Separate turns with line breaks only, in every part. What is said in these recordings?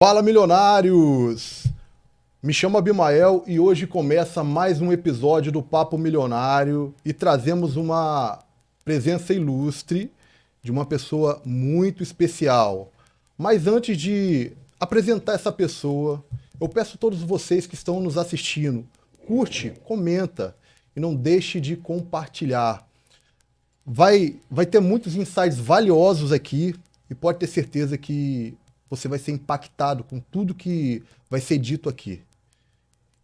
Fala, milionários! Me chamo Abimael e hoje começa mais um episódio do Papo Milionário e trazemos uma presença ilustre de uma pessoa muito especial. Mas antes de apresentar essa pessoa, eu peço a todos vocês que estão nos assistindo, curte, comenta e não deixe de compartilhar. Vai ter muitos insights valiosos aqui e pode ter certeza que você vai ser impactado com tudo que vai ser dito aqui.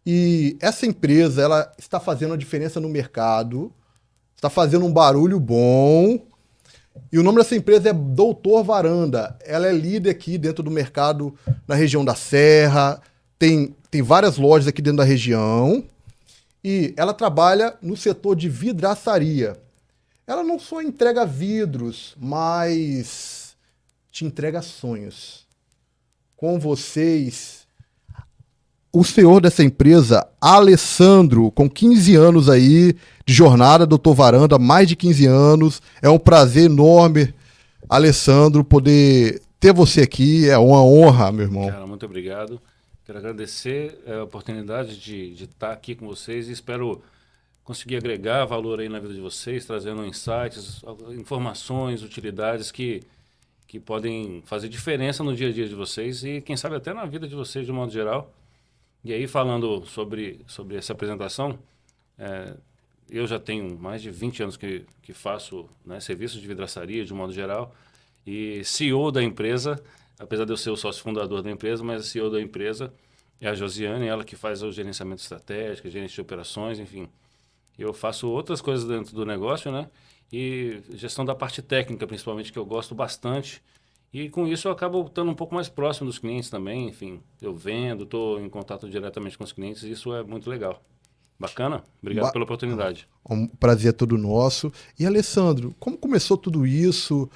E essa empresa, ela está fazendo a diferença no mercado, está fazendo um barulho bom. E o nome dessa empresa é Doutor Varanda. Ela é líder aqui dentro do mercado na região da Serra. Tem várias lojas aqui dentro da região. E ela trabalha no setor de vidraçaria. Ela não só entrega vidros, mas te entrega sonhos. Com vocês, o senhor dessa empresa, Alessandro, com 15 anos aí de jornada, Doutor Varanda, mais de 15 anos. É um prazer enorme, Alessandro, poder ter você aqui. É uma honra, meu irmão.
Cara, muito obrigado. Quero agradecer a oportunidade de estar aqui com vocês e espero conseguir agregar valor aí na vida de vocês, trazendo insights, informações, utilidades que podem fazer diferença no dia a dia de vocês e, quem sabe, até na vida de vocês de um modo geral. E aí, falando sobre essa apresentação, eu já tenho mais de 20 anos que faço, né, serviços de vidraçaria de um modo geral e CEO da empresa, apesar de eu ser o sócio fundador da empresa, mas a CEO da empresa é a Josiane, ela que faz o gerenciamento estratégico, gerente de operações, enfim. Eu faço outras coisas dentro do negócio, né? E gestão da parte técnica, principalmente, que eu gosto bastante. E com isso eu acabo estando um pouco mais próximo dos clientes também. Enfim, eu vendo, estou em contato diretamente com os clientes e isso é muito legal. Bacana? Obrigado
Ba-
pela oportunidade.
Um prazer é todo nosso. E, Alessandro, como começou tudo isso?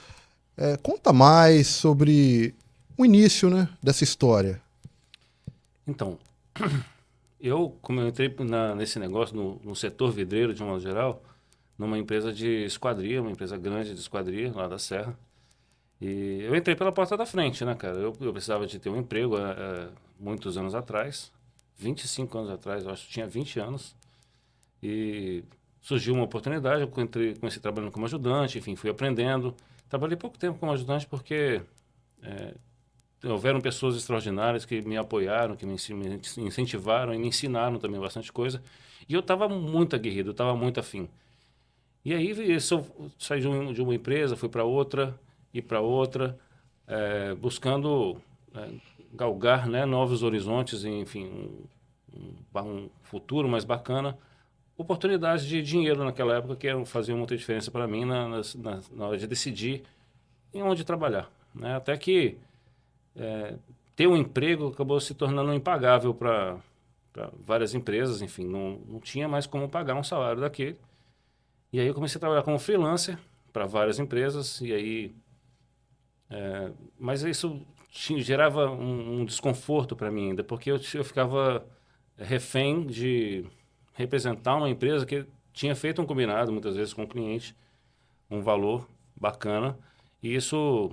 Conta mais sobre o início, né, dessa história.
Então, como eu entrei nesse negócio, no setor vidreiro de um modo geral, numa empresa de esquadria, uma empresa grande de esquadria, lá da Serra. E eu entrei pela porta da frente, né, cara? Eu precisava de ter um emprego muitos anos atrás, 25 anos atrás, eu acho que tinha 20 anos. E surgiu uma oportunidade, comecei trabalhando como ajudante, enfim, fui aprendendo. Trabalhei pouco tempo como ajudante porque houveram pessoas extraordinárias que me apoiaram, que me incentivaram e me ensinaram também bastante coisa. E eu estava muito aguerrido, eu estava muito afim. E aí isso, eu saí de uma empresa, fui para outra, e para outra, buscando galgar, né, novos horizontes, enfim, um futuro mais bacana. Oportunidades de dinheiro naquela época que faziam muita diferença para mim na hora de decidir em onde trabalhar. Né? Até que ter um emprego acabou se tornando impagável para várias empresas, enfim, não tinha mais como pagar um salário daquele. E aí eu comecei a trabalhar como freelancer para várias empresas, e aí, mas isso gerava um desconforto para mim ainda, porque eu ficava refém de representar uma empresa que tinha feito um combinado, muitas vezes com o cliente, um valor bacana, e isso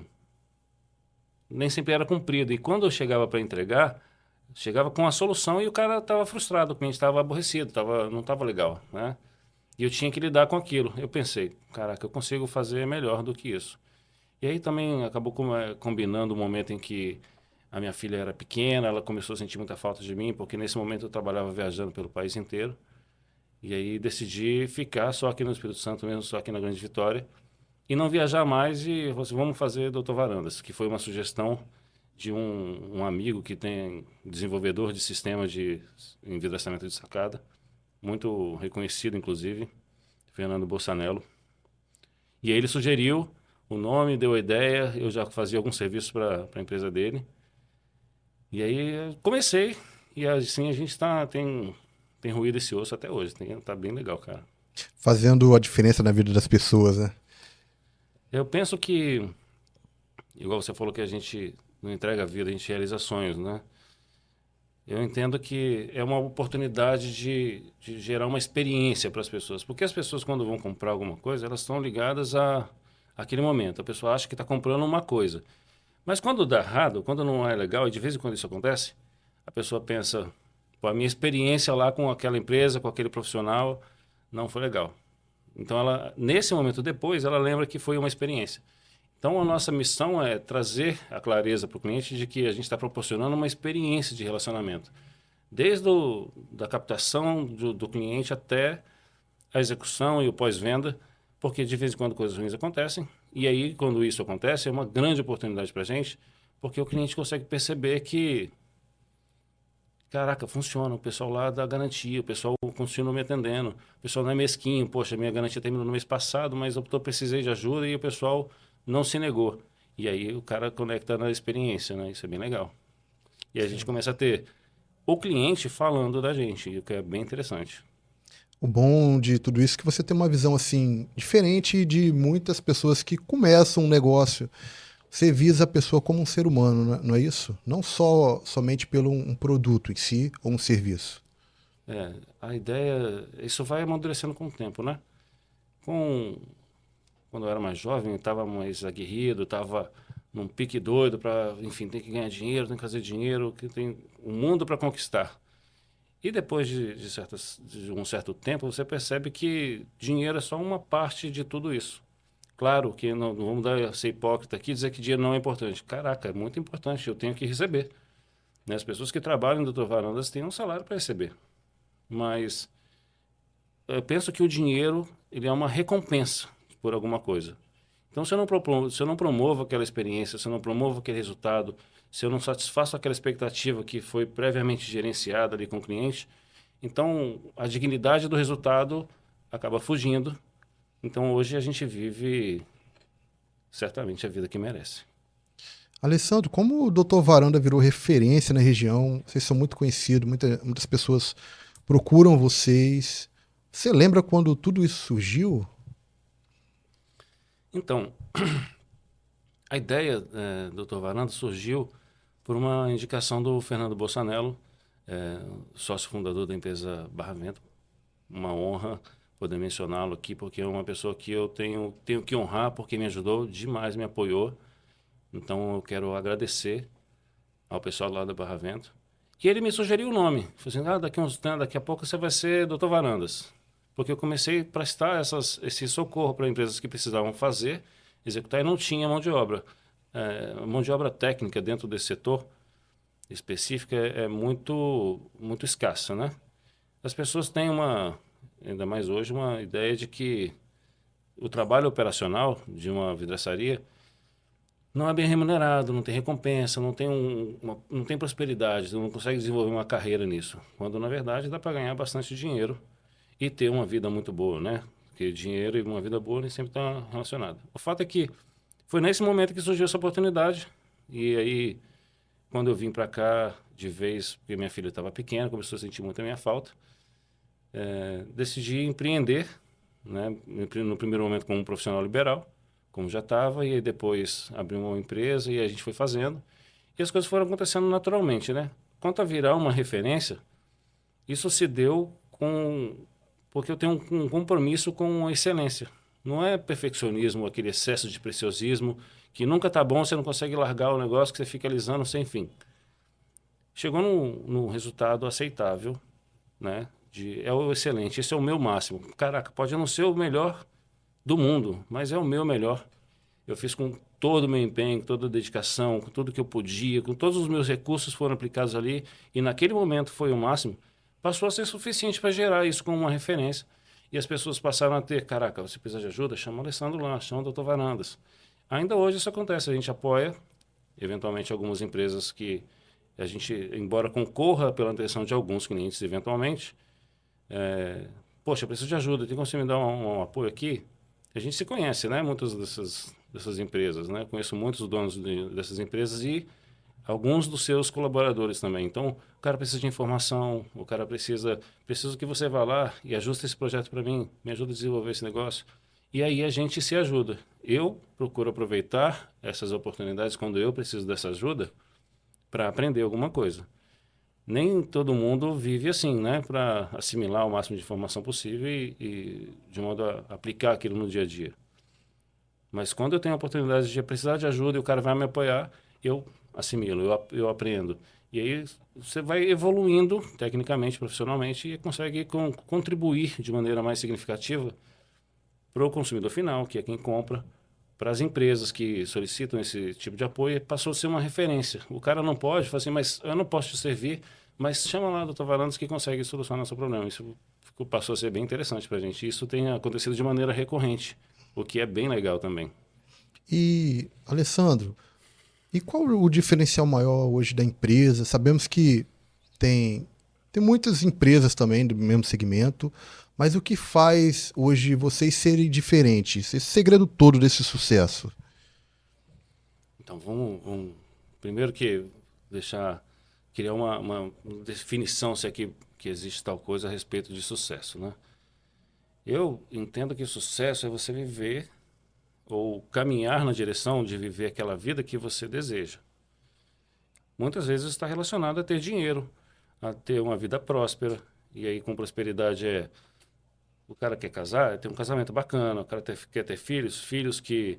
nem sempre era cumprido. E quando eu chegava para entregar, chegava com a solução e o cara estava frustrado, o cliente estava aborrecido, não estava legal, né? E eu tinha que lidar com aquilo. Eu pensei, caraca, eu consigo fazer melhor do que isso. E aí também acabou combinando o momento em que a minha filha era pequena, ela começou a sentir muita falta de mim, porque nesse momento eu trabalhava viajando pelo país inteiro. E aí decidi ficar só aqui no Espírito Santo mesmo, só aqui na Grande Vitória, e não viajar mais e falei assim, vamos fazer Doutor Varandas, que foi uma sugestão de um amigo que tem desenvolvedor de sistema de envidraçamento de sacada, muito reconhecido inclusive, Fernando Bolsanello. E aí ele sugeriu o nome, deu a ideia, eu já fazia alguns serviços para a empresa dele. E aí eu comecei, e assim a gente tem ruído esse osso até hoje, tá bem legal, cara.
Fazendo a diferença na vida das pessoas, né?
Eu penso que, igual você falou que a gente não entrega a vida, a gente realiza sonhos, né? Eu entendo que é uma oportunidade de gerar uma experiência para as pessoas. Porque as pessoas, quando vão comprar alguma coisa, elas estão ligadas a aquele momento. A pessoa acha que está comprando uma coisa. Mas quando dá errado, quando não é legal, e de vez em quando isso acontece, a pessoa pensa, pô, a minha experiência lá com aquela empresa, com aquele profissional, não foi legal. Então, ela, nesse momento depois, ela lembra que foi uma experiência. Então, a nossa missão é trazer a clareza para o cliente de que a gente está proporcionando uma experiência de relacionamento. Desde da captação do cliente até a execução e o pós-venda, porque de vez em quando coisas ruins acontecem. E aí, quando isso acontece, é uma grande oportunidade para a gente, porque o cliente consegue perceber que, caraca, funciona, o pessoal lá dá garantia, o pessoal continua me atendendo, o pessoal não é mesquinho, poxa, minha garantia terminou no mês passado, mas eu precisei de ajuda e o pessoal não se negou. E aí o cara conecta na experiência, né? Isso é bem legal. E aí a gente começa a ter o cliente falando da gente, o que é bem interessante.
O bom de tudo isso é que você tem uma visão assim diferente de muitas pessoas que começam um negócio. Você visa a pessoa como um ser humano, não é isso? Não só somente pelo um produto em si ou um serviço.
É, a ideia, isso vai amadurecendo com o tempo, né? Com, quando eu era mais jovem, eu estava mais aguerrido, estava num pique doido para, enfim, tem que ganhar dinheiro, tem que fazer dinheiro, que tem um mundo para conquistar. E depois de um certo tempo, você percebe que dinheiro é só uma parte de tudo isso. Claro que não vamos ser hipócrita aqui e dizer que dinheiro não é importante. Caraca, é muito importante, eu tenho que receber. Né? As pessoas que trabalham no Dr. Varandas têm um salário para receber. Mas eu penso que o dinheiro ele é uma recompensa por alguma coisa. Então, se eu não promovo aquela experiência, se eu não promovo aquele resultado, se eu não satisfaço aquela expectativa que foi previamente gerenciada ali com o cliente, então a dignidade do resultado acaba fugindo. Então, hoje a gente vive certamente a vida que merece.
Alessandro, como o Dr. Varanda virou referência na região, vocês são muito conhecidos, muitas pessoas procuram vocês. Você lembra quando tudo isso surgiu?
Então, a ideia do Dr. Varanda surgiu por uma indicação do Fernando Bolsanello, sócio fundador da empresa Barra Vento. Uma honra poder mencioná-lo aqui, porque é uma pessoa que eu tenho que honrar, porque me ajudou demais, me apoiou. Então eu quero agradecer ao pessoal lá da Barra Vento. E ele me sugeriu o nome. Falei assim, daqui a pouco você vai ser Dr. Varandas. Porque eu comecei a prestar esse socorro para empresas que precisavam fazer, executar e não tinha mão de obra. Mão de obra técnica dentro desse setor específica é muito escassa, né? As pessoas têm ainda mais hoje, uma ideia de que o trabalho operacional de uma vidraçaria não é bem remunerado, não tem recompensa, não tem prosperidade, você não consegue desenvolver uma carreira nisso. Quando, na verdade, dá para ganhar bastante dinheiro e ter uma vida muito boa, né? Porque dinheiro e uma vida boa nem sempre estão relacionados. O fato é que foi nesse momento que surgiu essa oportunidade. E aí, quando eu vim para cá de vez, porque minha filha estava pequena, começou a sentir muito a minha falta, decidi empreender, né? No primeiro momento como um profissional liberal, como já estava, e aí depois abri uma empresa e a gente foi fazendo. E as coisas foram acontecendo naturalmente, né? Quanto a virar uma referência, isso se deu porque eu tenho um compromisso com a excelência. Não é perfeccionismo, aquele excesso de preciosismo, que nunca tá bom, você não consegue largar o negócio, que você fica alisando sem fim. Chegou num resultado aceitável, né? É o excelente, esse é o meu máximo. Caraca, pode não ser o melhor do mundo, mas é o meu melhor. Eu fiz com todo o meu empenho, com toda a dedicação, com tudo que eu podia, com todos os meus recursos foram aplicados ali, e naquele momento foi o máximo, passou a ser suficiente para gerar isso como uma referência. E as pessoas passaram a ter, caraca, você precisa de ajuda? Chama o Alessandro lá, chama o Dr. Varandas. Ainda hoje isso acontece, a gente apoia, eventualmente, algumas empresas que a gente, embora concorra pela atenção de alguns clientes, eventualmente, poxa, eu preciso de ajuda, tem como você me dar um apoio aqui? A gente se conhece, né? Muitas dessas empresas, né? Conheço muitos donos dessas empresas e alguns dos seus colaboradores também. Então, o cara precisa de informação, o cara precisa que você vá lá e ajuste esse projeto para mim, me ajude a desenvolver esse negócio. E aí a gente se ajuda. Eu procuro aproveitar essas oportunidades quando eu preciso dessa ajuda para aprender alguma coisa. Nem todo mundo vive assim, né? Para assimilar o máximo de informação possível e de modo a aplicar aquilo no dia a dia. Mas quando eu tenho a oportunidade de precisar de ajuda e o cara vai me apoiar, eu assimilo, eu aprendo. E aí você vai evoluindo tecnicamente, profissionalmente e consegue contribuir de maneira mais significativa para o consumidor final, que é quem compra, para as empresas que solicitam esse tipo de apoio, passou a ser uma referência. O cara não pode falar assim, mas eu não posso te servir, mas chama lá o Dr. Varandas que consegue solucionar seu problema. Isso passou a ser bem interessante para a gente. Isso tem acontecido de maneira recorrente, o que é bem legal também.
E, Alessandro, e qual o diferencial maior hoje da empresa? Sabemos que tem, tem muitas empresas também do mesmo segmento, mas o que faz hoje vocês serem diferentes? Esse segredo todo desse sucesso?
Então, primeiro que criar uma definição, se é que existe tal coisa a respeito de sucesso, né? Eu entendo que sucesso é você viver ou caminhar na direção de viver aquela vida que você deseja. Muitas vezes está relacionado a ter dinheiro, a ter uma vida próspera. E aí, com prosperidade o cara quer casar, ter um casamento bacana, o cara quer ter filhos, filhos que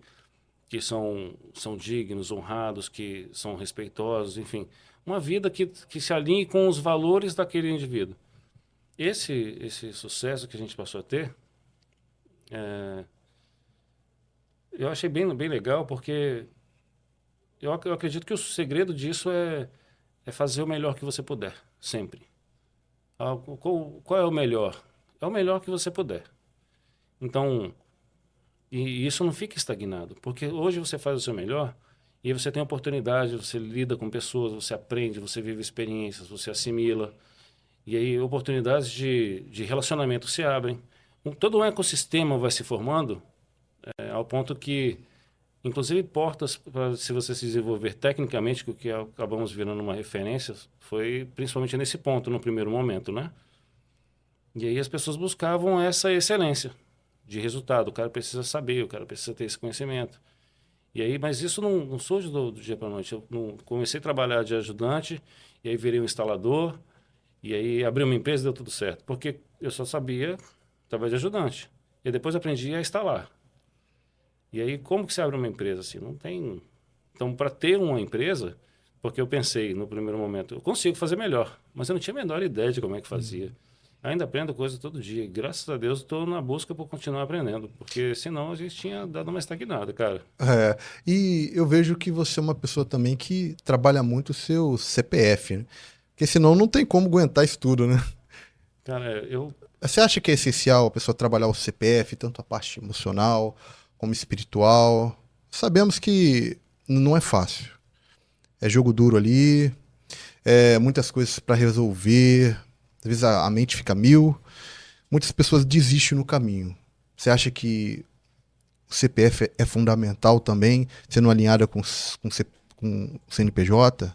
são dignos, honrados, que são respeitosos, enfim. Uma vida que se alinhe com os valores daquele indivíduo. Esse sucesso que a gente passou a ter, eu achei bem legal, porque eu acredito que o segredo disso é fazer o melhor que você puder, sempre. Qual é o melhor? É o melhor que você puder. Então, e isso não fica estagnado, porque hoje você faz o seu melhor e você tem oportunidade, você lida com pessoas, você aprende, você vive experiências, você assimila. E aí oportunidades de relacionamento se abrem. Todo um ecossistema vai se formando ao ponto que, inclusive, portas para se você se desenvolver tecnicamente, que o que acabamos virando uma referência, foi principalmente nesse ponto, no primeiro momento, né? E aí as pessoas buscavam essa excelência de resultado. O cara precisa saber, o cara precisa ter esse conhecimento. E aí, mas isso não surge do dia para a noite. Eu comecei a trabalhar de ajudante, e aí virei um instalador, e aí abri uma empresa e deu tudo certo. Porque eu só sabia trabalhar de ajudante. E depois aprendi a instalar. E aí, como que se abre uma empresa assim? Não tem. Então, para ter uma empresa, porque eu pensei no primeiro momento, eu consigo fazer melhor, mas eu não tinha a menor ideia de como é que fazia. Ainda aprendo coisa todo dia. E, graças a Deus, estou na busca por continuar aprendendo, porque senão a gente tinha dado uma estagnada, cara.
É, e eu vejo que você é uma pessoa também que trabalha muito o seu CPF, né? Porque senão não tem como aguentar isso tudo, né?
Cara,
Você acha que é essencial a pessoa trabalhar o CPF, tanto a parte emocional como espiritual? Sabemos que não é fácil. É jogo duro ali, é muitas coisas para resolver. Às vezes a mente fica mil. Muitas pessoas desistem no caminho. Você acha que o CPF é fundamental também, sendo alinhada com o CNPJ?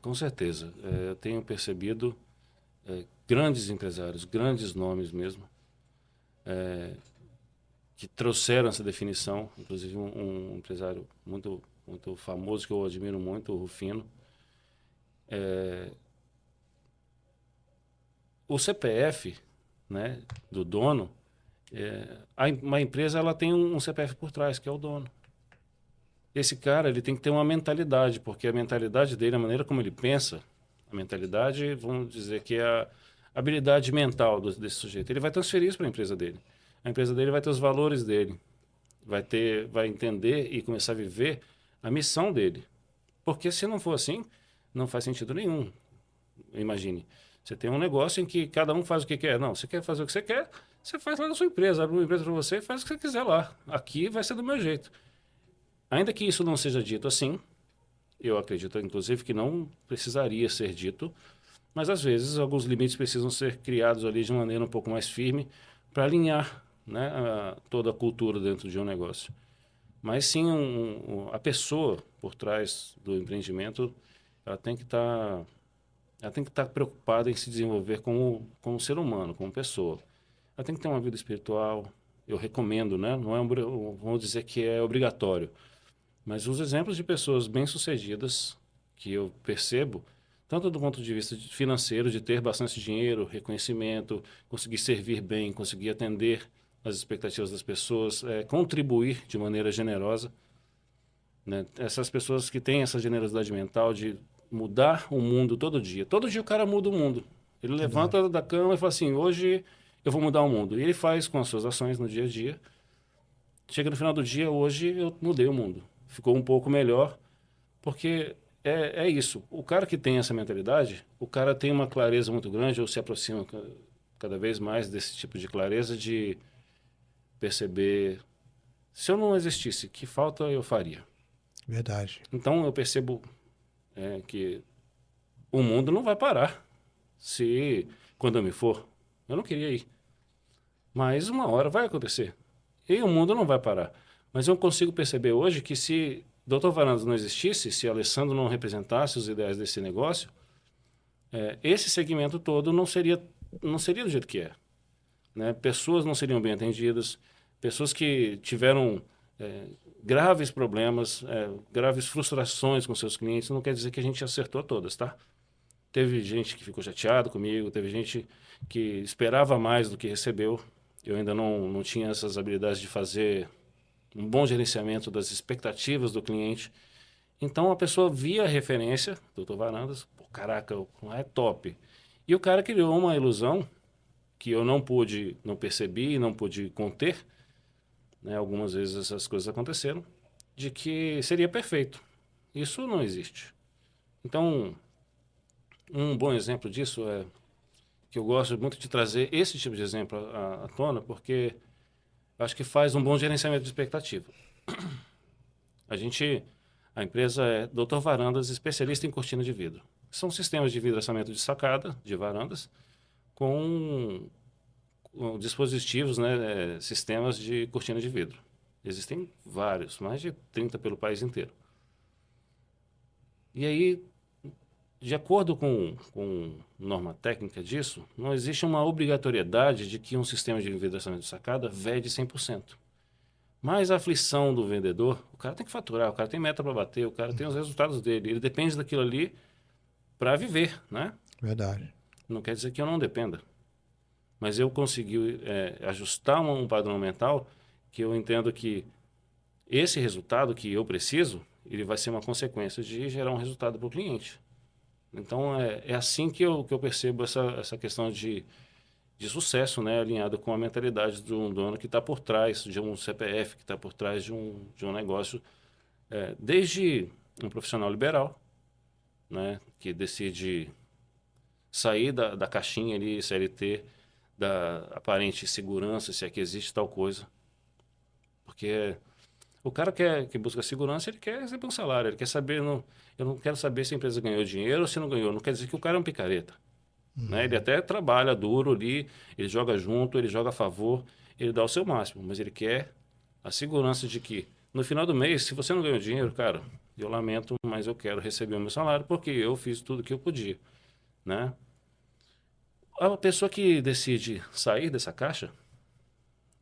com certeza. Eu tenho percebido grandes empresários, grandes nomes mesmo, que trouxeram essa definição, inclusive um empresário muito famoso que eu admiro muito, o Rufino. O CPF, né, do dono, uma empresa ela tem um CPF por trás, que é o dono. Esse cara ele tem que ter uma mentalidade, porque a mentalidade dele, a maneira como ele pensa, a mentalidade, vamos dizer que é a habilidade mental desse sujeito. Ele vai transferir isso para a empresa dele. A empresa dele vai ter os valores dele, vai entender e começar a viver a missão dele. Porque se não for assim, não faz sentido nenhum. Imagine, você tem um negócio em que cada um faz o que quer. Não, você quer fazer o que você quer, você faz lá na sua empresa, abre uma empresa para você e faz o que você quiser lá. Aqui vai ser do meu jeito. Ainda que isso não seja dito assim, eu acredito, inclusive, que não precisaria ser dito, mas às vezes alguns limites precisam ser criados ali de maneira um pouco mais firme para alinhar, né, toda a cultura dentro de um negócio. Mas sim, a pessoa por trás do empreendimento, ela tem que estar preocupada em se desenvolver como ser humano, como pessoa. Ela tem que ter uma vida espiritual. Eu recomendo, né? Não é vamos dizer que é obrigatório, mas os exemplos de pessoas bem-sucedidas que eu percebo, tanto do ponto de vista financeiro, de ter bastante dinheiro, reconhecimento, conseguir servir bem, conseguir atender às expectativas das pessoas, contribuir de maneira generosa, né? Essas pessoas que têm essa generosidade mental de mudar o mundo todo dia. Todo dia o cara muda o mundo. Ele
Verdade.
levanta da cama e fala assim, hoje eu vou mudar o mundo. E ele faz com as suas ações no dia a dia. Chega no final do dia, hoje eu mudei o mundo. Ficou um pouco melhor, porque é isso. O cara que tem essa mentalidade, o cara tem uma clareza muito grande, ou se aproxima cada vez mais desse tipo de clareza de perceber, se eu não existisse, que falta eu faria?
Verdade.
Então eu percebo que o mundo não vai parar. Se quando eu me for, eu não queria ir. Mas uma hora vai acontecer. E o mundo não vai parar. Mas eu consigo perceber hoje que se Dr. Varandas não existisse, se Alessandro não representasse os ideais desse negócio, esse segmento todo não seria do jeito que é. Né? Pessoas não seriam bem atendidas, pessoas que tiveram graves problemas, graves frustrações com seus clientes, não quer dizer que a gente acertou todas, tá? Teve gente que ficou chateado comigo, teve gente que esperava mais do que recebeu. Eu ainda não tinha essas habilidades de fazer um bom gerenciamento das expectativas do cliente. Então a pessoa via a referência, Dr. Varandas, pô, caraca, é top. E o cara criou uma ilusão que eu não percebi, não pude conter, né? Algumas vezes essas coisas aconteceram, de que seria perfeito. Isso não existe. Então, um bom exemplo disso é que eu gosto muito de trazer esse tipo de exemplo à tona, porque acho que faz um bom gerenciamento de expectativa. A gente, a empresa é Dr. Varandas, especialista em cortina de vidro. São sistemas de vidraçamento de sacada, de varandas, com dispositivos, né, sistemas de cortina de vidro. Existem vários, mais de 30 pelo país inteiro. E aí, de acordo com norma técnica disso, não existe uma obrigatoriedade de que um sistema de vidraçamento de sacada vede 100%. Mas a aflição do vendedor, o cara tem que faturar, o cara tem meta para bater, o cara tem os resultados dele. Ele depende daquilo ali para viver, né?
Verdade.
Não quer dizer que eu não dependa. Mas eu consegui ajustar um padrão mental que eu entendo que esse resultado que eu preciso, ele vai ser uma consequência de gerar um resultado para o cliente. Então, é assim que eu percebo essa questão de sucesso, né, alinhado com a mentalidade de um dono que está por trás de um CPF, que está por trás de um negócio, desde um profissional liberal, né, que decide sair da caixinha ali, CLT, da aparente segurança, se é que existe tal coisa. Porque o cara que busca segurança, ele quer receber um salário, ele quer saber, eu não quero saber se a empresa ganhou dinheiro ou se não ganhou, não quer dizer que o cara é um picareta. Né? Ele até trabalha duro ali, ele joga junto, ele joga a favor, ele dá o seu máximo, mas ele quer a segurança de que no final do mês, se você não ganhou dinheiro, cara, eu lamento, mas eu quero receber o meu salário porque eu fiz tudo o que eu podia, né? A pessoa que decide sair dessa caixa,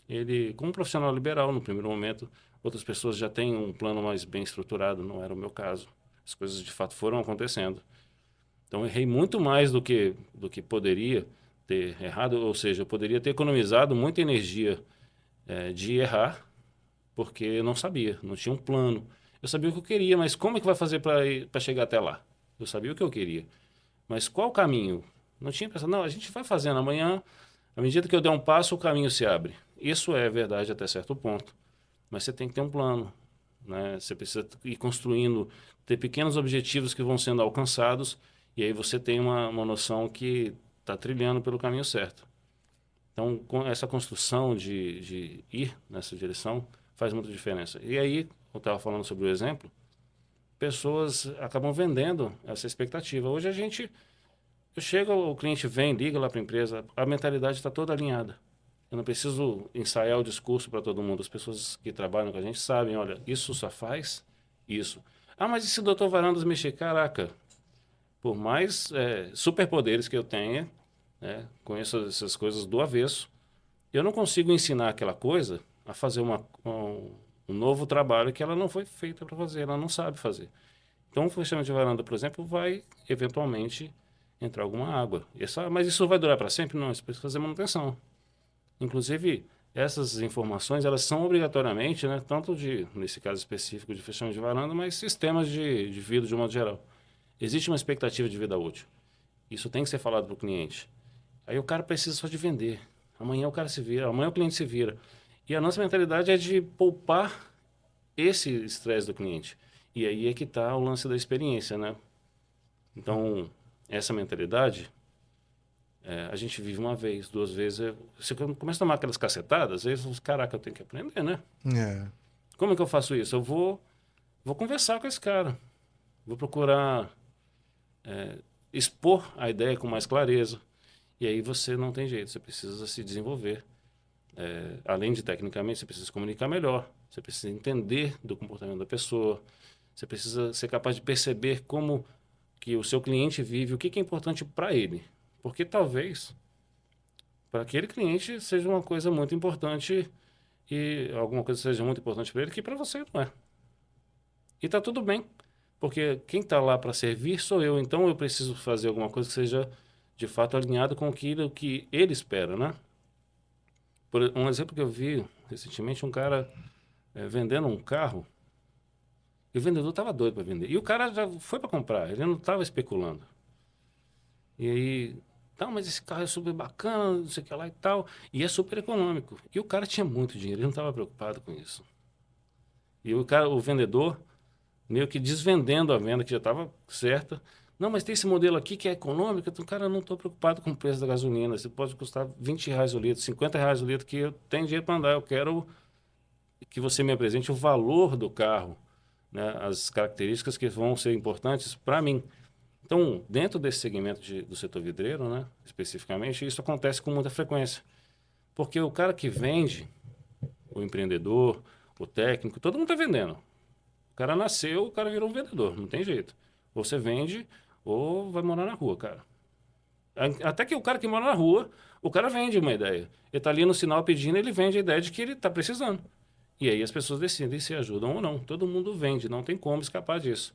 ele, como profissional liberal, no primeiro momento, outras pessoas já têm um plano mais bem estruturado, não era o meu caso. As coisas de fato foram acontecendo. Então, errei muito mais do que poderia ter errado, ou seja, eu poderia ter economizado muita energia de errar, porque eu não sabia, não tinha um plano. Eu sabia o que eu queria, mas como é que vai fazer para chegar até lá? Eu sabia o que eu queria, mas qual o caminho? Não tinha pensado, não, a gente vai fazendo amanhã, à medida que eu der um passo, o caminho se abre. Isso é verdade até certo ponto, mas você tem que ter um plano, né? Você precisa ir construindo, ter pequenos objetivos que vão sendo alcançados, e aí você tem uma noção que está trilhando pelo caminho certo. Então, com essa construção de ir nessa direção faz muita diferença. E aí, eu estava falando sobre o exemplo, pessoas acabam vendendo essa expectativa. Hoje eu chego, o cliente vem, liga lá para a empresa, a mentalidade está toda alinhada. Eu não preciso ensaiar o discurso para todo mundo. As pessoas que trabalham com a gente sabem, olha, isso só faz isso. Ah, mas e se o doutor Varandas mexer? Caraca, por mais superpoderes que eu tenha, né, conheço essas coisas do avesso, eu não consigo ensinar aquela coisa a fazer um novo trabalho que ela não foi feita para fazer, ela não sabe fazer. Então, o fechamento de varanda, por exemplo, vai eventualmente entrar alguma água. Mas isso vai durar para sempre? Não, você precisa fazer manutenção. Inclusive, essas informações, elas são obrigatoriamente, né, tanto nesse caso específico de fechamento de varanda, mas sistemas de vidro de um modo geral. Existe uma expectativa de vida útil. Isso tem que ser falado para o cliente. Aí o cara precisa só de vender. Amanhã o cara se vira, amanhã o cliente se vira. E a nossa mentalidade é de poupar esse estresse do cliente. E aí é que está o lance da experiência, né? Então, essa mentalidade, a gente vive uma vez, duas vezes. Você começa a tomar aquelas cacetadas, às vezes, caraca, eu tenho que aprender, né?
É.
Como é que eu faço isso? Eu vou conversar com esse cara. Vou procurar expor a ideia com mais clareza. E aí você não tem jeito, você precisa se desenvolver. Além de tecnicamente, você precisa se comunicar melhor. Você precisa entender do comportamento da pessoa. Você precisa ser capaz de perceber como que o seu cliente vive, o que é importante para ele. Porque talvez para aquele cliente seja uma coisa muito importante e alguma coisa seja muito importante para ele que para você não é. E está tudo bem, porque quem está lá para servir sou eu, então eu preciso fazer alguma coisa que seja de fato alinhado com aquilo que ele espera, né? Por um exemplo que eu vi recentemente, um cara vendendo um carro, e o vendedor estava doido para vender. E o cara já foi para comprar, ele não estava especulando. E aí, tá, mas esse carro é super bacana, não sei o que lá e tal, e é super econômico. E o cara tinha muito dinheiro, ele não estava preocupado com isso. E o vendedor, meio que desvendendo a venda que já estava certa. Não, mas tem esse modelo aqui que é econômico, então, cara, eu não estou preocupado com o preço da gasolina. Você pode custar R$ 20 o litro, R$ 50 o litro, que eu tenho dinheiro para andar. Eu quero que você me apresente o valor do carro, né, as características que vão ser importantes para mim. Então, dentro desse segmento do setor vidreiro, né, especificamente, isso acontece com muita frequência. Porque o cara que vende, o empreendedor, o técnico, todo mundo está vendendo. O cara nasceu, o cara virou um vendedor, não tem jeito. Ou você vende, ou vai morar na rua, cara. Até que o cara que mora na rua, o cara vende uma ideia. Ele está ali no sinal pedindo, ele vende a ideia de que ele está precisando. E aí as pessoas decidem se ajudam ou não. Todo mundo vende, não tem como escapar disso.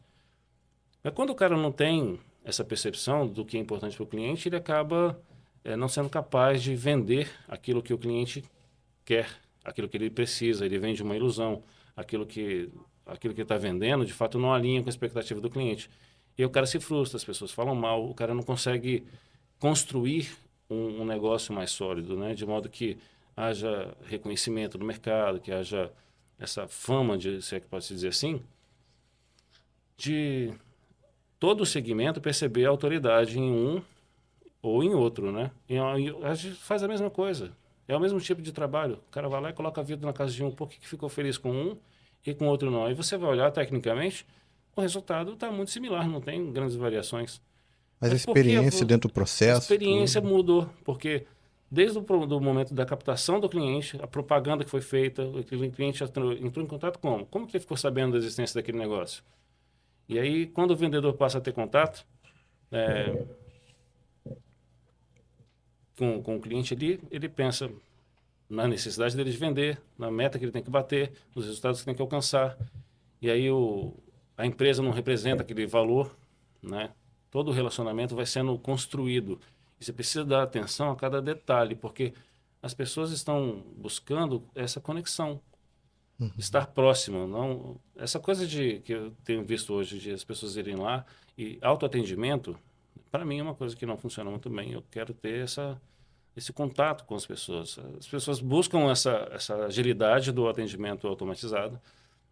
Mas quando o cara não tem essa percepção do que é importante para o cliente, ele acaba não sendo capaz de vender aquilo que o cliente quer, aquilo que ele precisa. Ele vende uma ilusão, aquilo que está vendendo, de fato, não alinha com a expectativa do cliente. E aí o cara se frustra, as pessoas falam mal, o cara não consegue construir um negócio mais sólido, né? De modo que haja reconhecimento no mercado, que haja essa fama, se é que pode se dizer assim, de todo o segmento perceber a autoridade em um ou em outro, né? E a gente faz a mesma coisa. É o mesmo tipo de trabalho. O cara vai lá e coloca a vida na casa de um. Por que ficou feliz com um e com outro não? E você vai olhar tecnicamente, o resultado está muito similar, não tem grandes variações.
Mas a
Mas por que
experiência dentro do
a
processo,
experiência
tudo.
mudou? Porque desde do momento da captação do cliente, a propaganda que foi feita, o cliente entrou em contato como? Como que ele ficou sabendo da existência daquele negócio? E aí, quando o vendedor passa a ter contato com o cliente ali, ele pensa na necessidade dele de vender, na meta que ele tem que bater, nos resultados que tem que alcançar. E aí a empresa não representa aquele valor, né? Todo o relacionamento vai sendo construído. E você precisa dar atenção a cada detalhe, porque as pessoas estão buscando essa conexão, estar próximo, não essa coisa de que eu tenho visto hoje de as pessoas irem lá e autoatendimento, para mim é uma coisa que não funciona muito bem. Eu quero ter esse contato com as pessoas. As pessoas buscam essa agilidade do atendimento automatizado,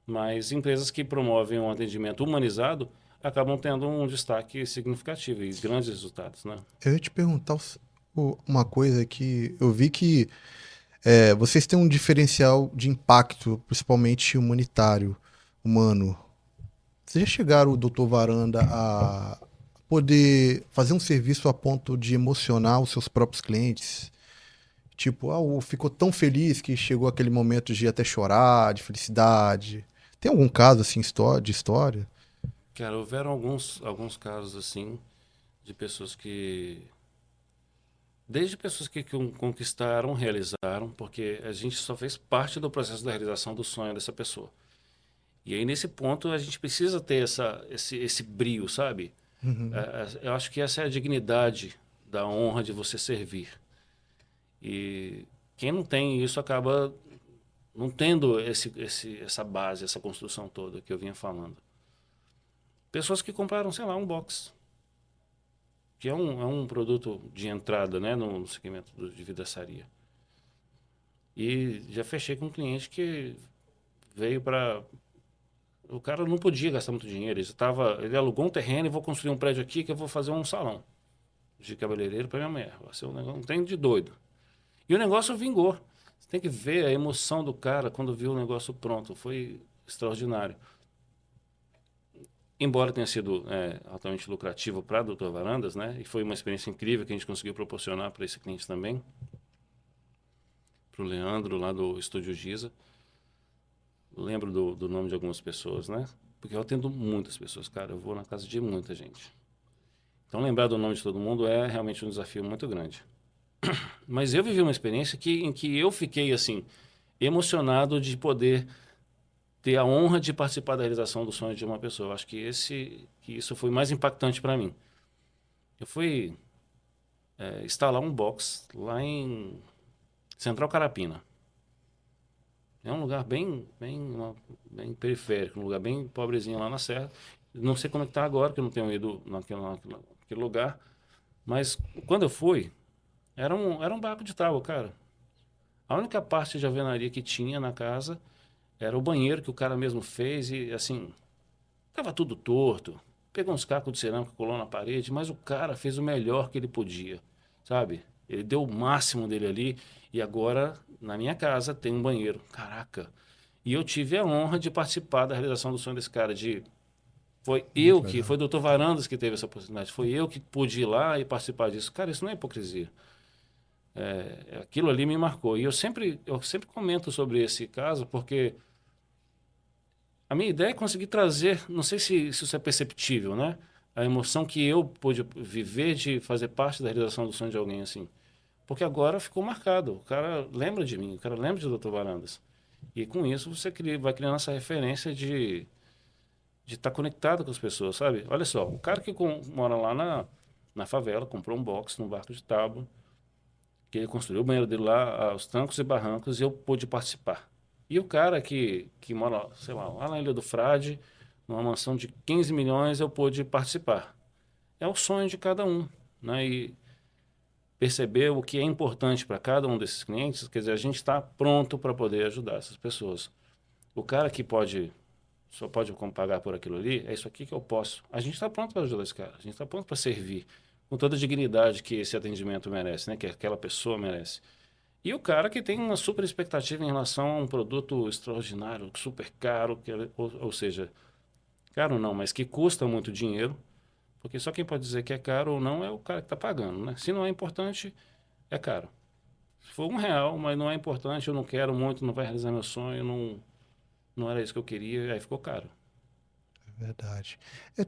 mas empresas que promovem um atendimento humanizado acabam tendo um destaque significativo e grandes resultados, né?
Eu ia te perguntar uma coisa que eu vi que vocês têm um diferencial de impacto, principalmente humanitário, humano. Vocês já chegaram, o Dr. Varanda, a poder fazer um serviço a ponto de emocionar os seus próprios clientes? Tipo, ficou tão feliz que chegou aquele momento de até chorar, de felicidade. Tem algum caso assim de história?
Cara, houveram alguns casos assim de pessoas desde pessoas que conquistaram, realizaram, porque a gente só fez parte do processo da realização do sonho dessa pessoa. E aí, nesse ponto, a gente precisa ter esse brio, sabe? Eu acho que essa é a dignidade da honra de você servir. E Quem não tem isso acaba não tendo essa base, essa construção toda que eu vinha falando. Pessoas que compraram, sei lá, um box, que é um produto de entrada, né, no segmento de vidraçaria. E já fechei com um cliente que veio para... O cara não podia gastar muito dinheiro. Ele alugou um terreno e vou construir um prédio aqui que eu vou fazer um salão de cabeleireiro para minha mulher. Vai ser um negócio, um trem de doido. E o negócio vingou. Você tem que ver a emoção do cara quando viu o negócio pronto. Foi extraordinário. Embora tenha sido altamente lucrativo para a Doutor Varandas, né? E foi uma experiência incrível que a gente conseguiu proporcionar para esse cliente também. Para o Leandro, lá do Estúdio Giza. Lembro do nome de algumas pessoas, né? Porque eu atendo muitas pessoas, cara. Eu vou na casa de muita gente. Então, lembrar do nome de todo mundo é realmente um desafio muito grande. Mas eu vivi uma experiência em que eu fiquei, assim, emocionado de poder ter a honra de participar da realização do sonho de uma pessoa. Eu acho que isso foi mais impactante para mim. Eu fui instalar um box lá em Central Carapina. É um lugar bem periférico, um lugar bem pobrezinho lá na Serra. Não sei como é que está agora, que eu não tenho ido naquele lugar. Mas quando eu fui, era um barco de tábua, cara. A única parte de alvenaria que tinha na casa era o banheiro que o cara mesmo fez e, assim, tava tudo torto. Pegou uns cacos de cerâmica, colou na parede, mas o cara fez o melhor que ele podia, sabe? Ele deu o máximo dele ali e agora, na minha casa, tem um banheiro. Caraca! E eu tive a honra de participar da realização do sonho desse cara,
Muito legal.
foi o Dr. Varandas que teve essa oportunidade, foi eu que pude ir lá e participar disso. Cara, isso não é hipocrisia. Aquilo ali me marcou. E eu sempre comento sobre esse caso, porque a minha ideia é conseguir trazer, não sei se isso é perceptível, né? A emoção que eu pude viver de fazer parte da realização do sonho de alguém assim. Porque agora ficou marcado. O cara lembra de mim, o cara lembra de Dr. Varandas. E com isso você vai criando essa referência de estar conectado com as pessoas, sabe? Olha só, o cara que mora lá na favela, comprou um box num barco de tábua, que ele construiu o banheiro dele lá aos trancos e barrancos e eu pude participar. E o cara que mora, sei lá na Ilha do Frade, numa mansão de 15 milhões, eu pude participar. É o sonho de cada um, né? E perceber o que é importante para cada um desses clientes, quer dizer, a gente está pronto para poder ajudar essas pessoas. O cara que só pode pagar por aquilo ali, é isso aqui que eu posso. A gente está pronto para ajudar esse cara, a gente está pronto para servir com toda a dignidade que esse atendimento merece, né? Que aquela pessoa merece. E o cara que tem uma super expectativa em relação a um produto extraordinário, super caro, ou seja, caro não, mas que custa muito dinheiro, porque só quem pode dizer que é caro ou não é o cara que está pagando, né? Se não é importante, é caro. Se for R$ 1, mas não é importante, eu não quero muito, não vai realizar meu sonho, não era isso que eu queria, aí ficou caro.
Verdade.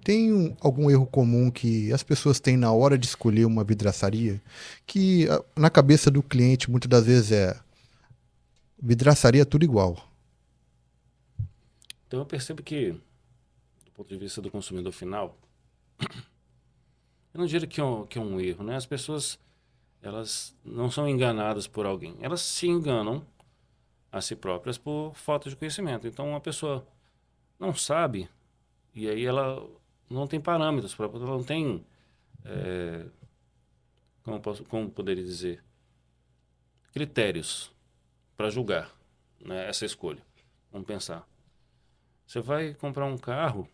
Tem algum erro comum que as pessoas têm na hora de escolher uma vidraçaria? Que na cabeça do cliente muitas das vezes é vidraçaria é tudo igual.
Então eu percebo que, do ponto de vista do consumidor final, eu não diria que é um erro, né? As pessoas, elas não são enganadas por alguém. Elas se enganam a si próprias por falta de conhecimento. Então uma pessoa não sabe e aí ela não tem parâmetros, ela não tem, como poderia dizer, critérios para julgar, né, essa escolha. Vamos pensar. Você vai comprar um carro,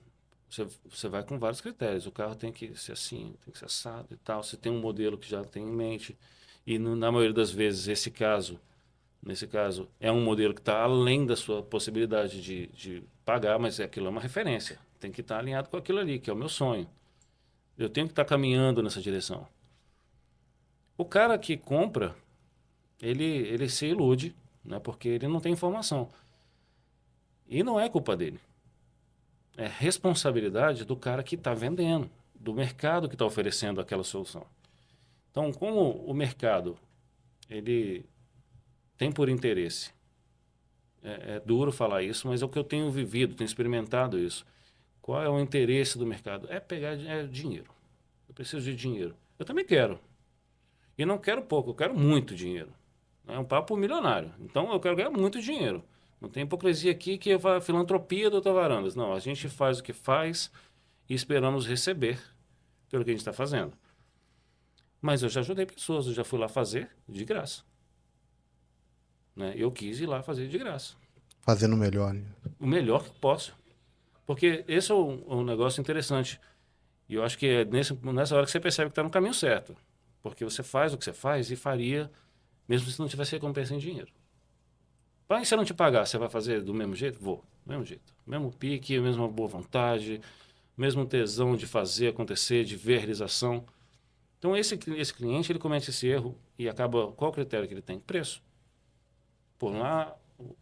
você vai com vários critérios. O carro tem que ser assim, tem que ser assado e tal. Você tem um modelo que já tem em mente. E na maioria das vezes, nesse caso, é um modelo que está além da sua possibilidade de pagar, mas aquilo é uma referência. Tem que estar alinhado com aquilo ali, que é o meu sonho. Eu tenho que estar caminhando nessa direção. O cara que compra, ele se ilude, né, porque ele não tem informação. E não é culpa dele. É responsabilidade do cara que está vendendo, do mercado que está oferecendo aquela solução. Então, como o mercado ele tem por interesse, é duro falar isso, mas é o que eu tenho vivido, tenho experimentado isso. Qual é o interesse do mercado? É pegar dinheiro. Eu preciso de dinheiro. Eu também quero. E não quero pouco, eu quero muito dinheiro. É um papo milionário. Então, eu quero ganhar muito dinheiro. Não tem hipocrisia aqui que é a filantropia do Dr. Varandas. Não, a gente faz o que faz e esperamos receber pelo que a gente está fazendo. Mas eu já ajudei pessoas, eu já fui lá fazer de graça. Né? Eu quis ir lá fazer de graça.
Fazendo melhor, né?
O melhor que eu posso. Porque esse é um negócio interessante. E eu acho que é nessa hora que você percebe que está no caminho certo. Porque você faz o que você faz e faria, mesmo se não tivesse recompensa em dinheiro. Mas se eu não te pagar, você vai fazer do mesmo jeito? Vou, do mesmo jeito. Mesmo pique, mesma boa vontade, mesmo tesão de fazer acontecer, de ver a realização. Então, esse cliente, ele comete esse erro e acaba... Qual o critério que ele tem? Preço. Por lá,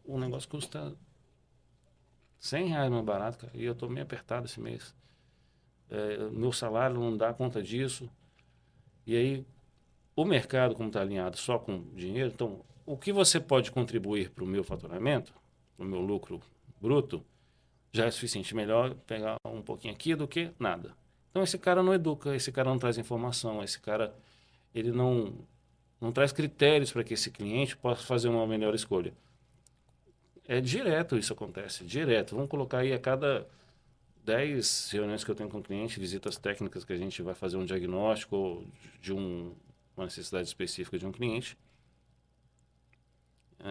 o negócio custa R$ 100 mais barato, cara, e eu estou meio apertado esse mês. Meu salário não dá conta disso. E aí, o mercado, como está alinhado só com dinheiro, então, o que você pode contribuir para o meu faturamento, para o meu lucro bruto, já é suficiente. Melhor pegar um pouquinho aqui do que nada. Então, esse cara não educa, esse cara não traz informação, esse cara ele não traz critérios para que esse cliente possa fazer uma melhor escolha. É direto isso acontece, direto. Vamos colocar aí a cada 10 reuniões que eu tenho com o cliente, visitas técnicas que a gente vai fazer um diagnóstico de uma necessidade específica de um cliente,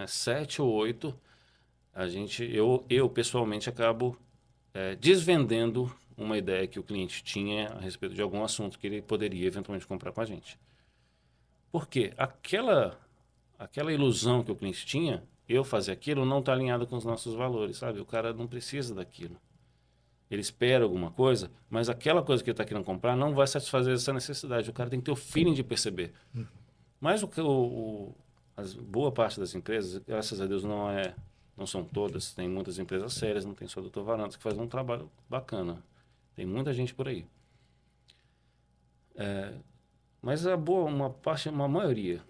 7 ou 8, eu pessoalmente acabo desvendando uma ideia que o cliente tinha a respeito de algum assunto que ele poderia eventualmente comprar com a gente. Porque aquela ilusão que o cliente tinha, eu fazer aquilo, não está alinhado com os nossos valores, sabe? O cara não precisa daquilo. Ele espera alguma coisa, mas aquela coisa que ele está querendo comprar não vai satisfazer essa necessidade. O cara tem que ter o feeling de perceber. Mas boa parte das empresas, graças a Deus, não são todas. Tem muitas empresas sérias, não tem só o Dr. Varandas, que faz um trabalho bacana. Tem muita gente por aí. Mas uma maioria,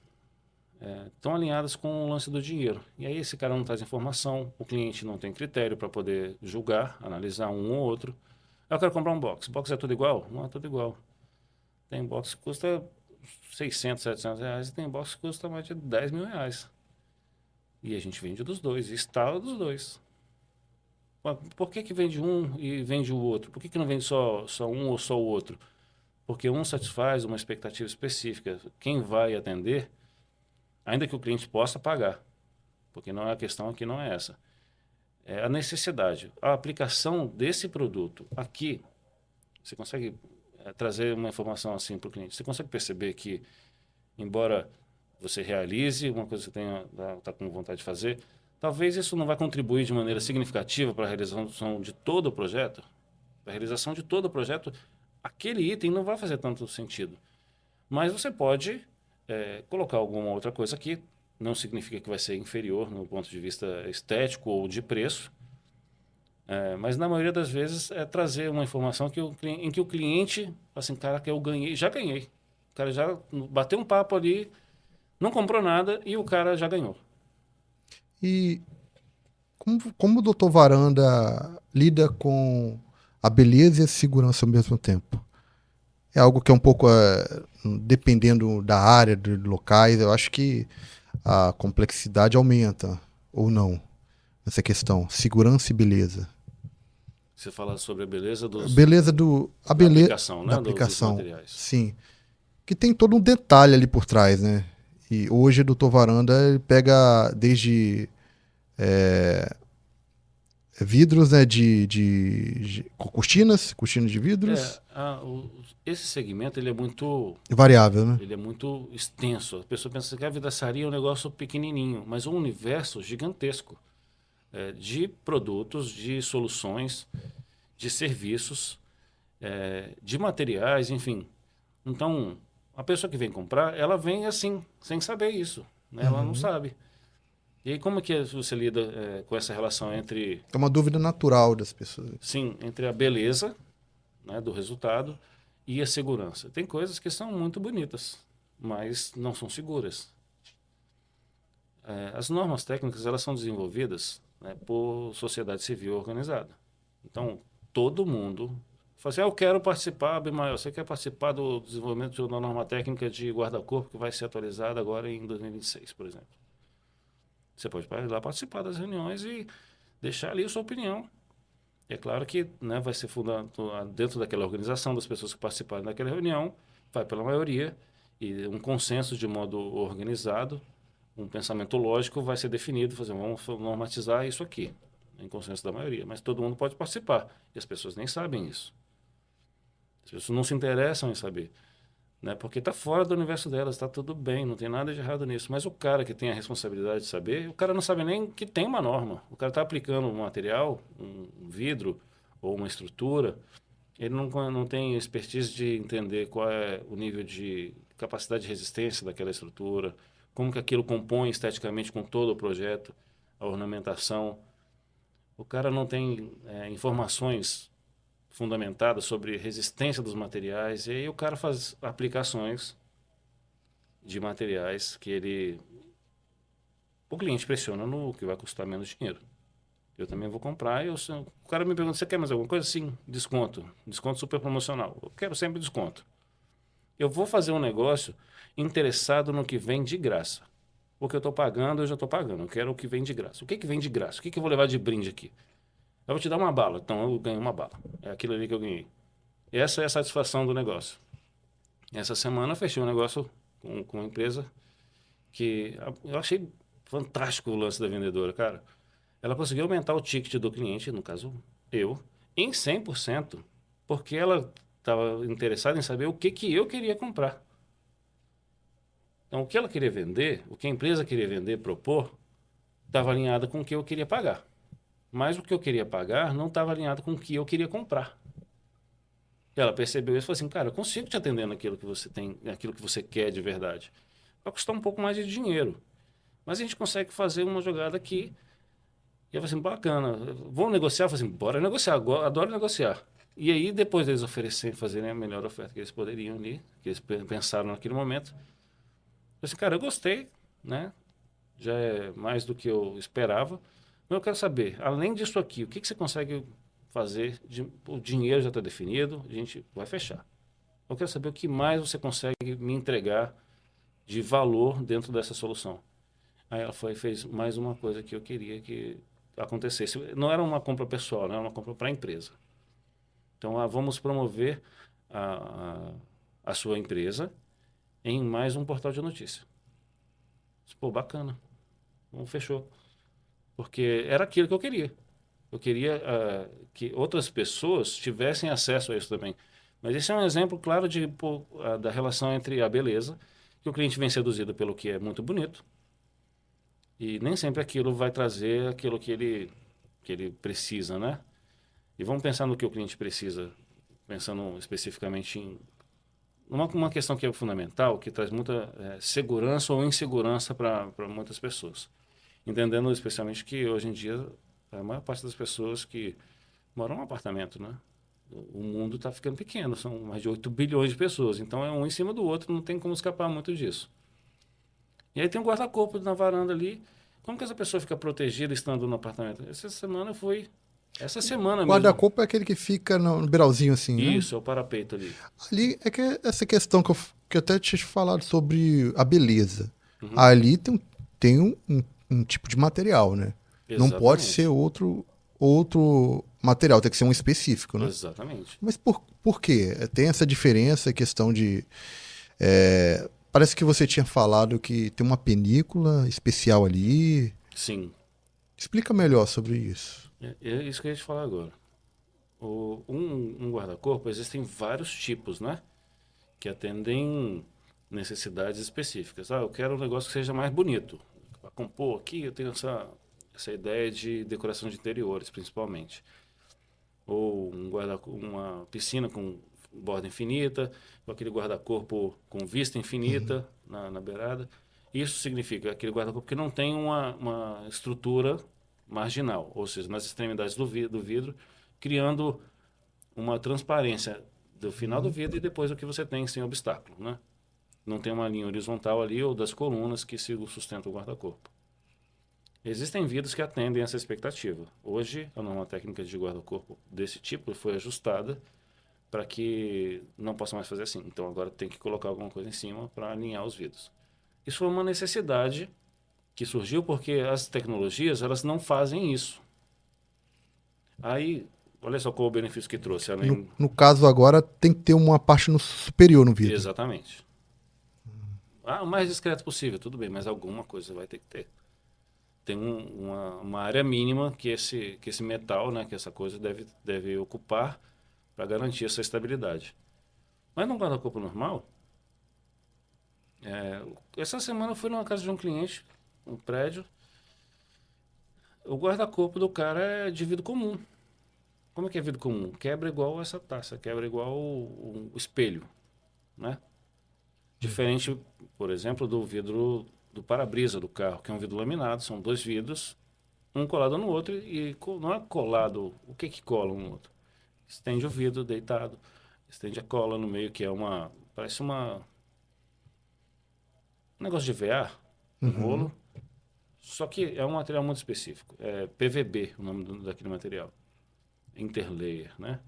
estão alinhadas com o lance do dinheiro. E aí esse cara não traz informação, o cliente não tem critério para poder julgar, analisar um ou outro. Eu quero comprar um box. Box é tudo igual? Não é tudo igual. Tem box que custa 600, 700 reais e tem box que custa mais de 10 mil reais. E a gente vende dos dois, instala dos dois. Por que vende um e vende o outro? Por que não vende só um ou só o outro? Porque um satisfaz uma expectativa específica. Quem vai atender, ainda que o cliente possa pagar, porque não é a questão aqui, não é essa. É a necessidade. A aplicação desse produto aqui, você consegue trazer uma informação assim para o cliente. Você consegue perceber que, embora você realize uma coisa que você está com vontade de fazer, talvez isso não vai contribuir de maneira significativa para a realização de todo o projeto. Para a realização de todo o projeto, aquele item não vai fazer tanto sentido. Mas você pode colocar alguma outra coisa aqui. Não significa que vai ser inferior no ponto de vista estético ou de preço. Mas na maioria das vezes é trazer uma informação em que o cliente, assim, cara, que eu ganhei, já ganhei. O cara já bateu um papo ali, não comprou nada e o cara já ganhou.
E como o Dr. Varanda lida com a beleza e a segurança ao mesmo tempo? É algo que é um pouco, dependendo da área, de locais, eu acho que a complexidade aumenta, ou não, nessa questão, segurança e beleza.
Você fala sobre a beleza
A
da
beleza
aplicação, né?
da
Dos
aplicação,
materiais.
sim. Que tem todo um detalhe ali por trás, né? E hoje o Dr. Varanda ele pega desde vidros, né, cortinas de vidros,
Esse segmento ele é muito
variável, né?
Ele é muito extenso. A pessoa pensa que a vidraçaria é um negócio pequenininho, mas um universo gigantesco de produtos, de soluções, de serviços, de materiais, enfim. Então, a pessoa que vem comprar, ela vem assim, sem saber isso, né? Ela não sabe. E aí, como é que você lida com essa relação entre,
É uma dúvida natural das pessoas.
sim, entre a beleza, né, do resultado e a segurança? Tem coisas que são muito bonitas, mas não são seguras. As normas técnicas elas são desenvolvidas, né, por sociedade civil organizada. Então, todo mundo fala assim, eu quero participar, Abimael, você quer participar do desenvolvimento de uma norma técnica de guarda-corpo que vai ser atualizada agora em 2026, por exemplo. Você pode ir lá participar das reuniões e deixar ali a sua opinião. É claro que, né, vai ser fundado dentro daquela organização, das pessoas que participarem daquela reunião, vai pela maioria, e um consenso de modo organizado, um pensamento lógico vai ser definido, vamos normatizar isso aqui, em consenso da maioria. Mas todo mundo pode participar, e as pessoas nem sabem isso. As pessoas não se interessam em saber, né, porque está fora do universo delas, está tudo bem, não tem nada de errado nisso. Mas o cara que tem a responsabilidade de saber, o cara não sabe nem que tem uma norma. O cara está aplicando um material, um vidro ou uma estrutura, ele não tem expertise de entender qual é o nível de capacidade de resistência daquela estrutura, como que aquilo compõe esteticamente com todo o projeto, a ornamentação. O cara não tem informações fundamentadas sobre resistência dos materiais, e aí o cara faz aplicações de materiais que o cliente pressiona no que vai custar menos dinheiro. Eu também vou comprar. O cara me pergunta, você quer mais alguma coisa? Sim, desconto. Desconto super promocional. Eu quero sempre desconto. Eu vou fazer um negócio interessado no que vem de graça. O que eu estou pagando, eu já estou pagando. Eu quero o que vem de graça. O que vem de graça? O que eu vou levar de brinde aqui? Eu vou te dar uma bala. Então, eu ganhei uma bala. É aquilo ali que eu ganhei. Essa é a satisfação do negócio. Essa semana eu fechei um negócio com uma empresa que eu achei fantástico o lance da vendedora, cara. Ela conseguiu aumentar o ticket do cliente, no caso eu, em 100%, porque ela estava interessada em saber o que eu queria comprar. Então, o que ela queria vender, o que a empresa queria vender, propor, estava alinhado com o que eu queria pagar. Mas o que eu queria pagar não estava alinhado com o que eu queria comprar. Ela percebeu isso e falou assim, cara, eu consigo te atender naquilo que você tem, naquilo que você quer de verdade. Vai custar um pouco mais de dinheiro. Mas a gente consegue fazer uma jogada aqui. E eu falei assim, bacana, vamos negociar? Eu falei assim, bora negociar, adoro negociar. E aí, depois deles oferecerem, fazerem a melhor oferta que eles poderiam ali, que eles pensaram naquele momento, eu falei assim, cara, eu gostei, né? Já é mais do que eu esperava. Mas eu quero saber, além disso aqui, o que você consegue fazer? O dinheiro já está definido, a gente vai fechar. Eu quero saber o que mais você consegue me entregar de valor dentro dessa solução. Aí ela foi e fez mais uma coisa que eu queria que acontecesse. Não era uma compra pessoal, né? Era uma compra para a empresa. Então, vamos promover a sua empresa em mais um portal de notícia. Pô, bacana. Então, fechou. Porque era aquilo que eu queria. Eu queria que outras pessoas tivessem acesso a isso também. Mas esse é um exemplo claro da relação entre a beleza, que o cliente vem seduzido pelo que é muito bonito, e nem sempre aquilo vai trazer aquilo que ele precisa, né? E vamos pensar no que o cliente precisa, pensando especificamente em uma questão que é fundamental, que traz muita segurança ou insegurança para muitas pessoas. Entendendo especialmente que hoje em dia a maior parte das pessoas que moram num apartamento, né? O mundo está ficando pequeno, são mais de 8 bilhões de pessoas, então é um em cima do outro, não tem como escapar muito disso. E aí tem um guarda-corpo na varanda ali. Como que essa pessoa fica protegida estando no apartamento? Essa semana mesmo.
Guarda-corpo é aquele que fica no beiralzinho assim, né?
Isso, é o parapeito ali.
Ali é que essa questão que eu até tinha te falado sobre a beleza.
Uhum.
Ali tem um tipo de material, né? Não pode ser
Exatamente.
outro material, tem que ser um específico, né?
Exatamente.
Mas por quê? Tem essa diferença, questão de. Parece que você tinha falado que tem uma película especial ali.
Sim.
Explica melhor sobre isso.
É isso que eu ia te falar agora. Um guarda-corpo, existem vários tipos, né? Que atendem necessidades específicas. Eu quero um negócio que seja mais bonito. Para compor aqui, eu tenho essa ideia de decoração de interiores, principalmente. Ou uma piscina com borda infinita, ou aquele guarda-corpo com vista infinita na beirada. Isso significa aquele guarda-corpo que não tem uma estrutura marginal, ou seja, nas extremidades do vidro, criando uma transparência do final do vidro e depois o que você tem sem obstáculo, né? Não tem uma linha horizontal ali ou das colunas que sustentam o guarda-corpo. Existem vidros que atendem essa expectativa. Hoje, a norma técnica de guarda-corpo desse tipo foi ajustada para que não possa mais fazer assim. Então, agora tem que colocar alguma coisa em cima para alinhar os vidros. Isso foi uma necessidade que surgiu porque as tecnologias, elas não fazem isso. Aí, olha só qual o benefício que trouxe.
No caso agora, tem que ter uma parte superior no vidro.
Exatamente. O mais discreto possível, tudo bem, mas alguma coisa vai ter que ter. Tem uma área mínima que esse metal, né, que essa coisa deve ocupar para garantir essa estabilidade. Mas num guarda-corpo normal, essa semana eu fui numa casa de um cliente, um prédio, o guarda-corpo do cara é de vidro comum. Como é que é vidro comum? Quebra igual essa taça, quebra igual o espelho, né? Diferente, por exemplo, do vidro do para-brisa do carro, que é um vidro laminado, são dois vidros, um colado no outro, e não é colado, o que que cola um no outro? Estende o vidro deitado, estende a cola no meio, que parece um negócio de VA, um rolo, só que é um material muito específico, é PVB o nome daquele material, interlayer, né?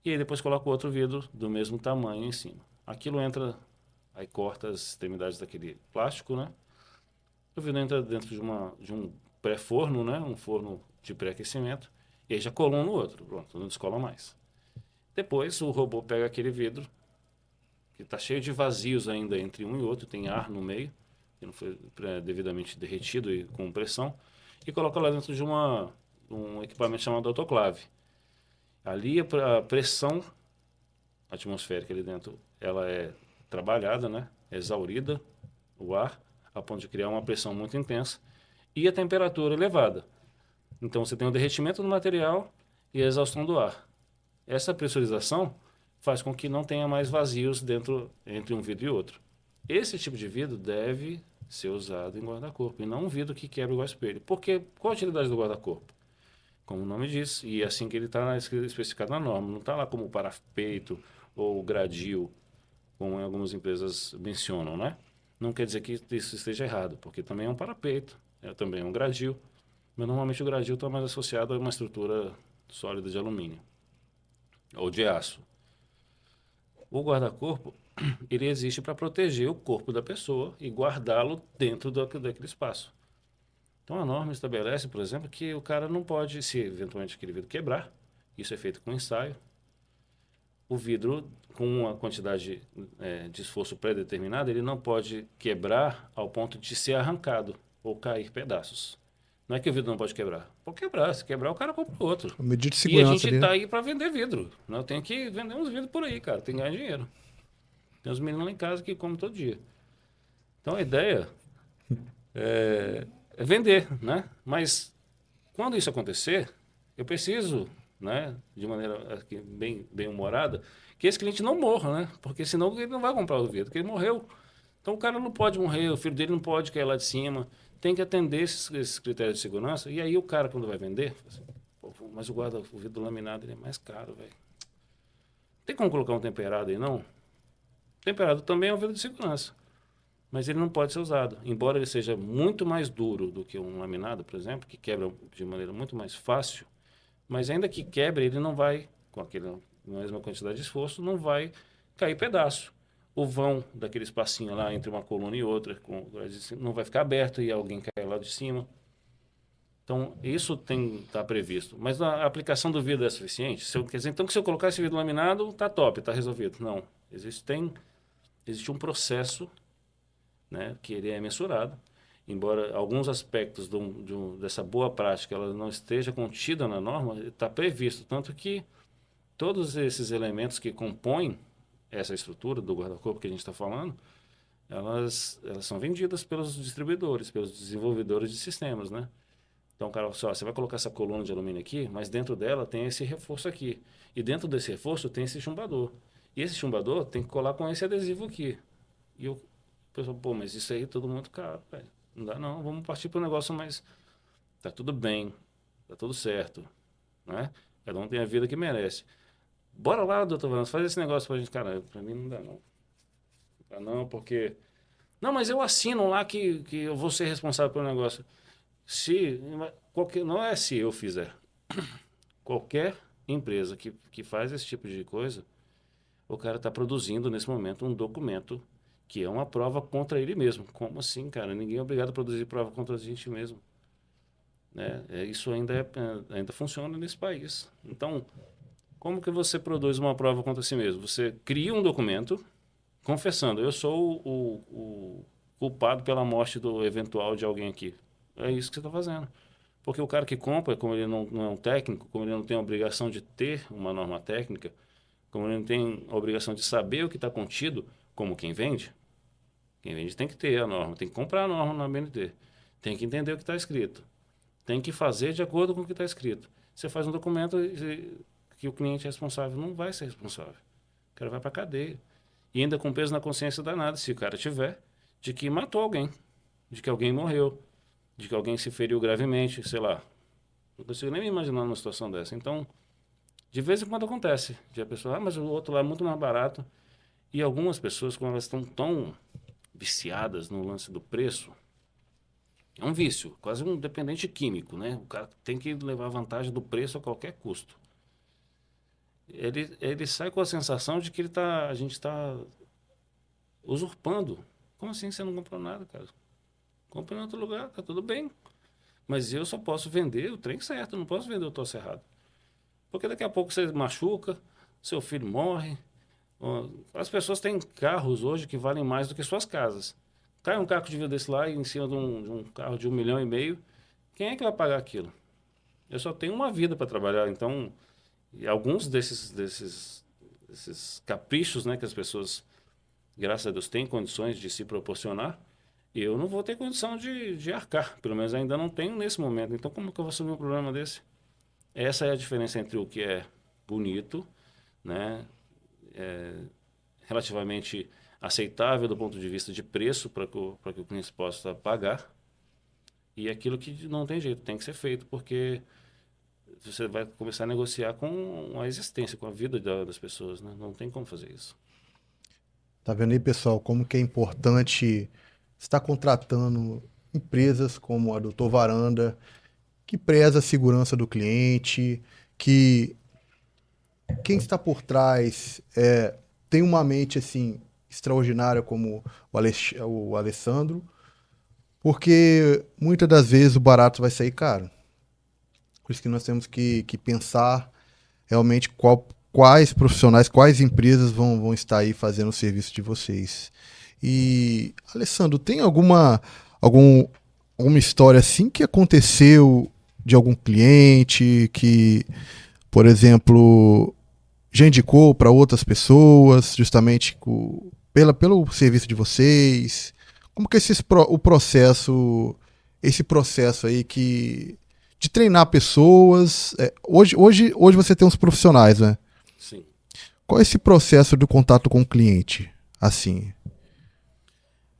E aí depois coloca o outro vidro do mesmo tamanho em cima. Aquilo entra, aí corta as extremidades daquele plástico, né? O vidro entra dentro de um pré-forno, né? Um forno de pré-aquecimento. E aí já colou um no outro. Pronto, não descola mais. Depois o robô pega aquele vidro, que está cheio de vazios ainda entre um e outro, tem ar no meio, que não foi devidamente derretido e com pressão, e coloca lá dentro de um equipamento chamado autoclave. Ali a pressão atmosférica ali dentro, ela é trabalhada, né? Exaurida, o ar, a ponto de criar uma pressão muito intensa e a temperatura elevada. Então você tem o derretimento do material e a exaustão do ar. Essa pressurização faz com que não tenha mais vazios dentro entre um vidro e outro. Esse tipo de vidro deve ser usado em guarda-corpo e não um vidro que quebra igual espelho. Porque qual a utilidade do guarda-corpo? Como o nome diz, e é assim que ele está especificado na norma. Não está lá como parapeito ou gradil, como algumas empresas mencionam, né? Não quer dizer que isso esteja errado, porque também é um parapeito, também é um gradil, mas normalmente o gradil está mais associado a uma estrutura sólida de alumínio ou de aço. O guarda-corpo, ele existe para proteger o corpo da pessoa e guardá-lo dentro daquele espaço. Então a norma estabelece, por exemplo, que o cara não pode, se eventualmente aquele vidro quebrar, isso é feito com ensaio, o vidro, com uma quantidade de esforço pré-determinada, ele não pode quebrar ao ponto de ser arrancado ou cair pedaços. Não é que o vidro não pode quebrar. Pode quebrar. Se quebrar, o cara compra outro.
A medida de
E a
segurança
gente
ali,
está
né?
aí para vender vidro. Eu tenho que vender uns vidros por aí, cara. Tem que ganhar dinheiro. Tem uns meninos lá em casa que comem todo dia. Então a ideia é vender, né? Mas quando isso acontecer, eu preciso, né, de maneira aqui, bem humorada, que esse cliente não morra, né? Porque senão ele não vai comprar o vidro, porque ele morreu. Então o cara não pode morrer, o filho dele não pode cair lá de cima. Tem que atender esses critérios de segurança. E aí o cara, quando vai vender, fala assim, pô, mas o vidro laminado ele é mais caro, velho. Tem como colocar um temperado aí, não? Temperado também é um vidro de segurança, mas ele não pode ser usado. Embora ele seja muito mais duro do que um laminado, por exemplo, que quebra de maneira muito mais fácil, mas ainda que quebre, ele não vai, com aquela mesma quantidade de esforço, não vai cair pedaço. O vão daquele espacinho lá entre uma coluna e outra não vai ficar aberto e alguém cai lá de cima. Então, isso está previsto. Mas a aplicação do vidro é suficiente? Quer dizer, então, que se eu colocar esse vidro laminado, está top, está resolvido. Não. Existe um processo, né, que ele é mensurado. Embora alguns aspectos dessa boa prática ela não esteja contida na norma, está previsto. Tanto que todos esses elementos que compõem essa estrutura do guarda-corpo que a gente está falando, elas são vendidas pelos distribuidores, pelos desenvolvedores de sistemas, né? Então, o cara fala assim, você vai colocar essa coluna de alumínio aqui, mas dentro dela tem esse reforço aqui. E dentro desse reforço tem esse chumbador. E esse chumbador tem que colar com esse adesivo aqui. E o pessoal, pô, mas isso aí é tudo muito caro, velho. Não dá não, vamos partir para um negócio mais... Tá tudo bem, tá tudo certo, né? Cada um tem a vida que merece. Bora lá, doutor Vanessa, faz esse negócio pra gente. Cara, pra mim não dá não. Não dá não, porque... Não, mas eu assino lá que eu vou ser responsável pelo negócio. Não é se eu fizer. Qualquer empresa que faz esse tipo de coisa, o cara está produzindo nesse momento um documento que é uma prova contra ele mesmo. Como assim, cara? Ninguém é obrigado a produzir prova contra a gente mesmo. Né? Isso ainda funciona nesse país. Então, como que você produz uma prova contra si mesmo? Você cria um documento confessando, eu sou o culpado pela morte do eventual de alguém aqui. É isso que você está fazendo. Porque o cara que compra, como ele não é um técnico, como ele não tem a obrigação de ter uma norma técnica, como ele não tem a obrigação de saber o que está contido, como quem vende tem que ter a norma, tem que comprar a norma na BNT, tem que entender o que está escrito, tem que fazer de acordo com o que está escrito. Você faz um documento que o cliente é responsável, não vai ser responsável. O cara vai para a cadeia. E ainda com peso na consciência danada, se o cara tiver, de que matou alguém, de que alguém morreu, de que alguém se feriu gravemente, sei lá. Não consigo nem me imaginar numa situação dessa. Então, de vez em quando acontece, de a pessoa, mas o outro lá é muito mais barato. E algumas pessoas, quando elas estão tão viciadas no lance do preço, é um vício, quase um dependente químico, né? O cara tem que levar vantagem do preço a qualquer custo. Ele sai com a sensação de que a gente está usurpando. Como assim você não comprou nada, cara? Compre em outro lugar, tá tudo bem. Mas eu só posso vender o trem certo, não posso vender o troço errado. Porque daqui a pouco você machuca, seu filho morre. As pessoas têm carros hoje que valem mais do que suas casas. Cai um carro de vidro desse lá em cima de um carro de 1,5 milhão. Quem é que vai pagar aquilo? Eu só tenho uma vida para trabalhar, então e alguns desses caprichos, né, que as pessoas, graças a Deus, têm condições de se proporcionar, eu não vou ter condição de arcar, pelo menos ainda não tenho nesse momento. Então, como que eu vou assumir um problema desse? Essa é a diferença entre o que é bonito, né, é, relativamente aceitável do ponto de vista de preço para que o cliente possa pagar, e aquilo que não tem jeito, tem que ser feito, porque você vai começar a negociar com a existência, com a vida das pessoas, né? Não tem como fazer isso.
Tá vendo aí, pessoal, como que é importante estar contratando empresas como a Doutor Varanda, que preza a segurança do cliente, que quem está por trás tem uma mente assim extraordinária como o Alessandro, porque muitas das vezes o barato vai sair caro. Por isso que nós temos que pensar realmente quais profissionais, quais empresas vão estar aí fazendo o serviço de vocês. E, Alessandro, tem algum, alguma história assim que aconteceu de algum cliente que, por exemplo, já indicou para outras pessoas, justamente pelo serviço de vocês? Como que o processo, esse processo aí que de treinar pessoas, hoje você tem uns profissionais, né?
Sim.
Qual é esse processo do contato com o cliente? Assim,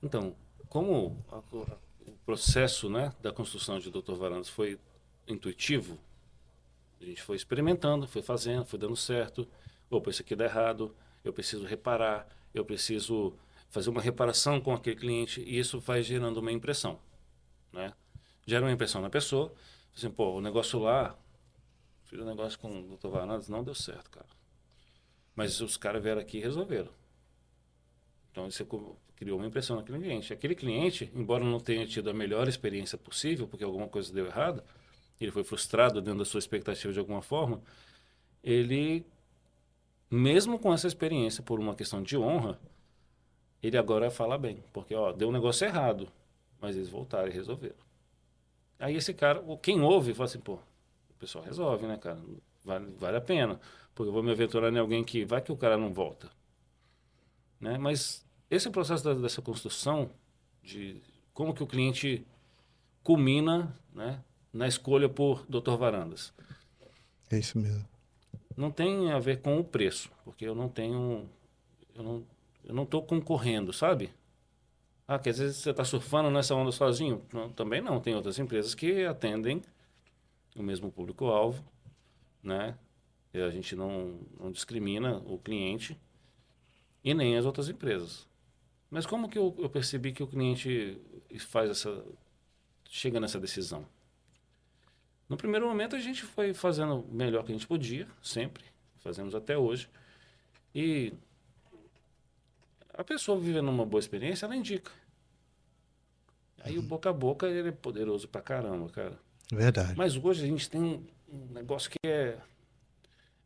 Então, como o processo, né, da construção de Dr. Varandas foi intuitivo, a gente foi experimentando, foi fazendo, foi dando certo. Opa, isso aqui dá errado, eu preciso reparar, eu preciso fazer uma reparação com aquele cliente, e isso vai gerando uma impressão, né? Gera uma impressão na pessoa, assim, pô, o negócio lá, fiz um negócio com o Dr. Varandas, não deu certo, cara. Mas os caras vieram aqui e resolveram. Então você criou uma impressão naquele cliente. Aquele cliente, embora não tenha tido a melhor experiência possível, porque alguma coisa deu errado, ele foi frustrado dentro da sua expectativa de alguma forma, ele, mesmo com essa experiência, por uma questão de honra, ele agora fala bem, porque ó, deu um negócio errado, mas eles voltaram e resolveram. Aí esse cara, quem ouve, fala assim, pô, o pessoal resolve, né, cara? Vale a pena, porque eu vou me aventurar em alguém que vai que o cara não volta, né? Mas esse processo dessa construção de como que o cliente culmina, né, na escolha por Dr. Varandas.
é isso mesmo.
Não tem a ver com o preço, porque eu não, eu não estou concorrendo, sabe? Ah, que às vezes você está surfando nessa onda sozinho. Não, também não, tem outras empresas que atendem o mesmo público-alvo, né? E a gente não discrimina o cliente e nem as outras empresas. Mas como que eu percebi que o cliente chega nessa decisão? No primeiro momento a gente foi fazendo o melhor que a gente podia, sempre, fazemos até hoje. E A pessoa vivendo uma boa experiência, ela indica. Aí o boca a boca, ele é poderoso pra caramba, cara.
Verdade.
Mas hoje a gente tem um negócio que é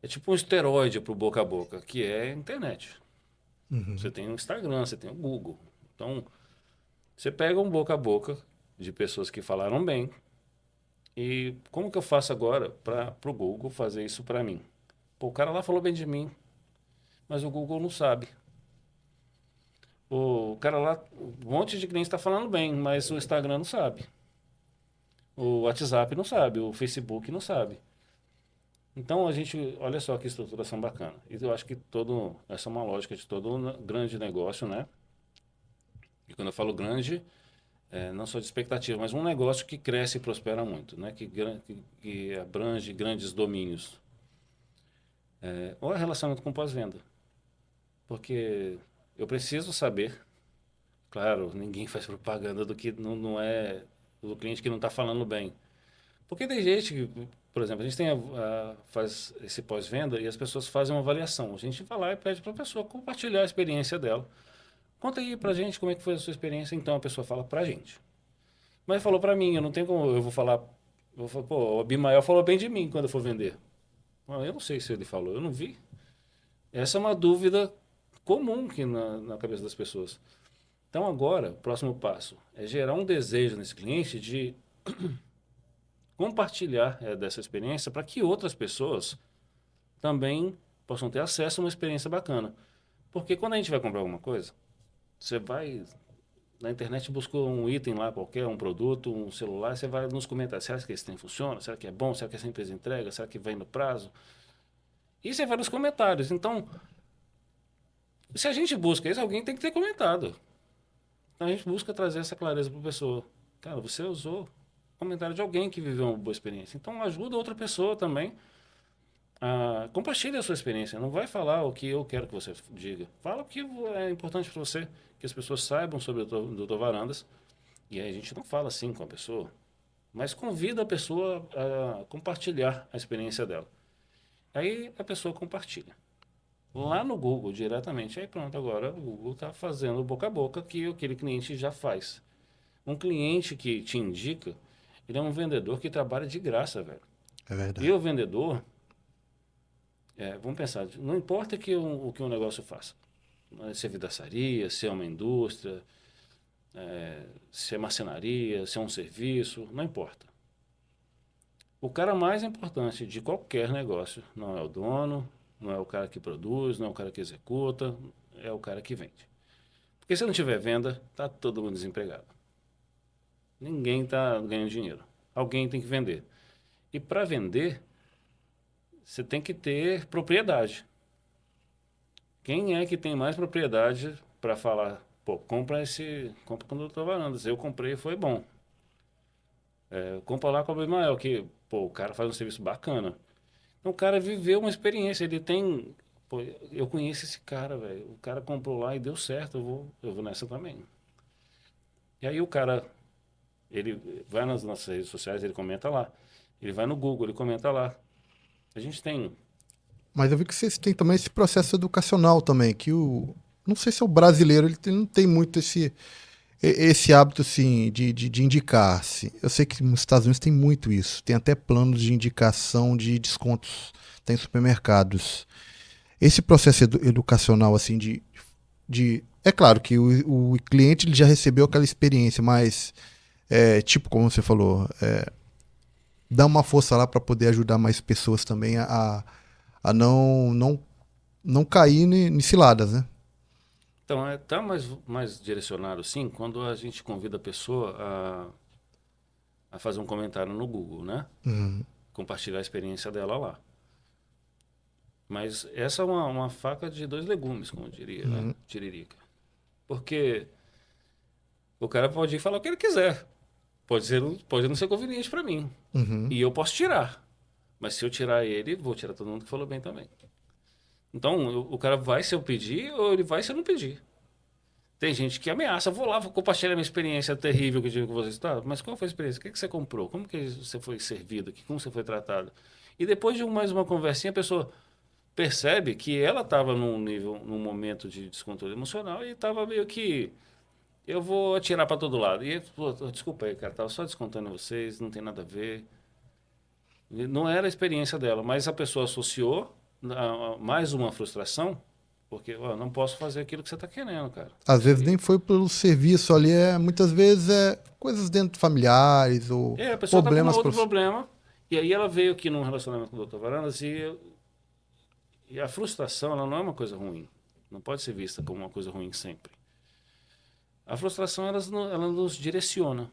tipo um esteroide pro boca a boca, que é a internet. Você tem o Instagram, você tem o Google. Então, você pega um boca a boca de pessoas que falaram bem. E como que eu faço agora para o Google fazer isso para mim? Pô, o cara lá falou bem de mim, mas o Google não sabe. O cara lá, um monte de cliente está falando bem, mas o Instagram não sabe. O WhatsApp não sabe, o Facebook não sabe. Então a gente, olha só que estruturação bacana. E eu acho que essa é uma lógica de todo grande negócio, né? E quando eu falo grande, não só de expectativa, mas um negócio que cresce e prospera muito, né? Que abrange grandes domínios. Ou é relacionamento com pós-venda. Porque eu preciso saber, claro, ninguém faz propaganda do que não é do cliente que não está falando bem. Porque tem gente que, por exemplo, a gente faz esse pós-venda e as pessoas fazem uma avaliação. A gente vai lá e pede para a pessoa compartilhar a experiência dela. Conta aí pra gente como é que foi a sua experiência. Então a pessoa fala pra gente. Mas falou pra mim, eu não tenho como, eu vou falar, pô, o Abimael falou bem de mim quando eu for vender. Mas eu não sei se ele falou, eu não vi. Essa é uma dúvida comum que na cabeça das pessoas. Então agora, o próximo passo é gerar um desejo nesse cliente de compartilhar dessa experiência para que outras pessoas também possam ter acesso a uma experiência bacana. Porque quando a gente vai comprar alguma coisa, você vai na internet, buscou um item lá qualquer, um produto, um celular, você vai nos comentários, será que esse trem funciona? Será que é bom? Será que essa empresa entrega? Será que vem no prazo? E você vai nos comentários. Então, se a gente busca isso, alguém tem que ter comentado. Então, a gente busca trazer essa clareza para a pessoa. Cara, você usou o comentário de alguém que viveu uma boa experiência. Então, ajuda outra pessoa também. Compartilhe a sua experiência. Não vai falar o que eu quero que você diga. Fala o que é importante para você, que as pessoas saibam sobre o Dr. Varandas. E aí a gente não fala assim com a pessoa, mas convida a pessoa a compartilhar a experiência dela. Aí a pessoa compartilha. Lá no Google, diretamente. Aí pronto, agora o Google está fazendo boca a boca que aquele cliente já faz. Um cliente que te indica, ele é um vendedor que trabalha de graça, velho.
É verdade.
E o vendedor, vamos pensar, não importa o que um negócio faça. Se é vidraçaria, se é uma indústria, se é marcenaria, se é um serviço, não importa. O cara mais importante de qualquer negócio não é o dono, não é o cara que produz, não é o cara que executa, é o cara que vende. Porque se não tiver venda, tá todo mundo desempregado. Ninguém está ganhando dinheiro. Alguém tem que vender. E para vender, você tem que ter propriedade. Quem é que tem mais propriedade para falar, pô, compra com o Dr. Varandas. Eu comprei e foi bom. Compra lá com o Abimael, que, pô, o cara faz um serviço bacana. Então, o cara viveu uma experiência, ele tem... Pô, eu conheço esse cara, velho. O cara comprou lá e deu certo, eu vou nessa também. E aí o cara, ele vai nas nossas redes sociais, ele comenta lá. Ele vai no Google, ele comenta lá. A gente tem...
Mas eu vi que vocês têm também esse processo educacional também, que não sei se é o brasileiro, não tem muito esse hábito, assim, de indicar. Assim. Eu sei que nos Estados Unidos tem muito isso. Tem até planos de indicação de descontos, tem supermercados. Esse processo educacional, assim, é claro que o cliente ele já recebeu aquela experiência, mas, tipo, como você falou, dá uma força lá para poder ajudar mais pessoas também a não cair em ciladas, né?
Então, tá mais direcionado, sim, quando a gente convida a pessoa a fazer um comentário no Google, né?
Uhum.
Compartilhar a experiência dela lá. Mas essa é uma faca de dois legumes, como eu diria, né? Tiririca. Porque o cara pode ir falar o que ele quiser. Pode não ser conveniente para mim.
Uhum.
E eu posso tirar. Mas se eu tirar ele, vou tirar todo mundo que falou bem também. Então, o cara vai se eu pedir ou ele vai se eu não pedir. Tem gente que ameaça, vou lá, vou compartilhar minha experiência terrível que eu tive com vocês. Tá, mas qual foi a experiência? O que você comprou? Como que você foi servido aqui? Como você foi tratado? E depois de mais uma conversinha, a pessoa, percebe que ela estava num momento de descontrole emocional e estava meio que eu vou atirar para todo lado. E pô, desculpa aí, cara, tava só descontando em vocês, não tem nada a ver. Não era a experiência dela, mas a pessoa associou mais uma frustração, porque ó, não posso fazer aquilo que você está querendo, cara.
Às vezes nem foi pelo serviço ali, muitas vezes coisas dentro familiares ou
A pessoa está com um
problemas
outro problema, e aí ela veio aqui num relacionamento com o Dr. Varandas e a frustração ela não é uma coisa ruim. Não pode ser vista como uma coisa ruim sempre. A frustração ela nos direciona,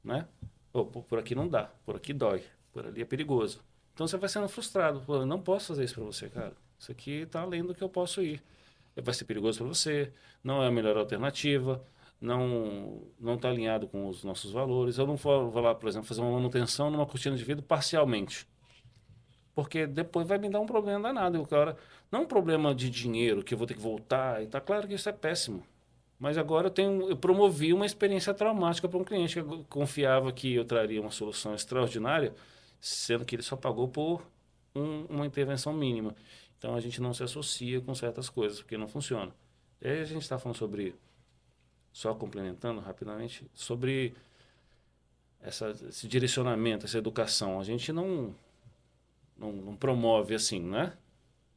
né? Oh, por aqui não dá, por aqui dói, por ali é perigoso. Então você vai sendo frustrado. Pô, eu não posso fazer isso para você, cara. Isso aqui está além do que eu posso ir. Vai ser perigoso para você, não é a melhor alternativa, não está alinhado com os nossos valores. Eu não vou lá, por exemplo, fazer uma manutenção numa cortina de vidro parcialmente. Porque depois vai me dar um problema danado. Não um problema de dinheiro, que eu vou ter que voltar. E tá claro que isso é péssimo. Mas agora eu promovi uma experiência traumática para um cliente que eu confiava que eu traria uma solução extraordinária, sendo que ele só pagou por uma intervenção mínima. Então a gente não se associa com certas coisas, porque não funciona. E aí a gente está falando só complementando rapidamente, sobre esse direcionamento, essa educação. A gente não promove assim, né?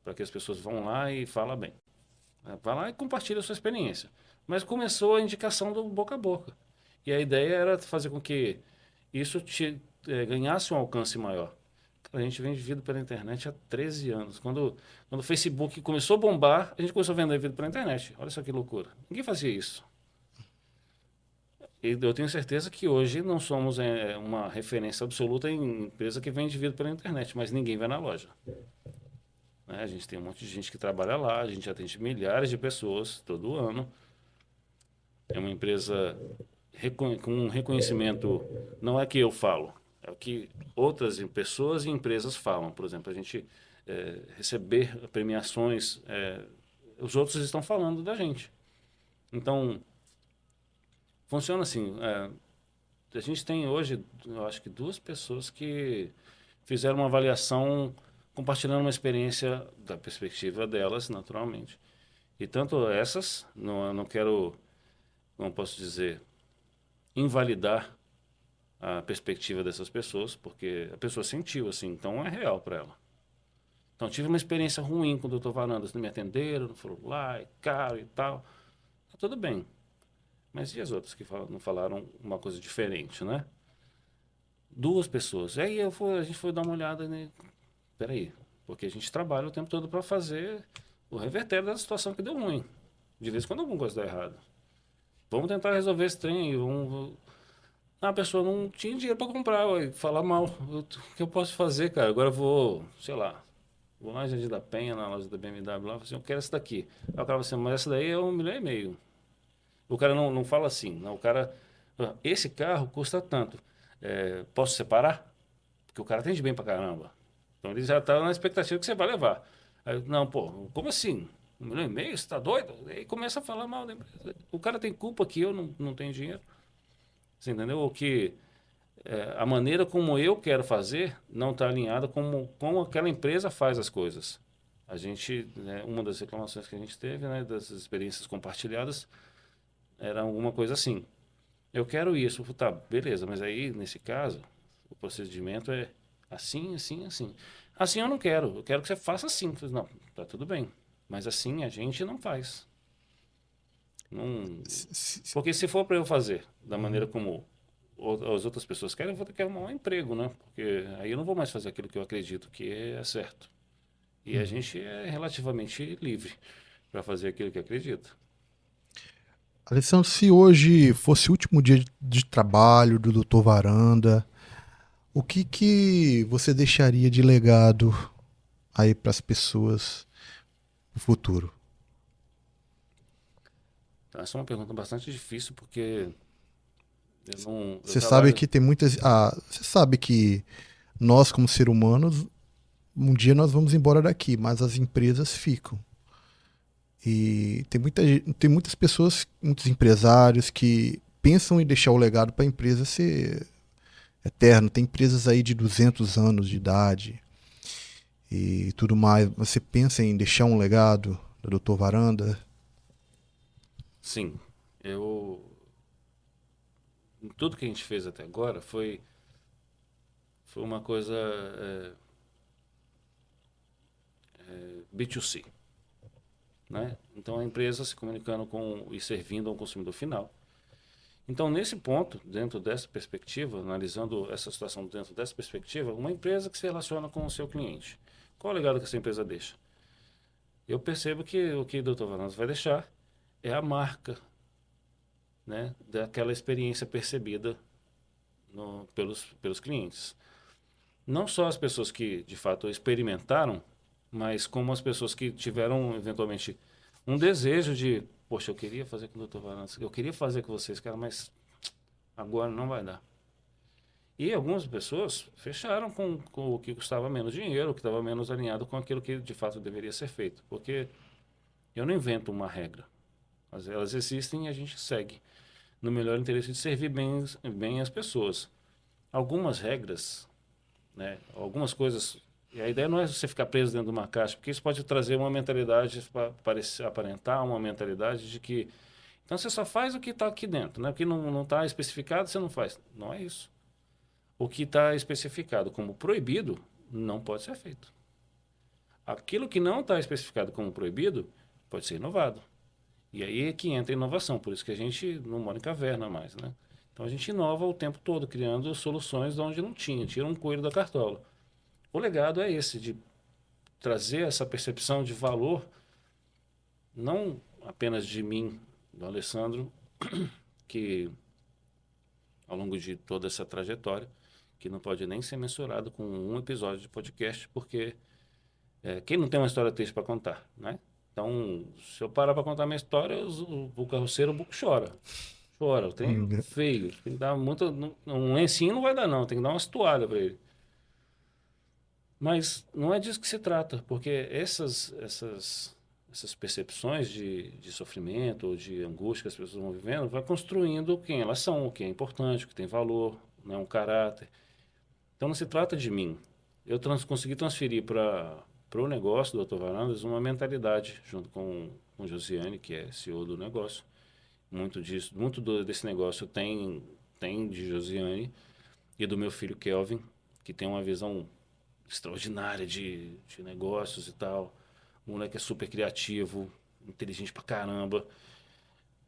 Para que as pessoas vão lá e falem bem. Vai lá e compartilha a sua experiência. Mas começou a indicação do boca a boca. E a ideia era fazer com que isso ganhasse um alcance maior. A gente vende vidro pela internet há 13 anos. Quando o Facebook começou a bombar, a gente começou a vender vidro pela internet. Olha só que loucura. Ninguém fazia isso. E eu tenho certeza que hoje não somos uma referência absoluta em empresa que vende vidro pela internet, mas ninguém vai na loja. A gente tem um monte de gente que trabalha lá, a gente atende milhares de pessoas todo ano. É uma empresa com um reconhecimento, não é que eu falo, é o que outras pessoas e empresas falam. Por exemplo, a gente receber premiações, os outros estão falando da gente. Então, funciona assim. A gente tem hoje, eu acho que 2 pessoas que fizeram uma avaliação compartilhando uma experiência da perspectiva delas, naturalmente. E tanto essas, eu não quero, como posso dizer, invalidar a perspectiva dessas pessoas, porque a pessoa sentiu assim, então é real para ela. Então tive uma experiência ruim com o Dr. Varandas, não me atenderam, não foram lá, é caro e tal. Tá tudo bem. Mas e as outras que não falaram uma coisa diferente, né? 2 pessoas. Aí a gente foi dar uma olhada, né? Peraí, porque a gente trabalha o tempo todo para fazer o reverter da situação que deu ruim. De vez em quando alguma coisa dá errado. Vamos tentar resolver esse trem aí. A pessoa não tinha dinheiro para comprar, falar mal. O que eu posso fazer, cara? Agora eu vou, sei lá, vou lá em Jardim da Penha, na loja da BMW, lá, assim, eu quero essa daqui. Aí o cara fala assim, mas essa daí é 1,5 milhão. O cara não fala assim, não. O cara, esse carro custa tanto. Posso separar? Porque o cara atende bem pra caramba. Então ele já está na expectativa que você vai levar. Aí, não, pô, como assim? 1,5 milhão? Você está doido? Aí começa a falar mal da empresa. O cara tem culpa que eu não tenho dinheiro. Você entendeu? Ou que a maneira como eu quero fazer não está alinhada como aquela empresa faz as coisas. A gente, né, uma das reclamações que a gente teve, né, das experiências compartilhadas, era alguma coisa assim. Eu quero isso. Tá, beleza, mas aí, nesse caso, o procedimento é assim, assim, assim. Assim eu não quero. Eu quero que você faça assim. Não, tá tudo bem. Mas assim a gente não faz. Não... Porque se for para eu fazer da maneira como as outras pessoas querem, eu vou ter que arrumar um emprego, né? Porque aí eu não vou mais fazer aquilo que eu acredito que é certo. E a gente é relativamente livre para fazer aquilo que acredita.
Alessandro, se hoje fosse o último dia de trabalho do Dr. Varanda, o que você deixaria de legado aí para as pessoas no futuro?
Essa é uma pergunta bastante difícil, porque
Você sabe que tem muitas. Você sabe que nós, como seres humanos, um dia nós vamos embora daqui, mas as empresas ficam. E tem muitas pessoas, muitos empresários que pensam em deixar o legado para a empresa ser eterno. Tem empresas aí de 200 anos de idade. e tudo mais, você pensa em deixar um legado do Dr. Varanda?
Sim, tudo que a gente fez até agora foi uma coisa B2C, né? Então a empresa se comunicando com e servindo ao consumidor final. Então, nesse ponto, dentro dessa perspectiva, analisando essa situação dentro dessa perspectiva, uma empresa que se relaciona com o seu cliente, qual é o legado que essa empresa deixa? Eu percebo que o que o Dr. Varandas vai deixar é a marca, né, daquela experiência percebida pelos clientes. Não só as pessoas que, de fato, experimentaram, mas como as pessoas que tiveram, eventualmente, um desejo de, poxa, eu queria fazer com o Dr. Varandas, eu queria fazer com vocês, cara, mas agora não vai dar. E algumas pessoas fecharam com o que custava menos dinheiro, o que estava menos alinhado com aquilo que, de fato, deveria ser feito. Porque eu não invento uma regra. Elas existem e a gente segue, no melhor interesse de servir bem as pessoas. Algumas regras, né, algumas coisas. E a ideia não é você ficar preso dentro de uma caixa, porque isso pode trazer uma mentalidade, aparentar uma mentalidade de que. Então você só faz o que está aqui dentro, né? O que não está especificado, você não faz. Não é isso. O que está especificado como proibido não pode ser feito. Aquilo que não está especificado como proibido pode ser inovado. E aí é que entra a inovação, por isso que a gente não mora em caverna mais, né? Então a gente inova o tempo todo, criando soluções de onde não tinha, tira um coelho da cartola. O legado é esse, de trazer essa percepção de valor, não apenas de mim, do Alessandro, que ao longo de toda essa trajetória, que não pode nem ser mensurado com um episódio de podcast, porque quem não tem uma história triste para contar, né? Então, se eu parar para contar minha história, o carroceiro, o buco chora. Chora, o trem feio. Tem que dar muito. Um lencinho não vai dar, não. Tem que dar umas toalhas para ele. Mas não é disso que se trata, porque essas percepções de sofrimento ou de angústia que as pessoas vão vivendo, vai construindo quem elas são, o que é importante, o que tem valor, né, um caráter. Então não se trata de mim. Eu consegui transferir para o negócio do Dr. Varandas uma mentalidade, junto com Josiane, que é CEO do negócio. Desse negócio tem de Josiane e do meu filho Kelvin, que tem uma visão extraordinária de negócios e tal. O moleque é super criativo, inteligente pra caramba.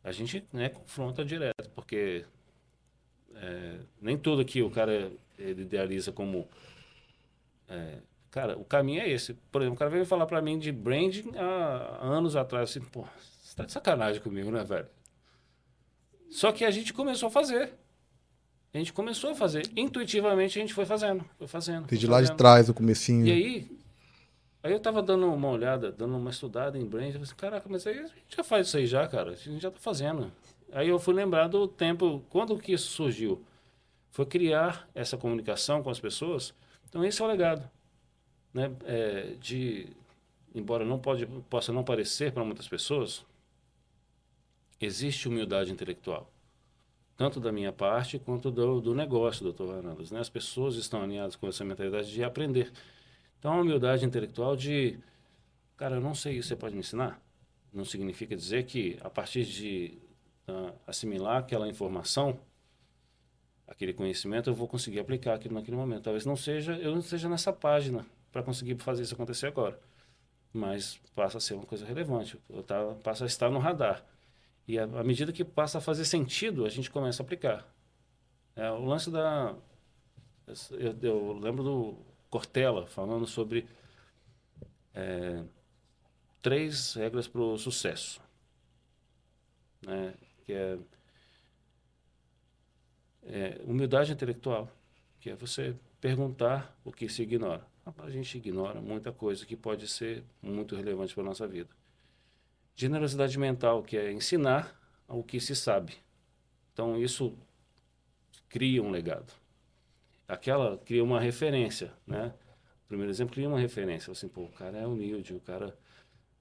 A gente, né, confronta direto, porque nem tudo que o cara ele idealiza como... Cara, o caminho é esse. Por exemplo, o cara veio falar pra mim de branding há anos atrás, assim, pô, você tá de sacanagem comigo, né, velho? Só que a gente começou a fazer. A gente começou a fazer. Intuitivamente a gente foi fazendo, foi fazendo, foi
Desde lá de
fazendo.
trás, o
E
comecinho.
aí eu tava dando uma olhada, dando uma estudada em brand, eu falei assim, caraca, mas aí a gente já faz isso aí já, cara, a gente já tá fazendo. Aí eu fui lembrar do tempo, quando que isso surgiu? Foi criar essa comunicação com as pessoas. Então esse é o legado, né? Embora possa não parecer para muitas pessoas, existe humildade intelectual. Tanto da minha parte quanto do negócio, doutor Varandas, né? As pessoas estão alinhadas com essa mentalidade de aprender. Então, a humildade intelectual de, cara, eu não sei isso, você pode me ensinar? Não significa dizer que, a partir de assimilar aquela informação, aquele conhecimento, eu vou conseguir aplicar aquilo naquele momento. Talvez eu não esteja nessa página para conseguir fazer isso acontecer agora. Mas passa a ser uma coisa relevante, passa a estar no radar. E à medida que passa a fazer sentido, a gente começa a aplicar. O lance da... Eu lembro do Cortella falando sobre 3 regras para o sucesso, né? Que é humildade intelectual, que é você perguntar o que se ignora. A gente ignora muita coisa que pode ser muito relevante para a nossa vida. Generosidade mental, que é ensinar o que se sabe. Então, isso cria um legado. Aquela cria uma referência, né? O primeiro exemplo cria uma referência. Assim, pô, o cara é humilde, o cara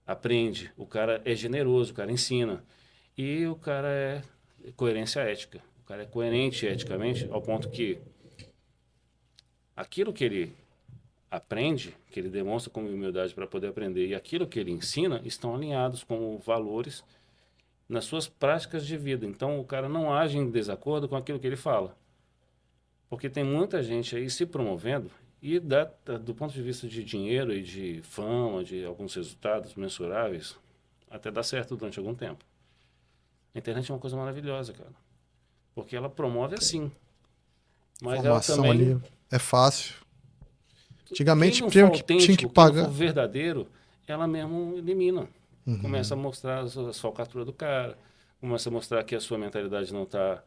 aprende, o cara é generoso, o cara ensina. E o cara é coerência ética. O cara é coerente eticamente ao ponto que aquilo que ele aprende, que ele demonstra como humildade para poder aprender, e aquilo que ele ensina estão alinhados com valores nas suas práticas de vida. Então, o cara não age em desacordo com aquilo que ele fala. Porque tem muita gente aí se promovendo e do ponto de vista de dinheiro e de fama, de alguns resultados mensuráveis, até dá certo durante algum tempo. A internet é uma coisa maravilhosa, cara. Porque ela promove assim. Mas ela
Informação
também...
ali é fácil.
Quem
Antigamente
não for
tinha
autêntico,
que
quem não
pagar.
for verdadeiro, ela mesmo elimina. Começa a mostrar as falcatruas do cara, começa a mostrar que a sua mentalidade não está,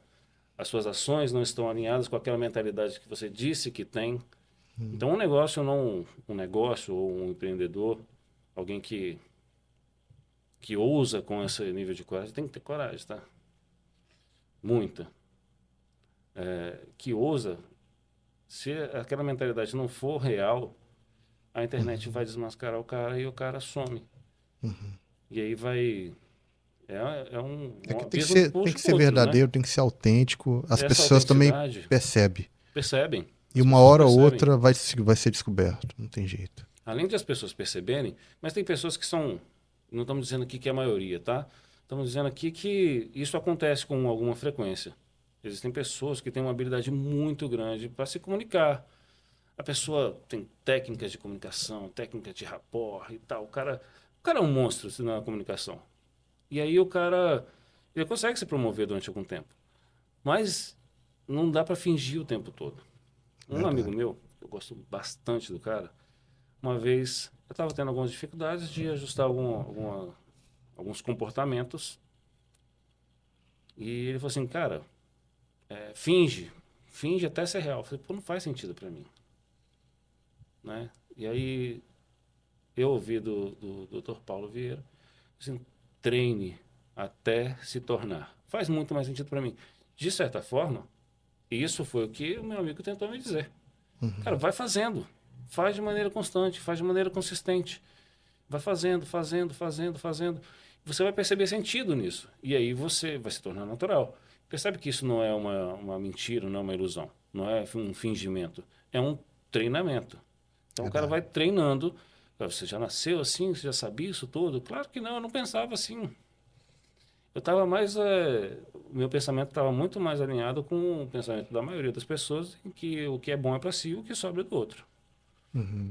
as suas ações não estão alinhadas com aquela mentalidade que você disse que tem. Então um negócio ou um empreendedor, alguém que ousa com esse nível de coragem, tem que ter coragem, tá? Muita. Que ousa, se aquela mentalidade não for real, a internet vai desmascarar o cara e o cara some. E aí vai... É um
Que
abismo
tem
puxa
que
o
ser
outro, né?
verdadeiro, tem que ser autêntico. As
Essa
pessoas também
autenticidade
percebem.
percebem.
E
As
uma
pessoas
hora ou
percebem.
outra vai ser descoberto. Não tem jeito.
Além de as pessoas perceberem, mas tem pessoas que são... Não estamos dizendo aqui que é a maioria, tá? Estamos dizendo aqui que isso acontece com alguma frequência. Existem pessoas que têm uma habilidade muito grande para se comunicar. A pessoa tem técnicas de comunicação, técnicas de rapport e tal. O cara é um monstro na comunicação. E aí o cara... Ele consegue se promover durante algum tempo. Mas não dá para fingir o tempo todo. Um amigo meu, eu gosto bastante do cara, uma vez eu estava tendo algumas dificuldades de ajustar alguns comportamentos. E ele falou assim, cara, finge até ser real. Eu falei, pô, não faz sentido para mim. Né? E aí eu ouvi do Dr. Paulo Vieira, assim, treine até se tornar. Faz muito mais sentido para mim. De certa forma, isso foi o que o meu amigo tentou me dizer. Cara, vai fazendo. Faz de maneira constante, faz de maneira consistente. Vai fazendo. Você vai perceber sentido nisso. E aí você vai se tornar natural. Percebe que isso não é uma mentira, não é uma ilusão. Não é um fingimento. É um treinamento. Então o cara vai treinando. Você já nasceu assim? Você já sabia isso tudo? Claro que não, eu não pensava assim. Eu estava mais... O meu pensamento estava muito mais alinhado com o pensamento da maioria das pessoas, em que o que é bom é para si e o que sobra é do outro.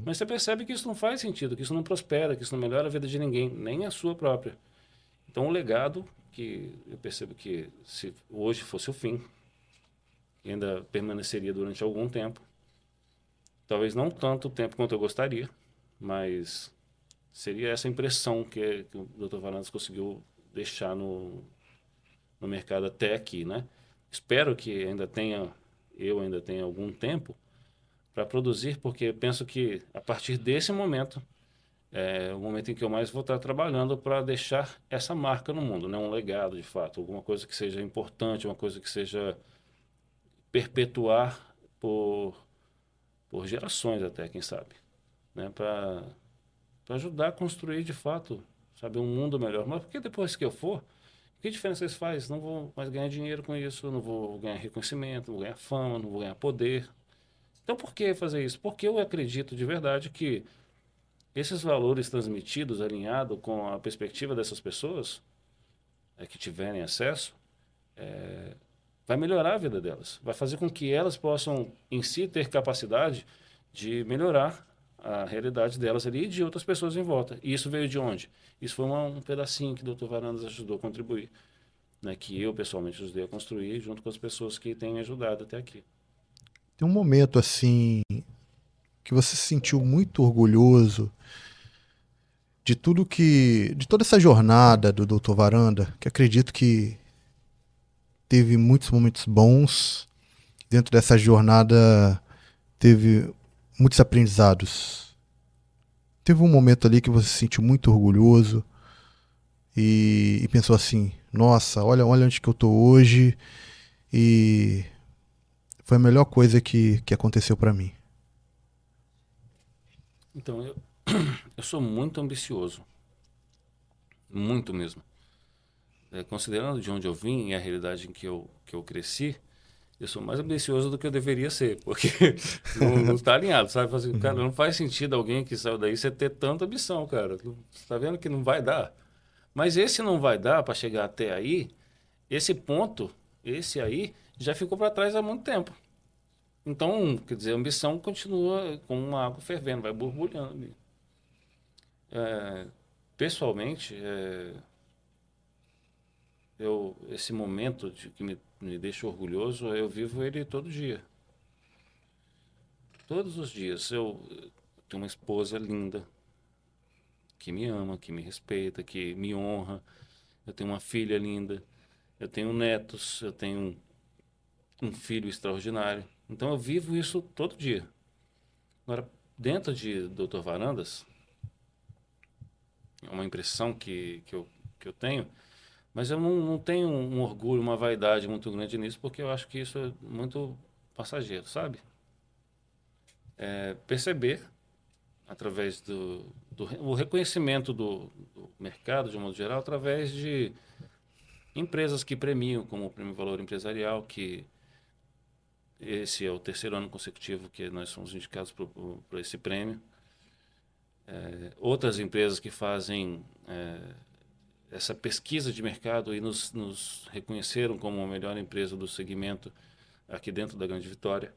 Mas você percebe que isso não faz sentido, que isso não prospera, que isso não melhora a vida de ninguém, nem a sua própria. Então, o legado, que eu percebo que se hoje fosse o fim, ainda permaneceria durante algum tempo, talvez não tanto tempo quanto eu gostaria, mas seria essa impressão que o Dr. Varandas conseguiu deixar no mercado até aqui, né? Espero que eu ainda tenha algum tempo para produzir, porque penso que a partir desse momento é o momento em que eu mais vou estar trabalhando para deixar essa marca no mundo, né? Um legado, de fato, alguma coisa que seja importante, uma coisa que seja perpetuar por gerações até, quem sabe, né? Para ajudar a construir, de fato, sabe, um mundo melhor. Mas porque depois que eu for, que diferença isso faz? Não vou mais ganhar dinheiro com isso, não vou ganhar reconhecimento, não vou ganhar fama, não vou ganhar poder. Então, por que fazer isso? Porque eu acredito de verdade que esses valores transmitidos, alinhados com a perspectiva dessas pessoas que tiverem acesso, vai melhorar a vida delas. Vai fazer com que elas possam, em si, ter capacidade de melhorar a realidade delas ali e de outras pessoas em volta. E isso veio de onde? Isso foi um pedacinho que o Dr. Varandas ajudou a contribuir, né, que eu, pessoalmente, ajudei a construir junto com as pessoas que têm me ajudado até aqui.
Tem um momento assim que você se sentiu muito orgulhoso de de toda essa jornada do Dr. Varanda, que acredito que teve muitos momentos bons. Dentro dessa jornada teve muitos aprendizados. Teve um momento ali que você se sentiu muito orgulhoso e pensou assim, nossa, olha onde que eu tô hoje, e foi a melhor coisa que aconteceu para mim.
Então, eu sou muito ambicioso. Muito mesmo. Considerando de onde eu vim e a realidade em que eu cresci, eu sou mais ambicioso do que eu deveria ser, porque não está alinhado, sabe? Assim, cara, não faz sentido alguém que saiu daí você ter tanta ambição, cara. Você está vendo que não vai dar. Mas esse não vai dar para chegar até aí, esse ponto, esse aí, já ficou para trás há muito tempo. Então, quer dizer, a ambição continua com uma água fervendo, vai borbulhando ali. É, pessoalmente, esse momento que me deixa orgulhoso, eu vivo ele todo dia. Todos os dias. Eu tenho uma esposa linda, que me ama, que me respeita, que me honra. Eu tenho uma filha linda. Eu tenho netos. Eu tenho um filho extraordinário. Então eu vivo isso todo dia. Agora, dentro de Doutor Varandas, é uma impressão que eu tenho, mas eu não tenho um orgulho, uma vaidade muito grande nisso, porque eu acho que isso é muito passageiro, sabe? Perceber, através o reconhecimento do mercado, de um modo geral, através de empresas que premiam, como o Prêmio Valor Empresarial, que esse é o terceiro ano consecutivo que nós somos indicados por esse prêmio. Outras empresas que fazem essa pesquisa de mercado e nos reconheceram como a melhor empresa do segmento aqui dentro da Grande Vitória.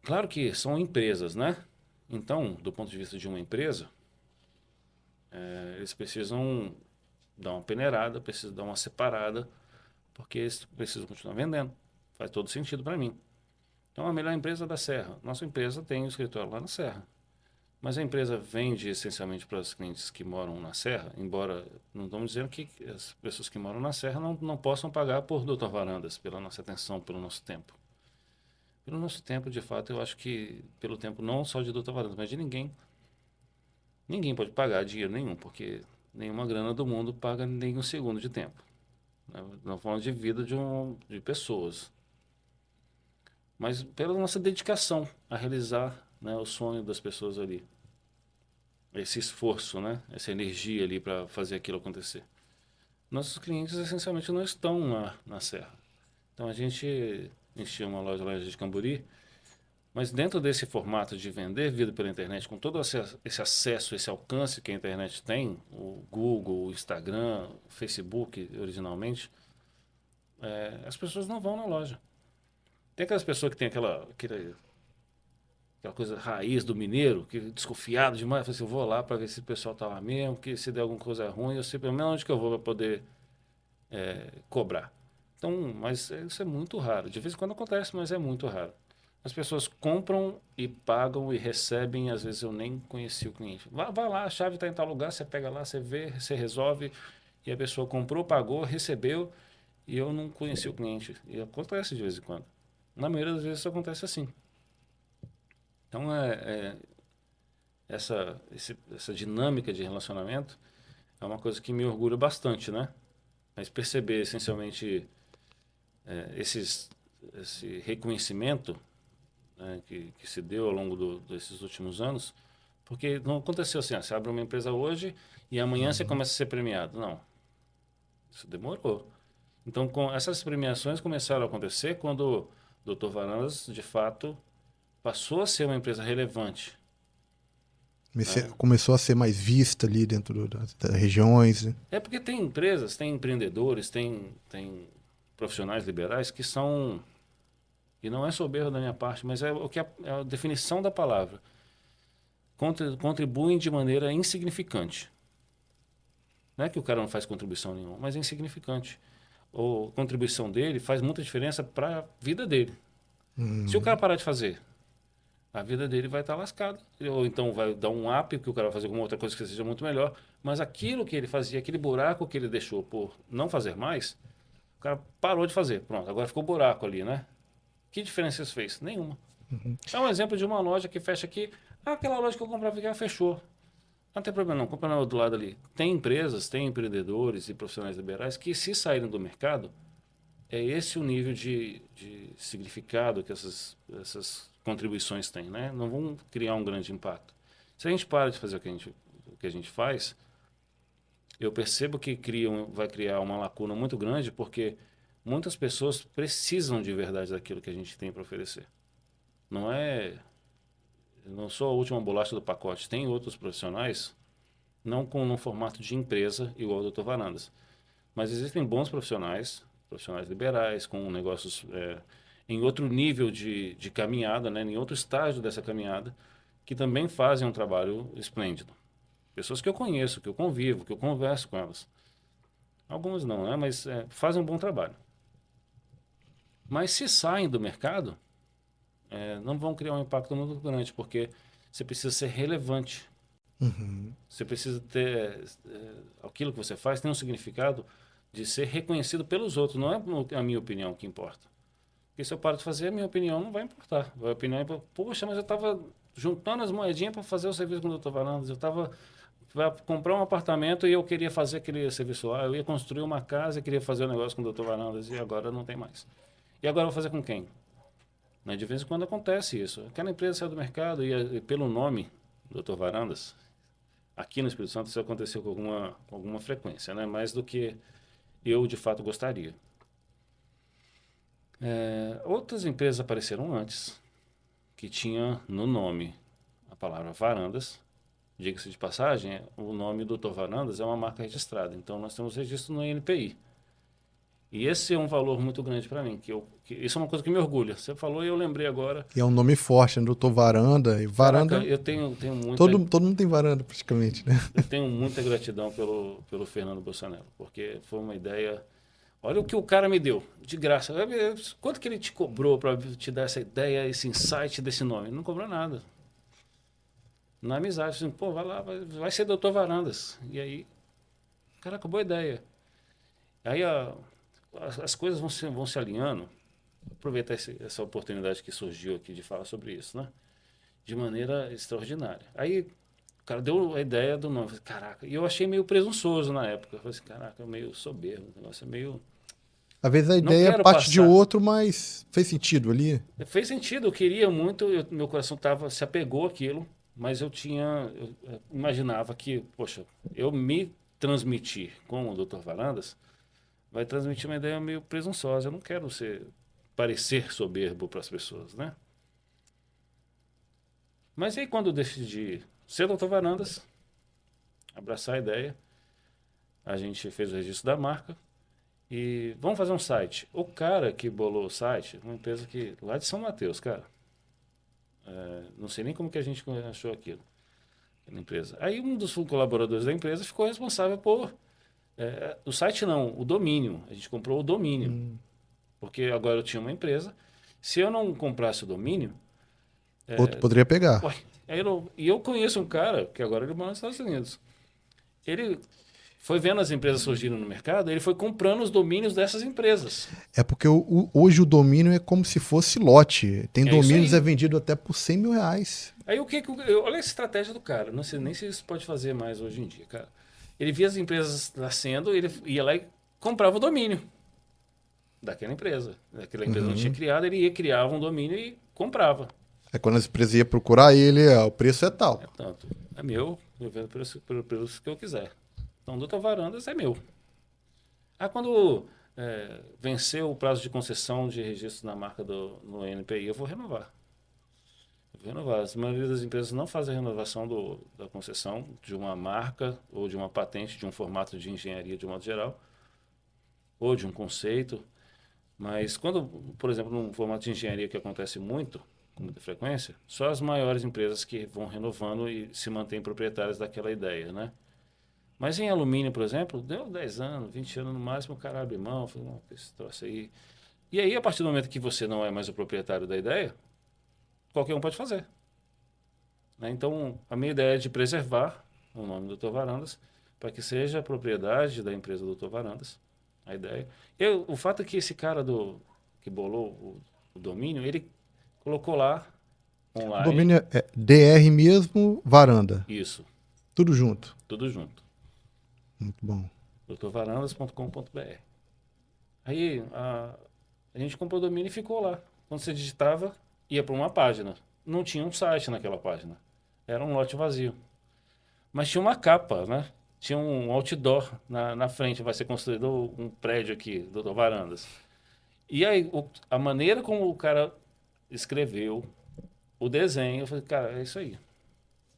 Claro que são empresas, né? Então, do ponto de vista de uma empresa, eles precisam dar uma peneirada, precisam dar uma separada, porque eles precisam continuar vendendo. Faz todo sentido para mim. Então, a melhor empresa da Serra. Nossa empresa tem um escritório lá na Serra. Mas a empresa vende essencialmente para os clientes que moram na Serra, embora não estamos dizendo que as pessoas que moram na Serra não possam pagar por Doutor Varandas, pela nossa atenção, pelo nosso tempo. Pelo nosso tempo, de fato, eu acho que pelo tempo não só de Doutor Varandas, mas de ninguém. Ninguém pode pagar dinheiro nenhum, porque nenhuma grana do mundo paga nem um segundo de tempo. Nós falamos de vida de pessoas. Mas pela nossa dedicação a realizar, né, o sonho das pessoas ali. Esse esforço, né, essa energia ali para fazer aquilo acontecer. Nossos clientes essencialmente não estão lá na Serra. Então a gente tinha uma loja lá de Camburi, mas dentro desse formato de vender vida pela internet, com todo esse acesso, esse alcance que a internet tem, o Google, o Instagram, o Facebook originalmente, as pessoas não vão na loja. Tem aquelas pessoas que tem aquela coisa raiz do mineiro, que é desconfiado demais, eu falei assim, eu vou lá para ver se o pessoal tá lá mesmo, que se der alguma coisa ruim, eu sei pelo menos onde que eu vou para poder cobrar. Então, mas isso é muito raro. De vez em quando acontece, mas é muito raro. As pessoas compram e pagam e recebem, às vezes eu nem conheci o cliente. Vai lá, a chave está em tal lugar, você pega lá, você vê, você resolve, e a pessoa comprou, pagou, recebeu, e eu não conheci o cliente. E acontece de vez em quando. Na maioria das vezes isso acontece assim. Então, essa dinâmica de relacionamento é uma coisa que me orgulha bastante, né? Mas perceber, essencialmente, esse reconhecimento, né, que se deu ao longo desses últimos anos, porque não aconteceu assim, você abre uma empresa hoje e amanhã você começa a ser premiado. Não, isso demorou. Então, essas premiações começaram a acontecer quando o Dr. Varandas, de fato, passou a ser uma empresa relevante.
Começou a ser mais vista ali dentro das regiões, né?
É porque tem empresas, tem empreendedores, tem profissionais liberais que são, e não é soberbo da minha parte, mas é o que é a definição da palavra, contribuem de maneira insignificante. Não é que o cara não faz contribuição nenhuma, mas é insignificante. A contribuição dele faz muita diferença para a vida dele. Se o cara parar de fazer, a vida dele vai estar lascada. Ou então vai dar um up, que o cara vai fazer alguma outra coisa que seja muito melhor. Mas aquilo que ele fazia, aquele buraco que ele deixou por não fazer mais, o cara parou de fazer. Pronto, agora ficou buraco ali, né? Que diferença isso fez? Nenhuma. É um exemplo de uma loja que fecha aqui. Aquela loja que eu comprava aqui, fechou. Não tem problema não, compra do lado ali. Tem empresas, tem empreendedores e profissionais liberais que, se saírem do mercado, é esse o nível de significado que essas contribuições têm, né? Não vão criar um grande impacto. Se a gente para de fazer o que a gente faz, eu percebo que vai criar uma lacuna muito grande, porque muitas pessoas precisam de verdade daquilo que a gente tem para oferecer. Não é... Eu não sou a última bolacha do pacote. Tem outros profissionais, não com um formato de empresa igual o Dr. Varandas, mas existem bons profissionais, profissionais liberais, com negócios em outro nível de caminhada, né, em outro estágio dessa caminhada, que também fazem um trabalho esplêndido. Pessoas que eu conheço, que eu convivo, que eu converso com elas. Algumas não, né, mas fazem um bom trabalho. Mas se saem do mercado, não vão criar um impacto muito grande, porque você precisa ser relevante. Você precisa ter... aquilo que você faz tem um significado de ser reconhecido pelos outros. Não é a minha opinião que importa. Porque se eu paro de fazer, a minha opinião não vai importar. A opinião é, poxa, mas eu estava juntando as moedinhas para fazer o serviço com o Dr. Varandas. Eu estava para comprar um apartamento e eu queria fazer aquele serviço lá. Eu ia construir uma casa e queria fazer um negócio com o Dr. Varandas e agora não tem mais. E agora eu vou fazer com quem? Né? De vez em quando acontece isso. Aquela empresa saiu do mercado e pelo nome Dr. Varandas, aqui no Espírito Santo isso aconteceu com alguma frequência, né? Mais do que eu de fato gostaria. Outras empresas apareceram antes, que tinha no nome a palavra Varandas. Diga-se de passagem, o nome Dr. Varandas é uma marca registrada, então nós temos registro no INPI. E esse é um valor muito grande para mim, isso é uma coisa que me orgulha. Você falou e eu lembrei agora.
E é um nome forte, né? Doutor Varanda. E varanda.
Caraca, eu tenho muita...
Todo mundo tem varanda, praticamente, né?
Eu tenho muita gratidão pelo Fernando Bolsonaro, porque foi uma ideia... Olha o que o cara me deu, de graça. Quanto que ele te cobrou para te dar essa ideia, esse insight desse nome? Não cobrou nada. Na amizade, assim, pô, vai lá, vai ser Dr. Varandas. E aí, caraca, boa ideia. Aí as coisas vão se alinhando. Aproveitar essa oportunidade que surgiu aqui de falar sobre isso, né? De maneira extraordinária. Aí o cara deu a ideia do nome. Falei, caraca, e eu achei meio presunçoso na época. Eu falei assim, caraca, meio soberbo, o negócio é meio...
Às vezes a ideia é parte de outro, mas fez sentido ali?
Fez sentido, eu queria muito, meu coração se apegou àquilo, mas eu imaginava que, poxa, eu me transmitir com o Dr. Varandas vai transmitir uma ideia meio presunçosa. Eu não quero parecer soberbo para as pessoas, né? Mas aí quando eu decidi ser Dr. Varandas, abraçar a ideia, a gente fez o registro da marca e vamos fazer um site. O cara que bolou o site, uma empresa lá de São Mateus, cara, não sei nem como que a gente achou aquilo, na empresa. Aí um dos colaboradores da empresa ficou responsável por o site não, o domínio. A gente comprou o domínio. Porque agora eu tinha uma empresa. Se eu não comprasse o domínio...
outro poderia pegar.
Ué, e eu conheço um cara, que agora ele mora nos Estados Unidos. Ele foi vendo as empresas surgindo no mercado, ele foi comprando os domínios dessas empresas.
É porque hoje o domínio é como se fosse lote. Tem domínios vendido até por 100 mil reais.
Aí olha a estratégia do cara. Não sei nem se isso pode fazer mais hoje em dia, cara. Ele via as empresas nascendo, ele ia lá e comprava o domínio daquela empresa. Daquela empresa não tinha criado, ele criava um domínio e comprava.
É quando as empresas iam procurar ele, o preço é tal.
É tanto. É meu, eu vendo pelo preço que eu quiser. Então, Dr. Varandas é meu. Quando venceu o prazo de concessão de registro na marca no NPI, eu vou renovar. A maioria das empresas não faz a renovação da concessão de uma marca ou de uma patente, de um formato de engenharia de modo geral, ou de um conceito. Mas quando, por exemplo, num formato de engenharia que acontece muito, com muita frequência, só as maiores empresas que vão renovando e se mantêm proprietárias daquela ideia, né? Mas em alumínio, por exemplo, deu 10 anos, 20 anos no máximo, o cara abre mão, fala, não, esse troço aí. E aí, a partir do momento que você não é mais o proprietário da ideia, qualquer um pode fazer. Né? Então, a minha ideia é de preservar o nome do Dr. Varandas para que seja a propriedade da empresa do Dr. Varandas, a ideia. O fato é que esse cara que bolou o domínio, ele colocou lá online.
O domínio é DR mesmo, Varanda.
Isso.
Tudo junto.
Tudo junto.
Muito bom.
drvarandas.com.br. Aí a gente comprou o domínio e ficou lá. Quando você digitava, ia para uma página. Não tinha um site naquela página. Era um lote vazio. Mas tinha uma capa, né? Tinha um outdoor na frente. Vai ser construído um prédio aqui, Dr. Varandas. E aí, a maneira como o cara escreveu o desenho, eu falei, cara, é isso aí.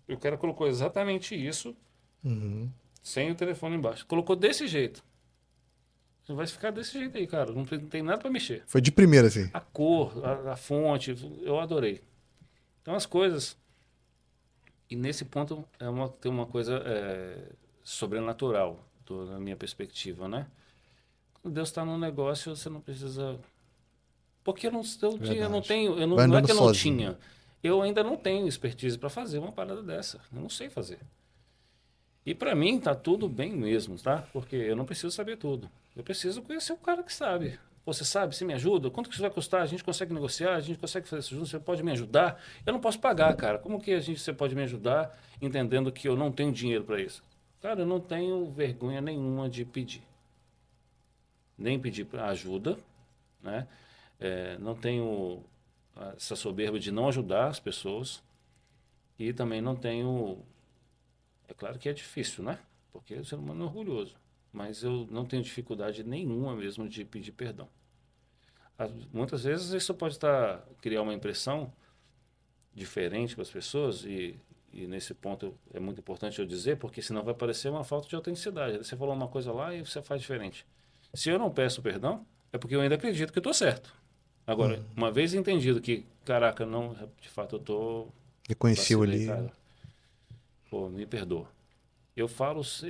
O cara colocou exatamente isso,
Uhum.
sem o telefone embaixo. Colocou desse jeito. Vai ficar desse jeito aí, cara. Não tem nada para mexer.
Foi de primeira, assim.
A cor, a fonte, eu adorei. Então as coisas. E nesse ponto tem uma coisa sobrenatural, na minha perspectiva, né? Quando Deus está no negócio, você não precisa. Porque eu não
Verdade.
tenho.
Vai
Não é
andando
que eu não
sozinho.
tinha. Eu ainda não tenho expertise para fazer uma parada dessa. Eu não sei fazer. E para mim tá tudo bem mesmo, tá? Porque eu não preciso saber tudo. Eu preciso conhecer o cara que sabe. Você sabe, você me ajuda? Quanto que isso vai custar? A gente consegue negociar? A gente consegue fazer isso junto? Você pode me ajudar? Eu não posso pagar, cara. Como que você pode me ajudar entendendo que eu não tenho dinheiro para isso? Cara, eu não tenho vergonha nenhuma de pedir. Nem pedir ajuda, né? Não tenho essa soberba de não ajudar as pessoas e também não tenho. É claro que é difícil, né? Porque o ser humano é orgulhoso. Mas eu não tenho dificuldade nenhuma mesmo de pedir perdão. Muitas vezes isso pode criar uma impressão diferente para as pessoas e nesse ponto é muito importante eu dizer, porque senão vai parecer uma falta de autenticidade. Você falou uma coisa lá e você faz diferente. Se eu não peço perdão, é porque eu ainda acredito que eu estou certo. Agora,
Uhum.
uma vez entendido que, caraca, não, de fato eu tô
Reconheceu
vacilei,
ali.
cara. Pô, me perdoa. Eu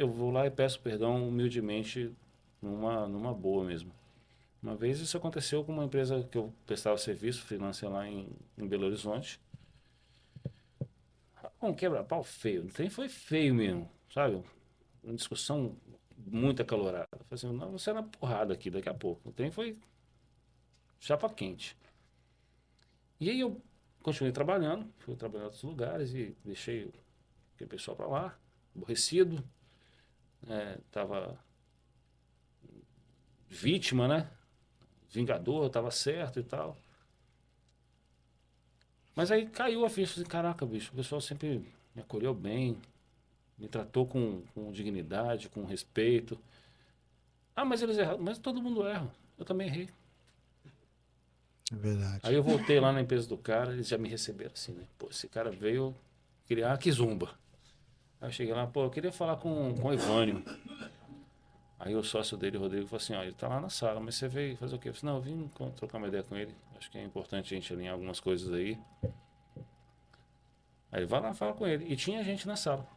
vou lá e peço perdão humildemente, numa boa mesmo. Uma vez isso aconteceu com uma empresa que eu prestava serviço, freelancer lá em Belo Horizonte. Um quebra-pau feio. O trem foi feio mesmo, sabe? Uma discussão muito acalorada. Eu falei assim, não, você é na porrada aqui daqui a pouco. O trem foi chapa quente. E aí eu continuei trabalhando, fui trabalhar em outros lugares e deixei aquele pessoal pra lá, aborrecido. Tava vítima, né? Vingador, tava certo e tal. Mas aí caiu a ficha, assim, caraca, bicho, o pessoal sempre me acolheu bem, me tratou com dignidade, com respeito. Ah, mas eles erraram. Mas todo mundo erra. Eu também errei.
É
Aí
verdade.
eu voltei lá na empresa do cara, eles já me receberam assim, né? Pô, esse cara veio criar Kizumba. Aí eu cheguei lá, pô, eu queria falar com o Ivânio. Aí o sócio dele, o Rodrigo, falou assim, ó, ele tá lá na sala, mas você veio fazer o quê? Eu falei, não, eu vim trocar uma ideia com ele. Acho que é importante a gente alinhar algumas coisas aí. Aí ele vai lá, fala com ele. E tinha gente na sala.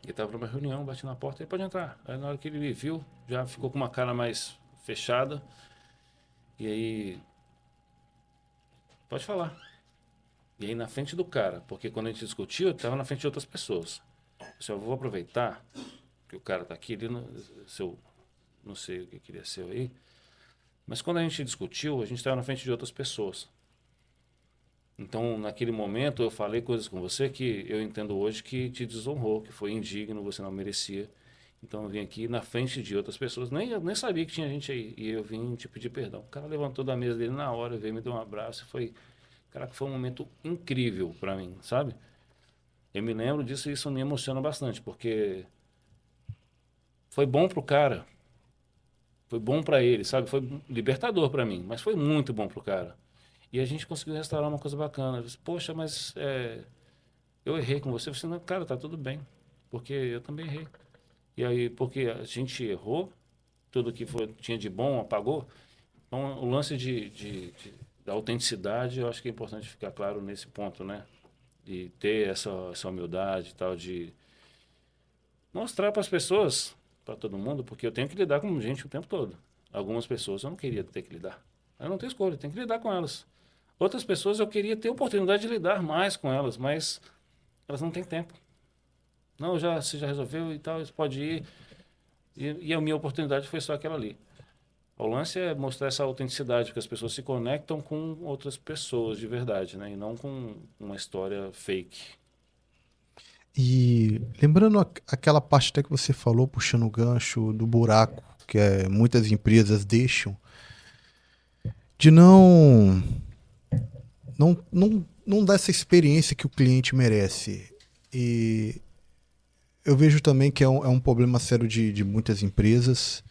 Ele tava numa reunião, bati na porta, ele pode entrar. Aí na hora que ele me viu, já ficou com uma cara mais fechada. E aí, pode falar. E aí na frente do cara, porque quando a gente discutiu, eu estava na frente de outras pessoas. Eu disse, eu vou aproveitar que o cara está aqui, ele não, seu, não sei o que queria ser aí, mas quando a gente discutiu, a gente estava na frente de outras pessoas. Então, naquele momento, eu falei coisas com você que eu entendo hoje que te desonrou, que foi indigno, você não merecia. Então, eu vim aqui na frente de outras pessoas, eu nem sabia que tinha gente aí, e eu vim te pedir perdão. O cara levantou da mesa dele na hora, veio me dar um abraço, cara, que foi um momento incrível para mim, sabe? Eu me lembro disso e isso me emociona bastante, porque foi bom pro cara, foi bom para ele, sabe? Foi libertador para mim, mas foi muito bom pro cara. E a gente conseguiu restaurar uma coisa bacana. Eu disse, poxa, mas eu errei com você. Eu disse, não, cara, tá tudo bem, porque eu também errei. E aí, porque a gente errou, tudo que tinha de bom apagou. Então, o lance da autenticidade, eu acho que é importante ficar claro nesse ponto, né? De ter essa humildade e tal, de mostrar para as pessoas, para todo mundo, porque eu tenho que lidar com gente o tempo todo. Algumas pessoas eu não queria ter que lidar. Eu não tenho escolha, eu tenho que lidar com elas. Outras pessoas eu queria ter oportunidade de lidar mais com elas, mas elas não têm tempo. Não, você já resolveu e tal, você pode ir. E a minha oportunidade foi só aquela ali. O lance é mostrar essa autenticidade, que as pessoas se conectam com outras pessoas de verdade, né? E não com uma história fake.
E lembrando aquela parte até que você falou, puxando o gancho do buraco que muitas empresas deixam, de não dar essa experiência que o cliente merece. E eu vejo também que é um problema sério de muitas empresas,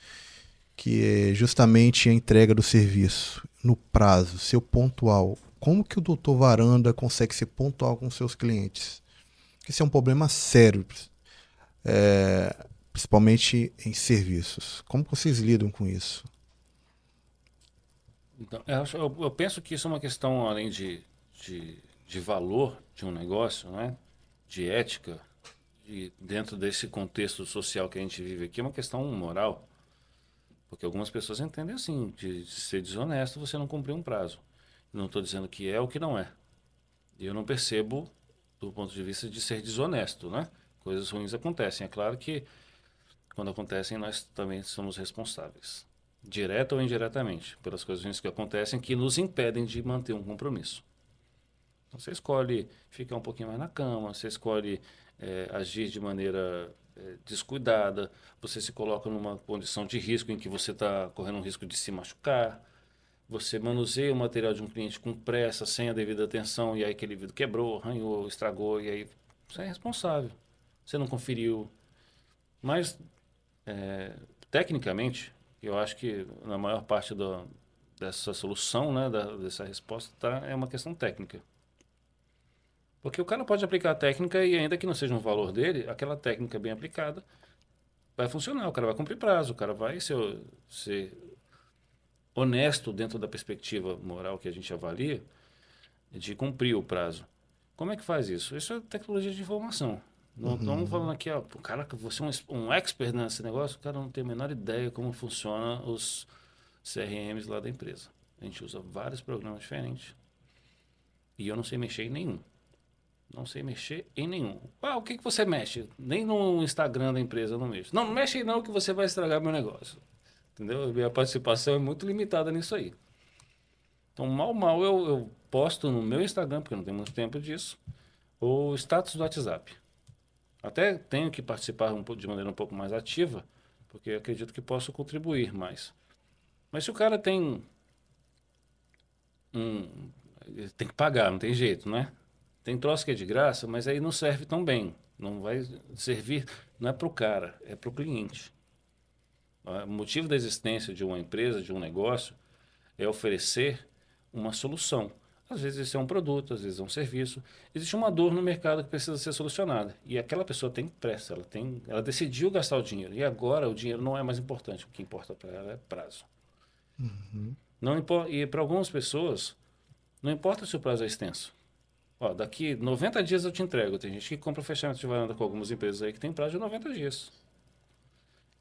que é justamente a entrega do serviço no prazo, ser pontual. Como que o doutor Varanda consegue ser pontual com seus clientes? Isso é um problema sério, principalmente em serviços. Como que vocês lidam com isso?
Então, eu penso que isso é uma questão, além de valor de um negócio, né? De ética, dentro desse contexto social que a gente vive aqui, é uma questão moral. Porque algumas pessoas entendem assim, de ser desonesto você não cumprir um prazo. Não estou dizendo que é ou que não é. E eu não percebo do ponto de vista de ser desonesto, né? Coisas ruins acontecem. É claro que quando acontecem nós também somos responsáveis, direta ou indiretamente, pelas coisas ruins que acontecem que nos impedem de manter um compromisso. Então, você escolhe ficar um pouquinho mais na cama, você escolhe agir de maneira descuidada, você se coloca numa condição de risco em que você está correndo um risco de se machucar, você manuseia o material de um cliente com pressa, sem a devida atenção, e aí aquele vidro quebrou, arranhou, estragou, e aí você é responsável. Você não conferiu. Mas, tecnicamente, eu acho que na maior parte dessa solução, né, dessa resposta, é uma questão técnica. Porque o cara pode aplicar a técnica e ainda que não seja um valor dele, aquela técnica bem aplicada vai funcionar, o cara vai cumprir prazo, o cara vai ser honesto dentro da perspectiva moral que a gente avalia de cumprir o prazo. Como é que faz isso? Isso é tecnologia de informação. Não estamos falando aqui, ó, cara, que você é um expert nesse negócio, o cara não tem a menor ideia como funciona os CRMs lá da empresa. A gente usa vários programas diferentes e eu não sei mexer em nenhum. Não sei mexer em nenhum. Ah, o que você mexe? Nem no Instagram da empresa eu não mexo. Não, não mexe aí não que você vai estragar meu negócio. Entendeu? Minha participação é muito limitada nisso aí. Então, mal eu posto no meu Instagram, porque eu não tenho muito tempo disso, o status do WhatsApp. Até tenho que participar de maneira um pouco mais ativa, porque acredito que posso contribuir mais. Mas se o cara um. Tem que pagar, não tem jeito, né? Tem troço que é de graça, mas aí não serve tão bem. Não vai servir, não é para o cara, é para o cliente. O motivo da existência de uma empresa, de um negócio, é oferecer uma solução. Às vezes isso é um produto, às vezes é um serviço. Existe uma dor no mercado que precisa ser solucionada. E aquela pessoa tem pressa, ela decidiu gastar o dinheiro. E agora o dinheiro não é mais importante. O que importa para ela é prazo. Não importa, e para algumas pessoas, não importa se o prazo é extenso. Ó, daqui 90 dias eu te entrego. Tem gente que compra fechamento de varanda com algumas empresas aí que tem prazo de 90 dias.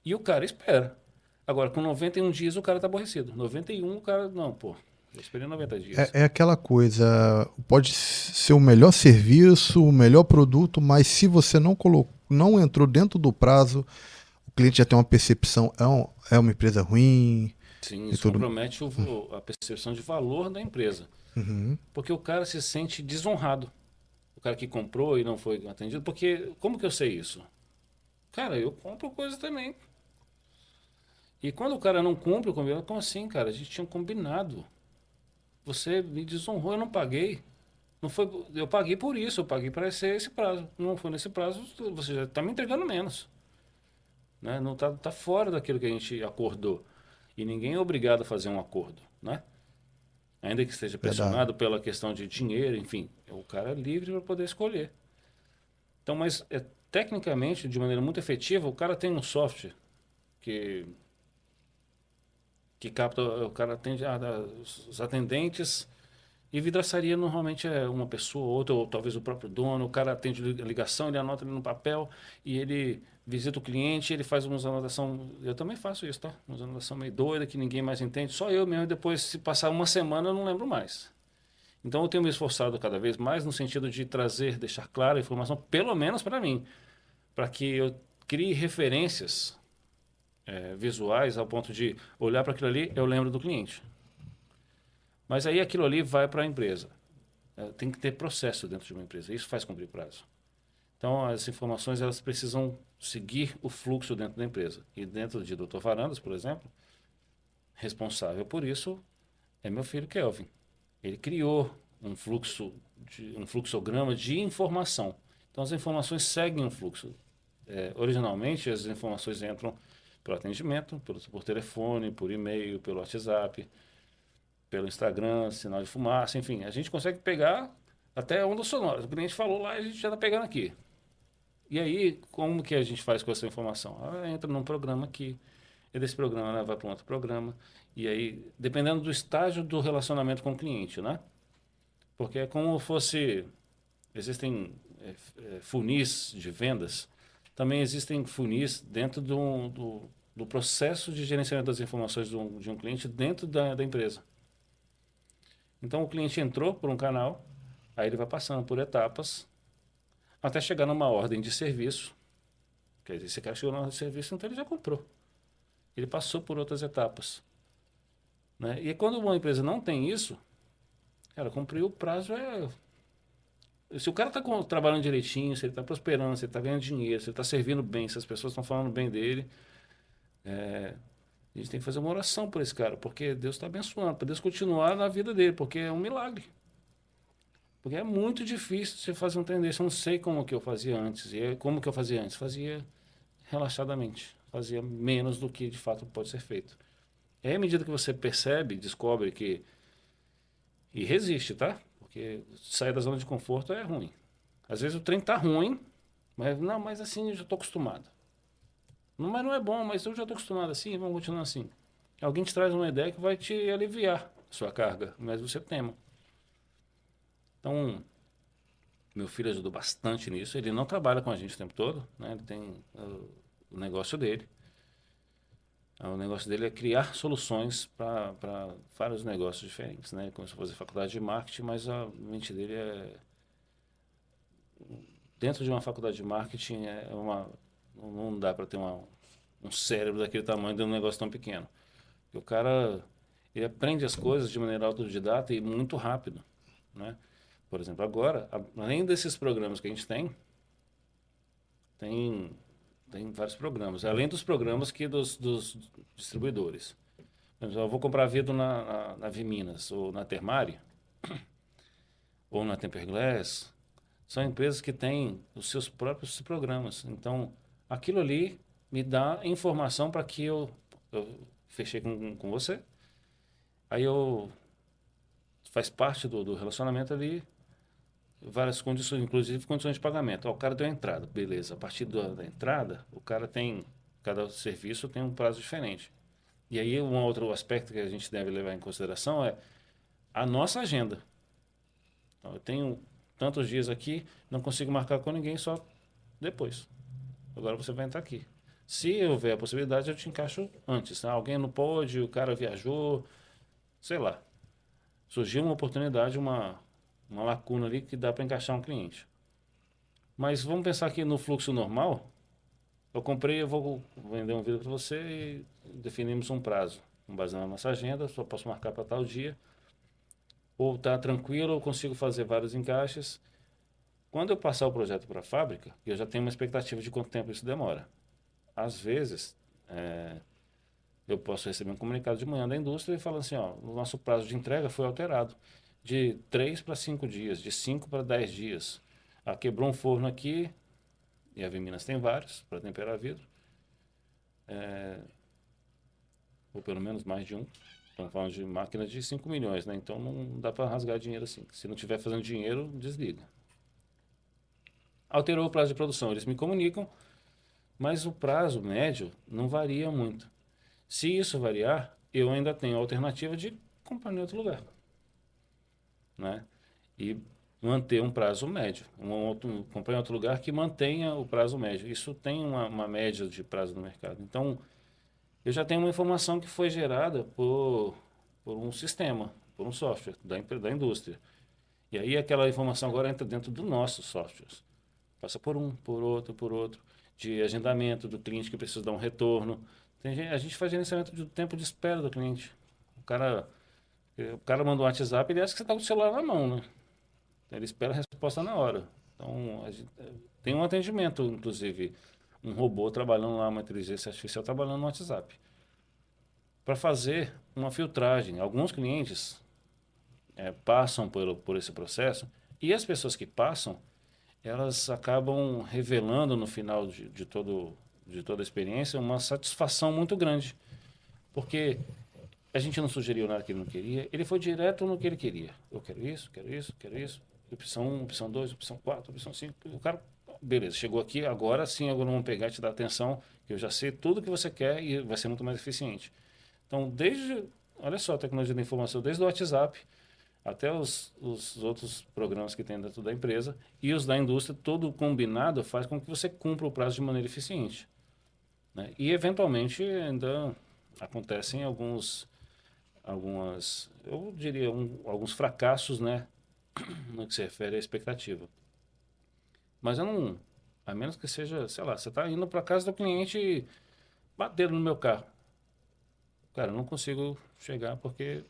E o cara espera. Agora, com 91 dias o cara tá aborrecido. 91 o cara, não, pô, eu esperei 90 dias.
É aquela coisa, pode ser o melhor serviço, o melhor produto, mas se você não colocou, não entrou dentro do prazo, o cliente já tem uma percepção, é uma empresa ruim
Sim,
e
isso
tudo.
compromete a percepção de valor da empresa.
Uhum.
Porque o cara se sente desonrado. O cara que comprou e não foi atendido. Porque, como que eu sei isso? Cara, eu compro coisa também. E quando o cara não cumpre o combinado, como assim, cara? A gente tinha combinado. Você me desonrou, eu não paguei. Não foi, eu paguei por isso, eu paguei para ser esse prazo. Não foi nesse prazo, você já está me entregando menos. Né? Não tá fora daquilo que a gente acordou. E ninguém é obrigado a fazer um acordo. Né? Ainda que esteja
Verdade.
pressionado pela questão de dinheiro, enfim, o cara é livre para poder escolher. Então, mas tecnicamente, de maneira muito efetiva, o cara tem um software que, que capta, o cara atende os atendentes. E vidraçaria normalmente é uma pessoa, outra, ou talvez o próprio dono. O cara atende a ligação, ele anota ali no papel e ele visita o cliente, ele faz uma anotação. Eu também faço isso, tá? Uma anotação meio doida que ninguém mais entende, só eu mesmo. E depois, se passar uma semana, eu não lembro mais. Então, eu tenho me esforçado cada vez mais no sentido de trazer, deixar clara a informação, pelo menos para mim, para que eu crie referências visuais ao ponto de olhar para aquilo ali, eu lembro do cliente. Mas aí aquilo ali vai para a empresa. Tem que ter processo dentro de uma empresa. Isso faz cumprir prazo. Então, as informações elas precisam seguir o fluxo dentro da empresa. E dentro de Dr. Varandas, por exemplo, responsável por isso é meu filho Kelvin. Ele criou um fluxograma de informação. Então, as informações seguem um fluxo. Originalmente, as informações entram pelo atendimento, por telefone, por e-mail, pelo WhatsApp, pelo Instagram, sinal de fumaça, enfim. A gente consegue pegar até ondas sonoras. O cliente falou lá e a gente já está pegando aqui. E aí, como que a gente faz com essa informação? Entra num programa aqui, e desse programa, né, vai para um outro programa. E aí, dependendo do estágio do relacionamento com o cliente, né? Porque é como fosse... Existem funis de vendas, também existem funis dentro do processo de gerenciamento das informações de um cliente dentro da empresa. Então, o cliente entrou por um canal, aí ele vai passando por etapas, até chegar numa ordem de serviço. Quer dizer, esse cara chegou na ordem de serviço, então ele já comprou. Ele passou por outras etapas. Né? E quando uma empresa não tem isso, cara, cumprir o prazo é... Se o cara está trabalhando direitinho, se ele está prosperando, se ele está ganhando dinheiro, se ele está servindo bem, se as pessoas estão falando bem dele, a gente tem que fazer uma oração por esse cara, porque Deus está abençoando, para Deus continuar na vida dele, porque é um milagre. Porque é muito difícil você fazer um trem desse. Eu não sei como que eu fazia antes. E como que eu fazia antes? Fazia relaxadamente. Fazia menos do que de fato pode ser feito. E aí, à medida que você percebe, descobre que... E resiste, tá? Porque sair da zona de conforto é ruim. Às vezes o trem tá ruim, mas não, mas assim eu já estou acostumado. Não, mas não é bom, mas eu já estou acostumado assim, vamos continuar assim. Alguém te traz uma ideia que vai te aliviar a sua carga, mas você tema. Então, meu filho ajudou bastante nisso. Ele não trabalha com a gente o tempo todo, né? Ele tem o negócio dele. O negócio dele é criar soluções para vários negócios diferentes, né? Começou a fazer faculdade de marketing, mas a mente dele é... Dentro de uma faculdade de marketing, não dá para ter um cérebro daquele tamanho de um negócio tão pequeno. Porque o cara, ele aprende as coisas de maneira autodidata e muito rápido, né? Por exemplo, agora, além desses programas que a gente tem vários programas. Além dos programas que dos distribuidores. Por exemplo, eu vou comprar vidro na Viminas, ou na Termari, ou na Temperglass. São empresas que têm os seus próprios programas. Então, aquilo ali me dá informação para que eu fechei com você. Aí eu... Faz parte do relacionamento ali, várias condições, inclusive condições de pagamento. O cara deu a entrada, beleza. A partir da entrada, o cara tem... Cada serviço tem um prazo diferente. E aí um outro aspecto que a gente deve levar em consideração é a nossa agenda. Então, eu tenho tantos dias aqui, não consigo marcar com ninguém, só depois. Agora você vai entrar aqui. Se houver a possibilidade, eu te encaixo antes. Tá? Alguém não pôde, o cara viajou, sei lá. Surgiu uma oportunidade, uma lacuna ali que dá para encaixar um cliente. Mas vamos pensar aqui no fluxo normal. Eu comprei, eu vou vender um vidro para você e definimos um prazo. Com base na nossa agenda, só posso marcar para tal dia. Ou tá tranquilo, eu consigo fazer vários encaixes. Quando eu passar o projeto para a fábrica, eu já tenho uma expectativa de quanto tempo isso demora. Às vezes, eu posso receber um comunicado de manhã da indústria e falando assim, ó, o nosso prazo de entrega foi alterado de 3 para 5 dias, de 5 para 10 dias. Quebrou um forno aqui, e a Viminas tem vários para temperar vidro, ou pelo menos mais de um. Estamos falando de máquinas de 5 milhões, né? Então não dá para rasgar dinheiro assim. Se não estiver fazendo dinheiro, desliga. Alterou o prazo de produção, eles me comunicam, mas o prazo médio não varia muito. Se isso variar, eu ainda tenho a alternativa de comprar em outro lugar, né? E manter um prazo médio. Comprar em outro lugar que mantenha o prazo médio. Isso tem uma média de prazo no mercado. Então, eu já tenho uma informação que foi gerada por um sistema, por um software da indústria. E aí aquela informação agora entra dentro do nosso software. Passa por outro, de agendamento do cliente que precisa dar um retorno. A gente faz gerenciamento do tempo de espera do cliente. O cara manda um WhatsApp, ele acha que você está com o celular na mão, né? Ele espera a resposta na hora. Então, tem um atendimento, inclusive, um robô trabalhando lá, uma inteligência artificial trabalhando no WhatsApp, para fazer uma filtragem. Alguns clientes passam por esse processo e as pessoas que passam, elas acabam revelando no final de todo de toda a experiência, uma satisfação muito grande. Porque a gente não sugeriu nada que ele não queria, ele foi direto no que ele queria. Eu quero isso, quero isso, quero isso. Opção 1, opção 2, opção 4, opção 5. O cara, beleza, chegou aqui, agora sim, agora vamos pegar e te dar atenção, que eu já sei tudo que você quer e vai ser muito mais eficiente. Então, olha só a tecnologia da informação, desde o WhatsApp até os outros programas que tem dentro da empresa e os da indústria, todo combinado faz com que você cumpra o prazo de maneira eficiente. Né? E, eventualmente, ainda acontecem eu diria, alguns fracassos, né, no que se refere à expectativa. Mas eu não, a menos que seja, sei lá, você está indo para casa do cliente e bateram no meu carro. Cara, eu não consigo chegar porque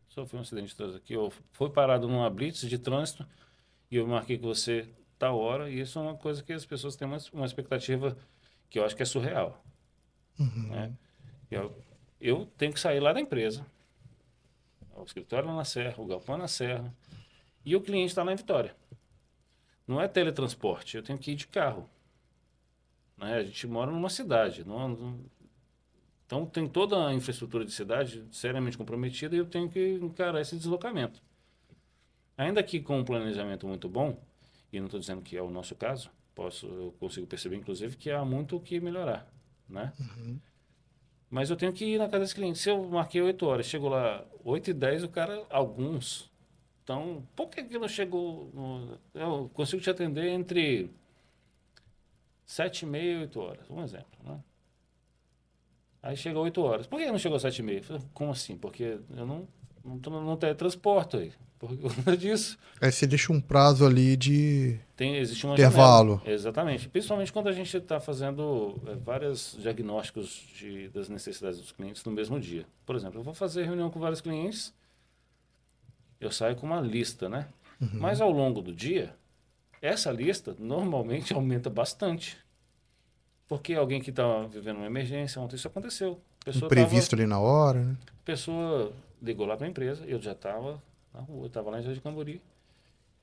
sofri um acidente de trânsito aqui, ou foi parado numa blitz de trânsito e eu marquei com você tal hora, e isso é uma coisa que as pessoas têm uma expectativa que eu acho que é surreal. Né? Eu tenho que sair lá da empresa, o escritório lá na Serra, o galpão na Serra, e o cliente está lá em Vitória. Não é teletransporte, eu tenho que ir de carro. Né? A gente mora numa cidade, então tem toda a infraestrutura de cidade seriamente comprometida e eu tenho que encarar esse deslocamento. Ainda que com um planejamento muito bom, e não estou dizendo que é o nosso caso, eu consigo perceber, inclusive, que há muito o que melhorar. Né? Mas eu tenho que ir na casa desse cliente. Se eu marquei 8 horas, chego lá 8h10, o cara, alguns. Então, por que não chegou? Eu consigo te atender entre 7h30 e 8 horas, um exemplo. Né? Aí chega 8 horas. Por que não chegou às 7h30? Falei, como assim? Porque eu não teletransporto aí. Por conta disso.
Aí você deixa um prazo ali de
Existe uma
intervalo.
janela. Exatamente. Principalmente quando a gente está fazendo vários diagnósticos das necessidades dos clientes no mesmo dia. Por exemplo, eu vou fazer reunião com vários clientes, eu saio com uma lista, né? Mas ao longo do dia, essa lista normalmente aumenta bastante. Porque alguém que está vivendo uma emergência, ontem isso aconteceu.
Imprevisto ali na hora, né?
A pessoa ligou lá para a empresa, eu já estava na rua, eu estava lá em Jardim Cambori,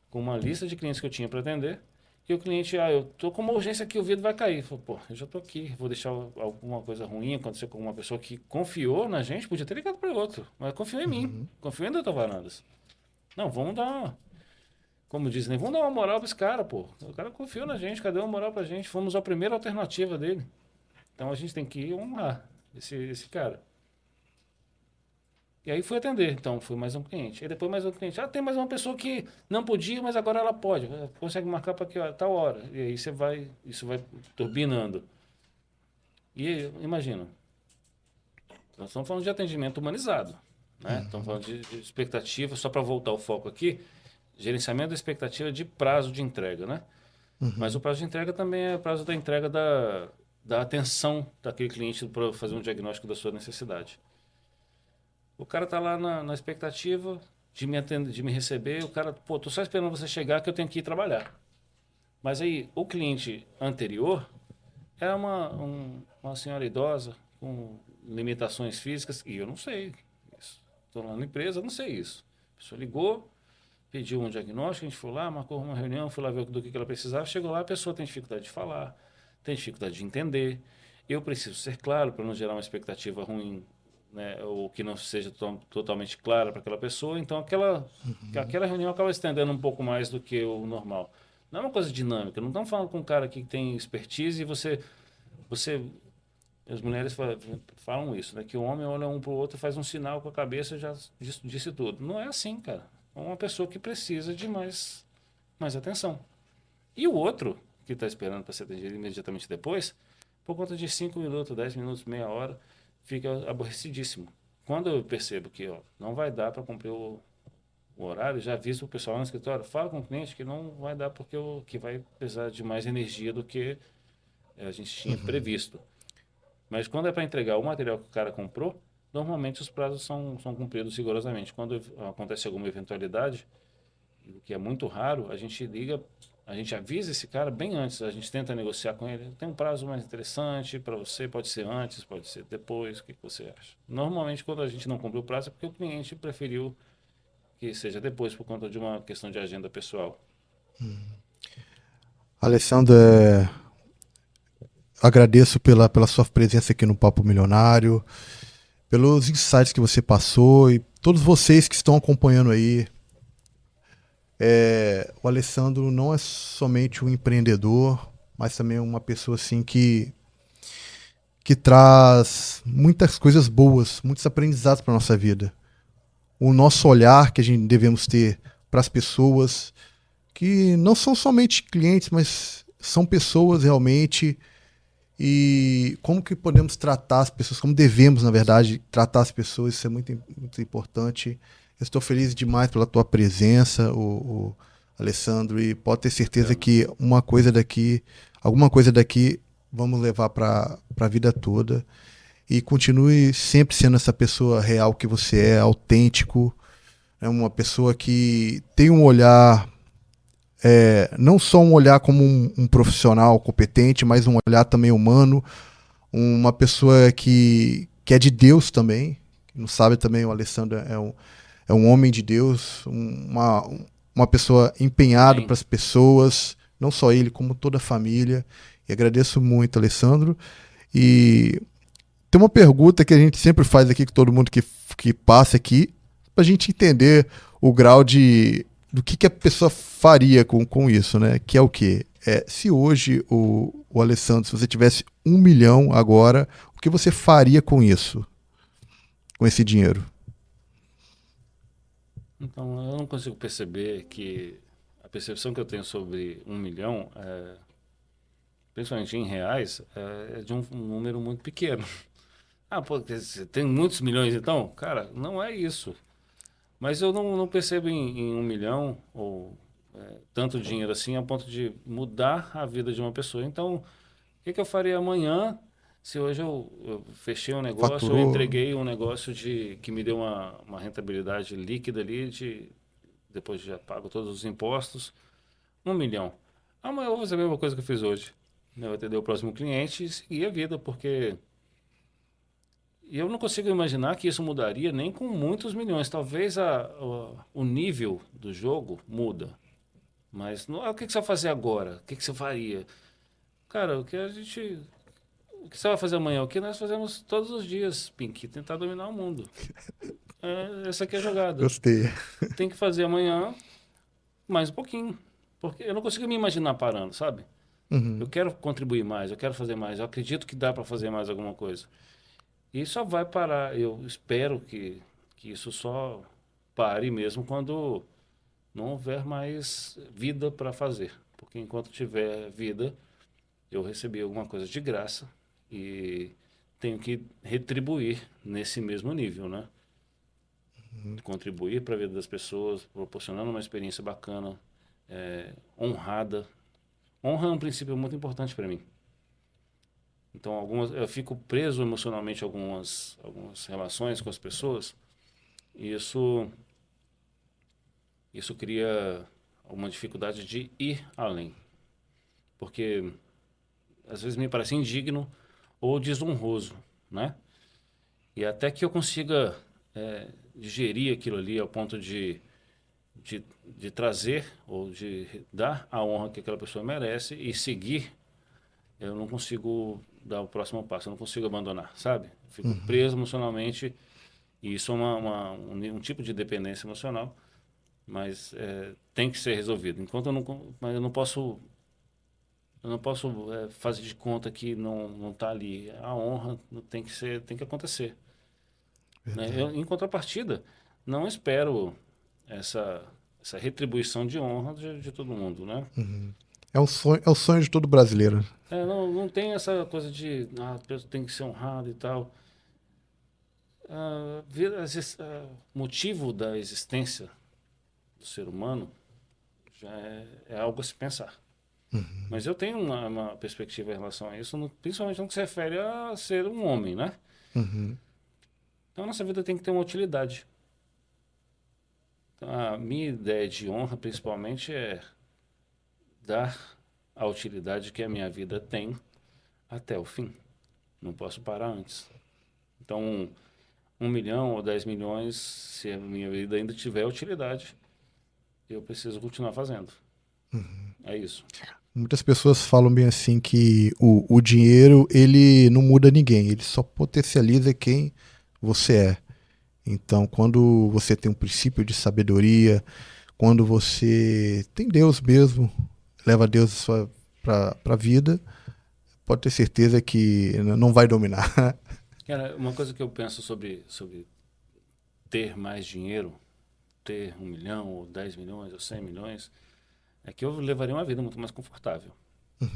com uma lista de clientes que eu tinha para atender, e o cliente, eu tô com uma urgência aqui, o vidro vai cair. Falei, pô, eu já tô aqui, vou deixar alguma coisa ruim acontecer com uma pessoa que confiou na gente, podia ter ligado para outro, mas confiou em mim, confiou em Doutor Varandas. Não, vamos dar como dizem, né? Vamos dar uma moral para esse cara, pô. O cara confiou na gente, cadê uma moral pra gente? Fomos a primeira alternativa dele. Então a gente tem que honrar esse cara. E aí fui atender. Então foi mais um cliente. E depois mais um cliente. Tem mais uma pessoa que não podia, mas agora ela pode. Consegue marcar para que tal hora. E aí isso vai turbinando. E imagina, nós estamos falando de atendimento humanizado. Né? Estamos falando de expectativa, só para voltar o foco aqui, gerenciamento da expectativa de prazo de entrega. Né? Mas o prazo de entrega também é o prazo da entrega da atenção daquele cliente para fazer um diagnóstico da sua necessidade. O cara tá lá na expectativa de me atender, de me receber, o cara, pô, tô só esperando você chegar que eu tenho que ir trabalhar. Mas aí, o cliente anterior era uma senhora idosa com limitações físicas, e eu não sei isso. Estou lá na empresa, não sei isso. A pessoa ligou, pediu um diagnóstico, a gente foi lá, marcou uma reunião, fui lá ver do que ela precisava, chegou lá, a pessoa tem dificuldade de falar, tem dificuldade de entender. Eu preciso ser claro para não gerar uma expectativa ruim, né, ou que não seja totalmente clara para aquela pessoa, então aquela reunião acaba estendendo um pouco mais do que o normal. Não é uma coisa dinâmica, não estamos falando com um cara que tem expertise e você as mulheres falam isso, né, que o homem olha um para o outro, faz um sinal com a cabeça e já disse tudo. Não é assim, cara. É uma pessoa que precisa de mais atenção. E o outro, que está esperando para ser atendido imediatamente depois, por conta de 5 minutos, 10 minutos, meia hora, fica aborrecidíssimo. Quando eu percebo que não vai dar para cumprir o horário, já aviso o pessoal no escritório, fala com o cliente que não vai dar porque que vai precisar de mais energia do que a gente tinha previsto. Mas quando é para entregar o material que o cara comprou, normalmente os prazos são cumpridos rigorosamente. Quando acontece alguma eventualidade, o que é muito raro, a gente liga, a gente avisa esse cara bem antes, a gente tenta negociar com ele. Tem um prazo mais interessante para você, pode ser antes, pode ser depois, o que você acha? Normalmente, quando a gente não cumpre o prazo, é porque o cliente preferiu que seja depois, por conta de uma questão de agenda pessoal.
Alessandro, agradeço pela sua presença aqui no Papo Milionário, pelos insights que você passou e todos vocês que estão acompanhando aí. O Alessandro não é somente um empreendedor, mas também uma pessoa assim que traz muitas coisas boas, muitos aprendizados para nossa vida. O nosso olhar que a gente devemos ter para as pessoas que não são somente clientes, mas são pessoas realmente, e como que podemos tratar as pessoas, como devemos, na verdade, tratar as pessoas, isso é muito importante. Eu estou feliz demais pela tua presença, o Alessandro, e pode ter certeza
Obrigado.
que alguma coisa daqui vamos levar para a vida toda. E continue sempre sendo essa pessoa real que você é, autêntico, é uma pessoa que tem um olhar, não só um olhar como um profissional competente, mas um olhar também humano, uma pessoa que é de Deus também. Não sabe também, o Alessandro é um homem de Deus, uma pessoa empenhada
Amém.
para as pessoas, não só ele, como toda a família. E agradeço muito, Alessandro. E tem uma pergunta que a gente sempre faz aqui com todo mundo que passa aqui, para a gente entender o grau do que a pessoa faria com isso, né? Que é o quê? Se hoje o Alessandro, se você tivesse 1 milhão agora, o que você faria com isso? Com esse dinheiro?
Então, eu não consigo perceber que a percepção que eu tenho sobre 1 milhão, principalmente em reais, é de um número muito pequeno. Ah, pô, você tem muitos milhões então? Cara, não é isso. Mas eu não percebo em 1 milhão ou tanto dinheiro assim a ponto de mudar a vida de uma pessoa. Então, o que eu faria amanhã se hoje eu fechei um negócio, eu
Faturou?
entreguei um negócio que me deu uma rentabilidade líquida ali, depois de já pago todos os impostos, 1 milhão. Amanhã eu vou fazer a mesma coisa que eu fiz hoje. Eu vou atender o próximo cliente e seguir a vida, porque eu não consigo imaginar que isso mudaria nem com muitos milhões. Talvez o nível do jogo muda. Mas não, o que você vai fazer agora? O que você faria? Cara, o que você vai fazer amanhã? O que nós fazemos todos os dias, Pink? Tentar dominar o mundo. Essa aqui é a jogada.
Gostei.
Tem que fazer amanhã mais um pouquinho. Porque eu não consigo me imaginar parando, sabe? Eu
Uhum.
quero contribuir mais, eu quero fazer mais. Eu acredito que dá para fazer mais alguma coisa. E só vai parar. Eu espero que isso só pare mesmo quando não houver mais vida para fazer. Porque enquanto tiver vida, eu recebi alguma coisa de graça e tenho que retribuir nesse mesmo nível, né? Contribuir para a vida das pessoas, proporcionando uma experiência bacana, honrada. Honra é um princípio muito importante para mim. Então, eu fico preso emocionalmente a algumas relações com as pessoas e isso cria uma dificuldade de ir além. Porque às vezes me parece indigno ou desonroso, né? E até que eu consiga digerir aquilo ali ao ponto de trazer ou de dar a honra que aquela pessoa merece e seguir, eu não consigo dar o próximo passo, eu não consigo abandonar, sabe? Fico preso emocionalmente e isso é um tipo de dependência emocional, mas tem que ser resolvido. Enquanto mas eu não posso fazer de conta que não está ali. A honra tem que acontecer. Né?
Verdade.
Em contrapartida, não espero essa, essa retribuição de honra de todo mundo, né?
É o sonho de todo brasileiro.
Não tem essa coisa de a pessoa tem que ser honrada e tal. Motivo da existência do ser humano já é algo a se pensar. Mas eu tenho uma perspectiva em relação a isso, principalmente no que se refere a ser um homem, né?
Uhum.
Então a nossa vida tem que ter uma utilidade. Então, a minha ideia de honra, principalmente, é dar a utilidade que a minha vida tem até o fim. Não posso parar antes. Então, 1 milhão ou 10 milhões, se a minha vida ainda tiver utilidade, eu preciso continuar fazendo. É isso.
Muitas pessoas falam bem assim que o dinheiro, ele não muda ninguém, ele só potencializa quem você é. Então, quando você tem um princípio de sabedoria, quando você tem Deus mesmo, leva Deus para a vida, pode ter certeza que não vai dominar.
Cara, uma coisa que eu penso sobre ter mais dinheiro, ter 1 milhão, ou 10 milhões, ou 100 milhões, é que eu levaria uma vida muito mais confortável,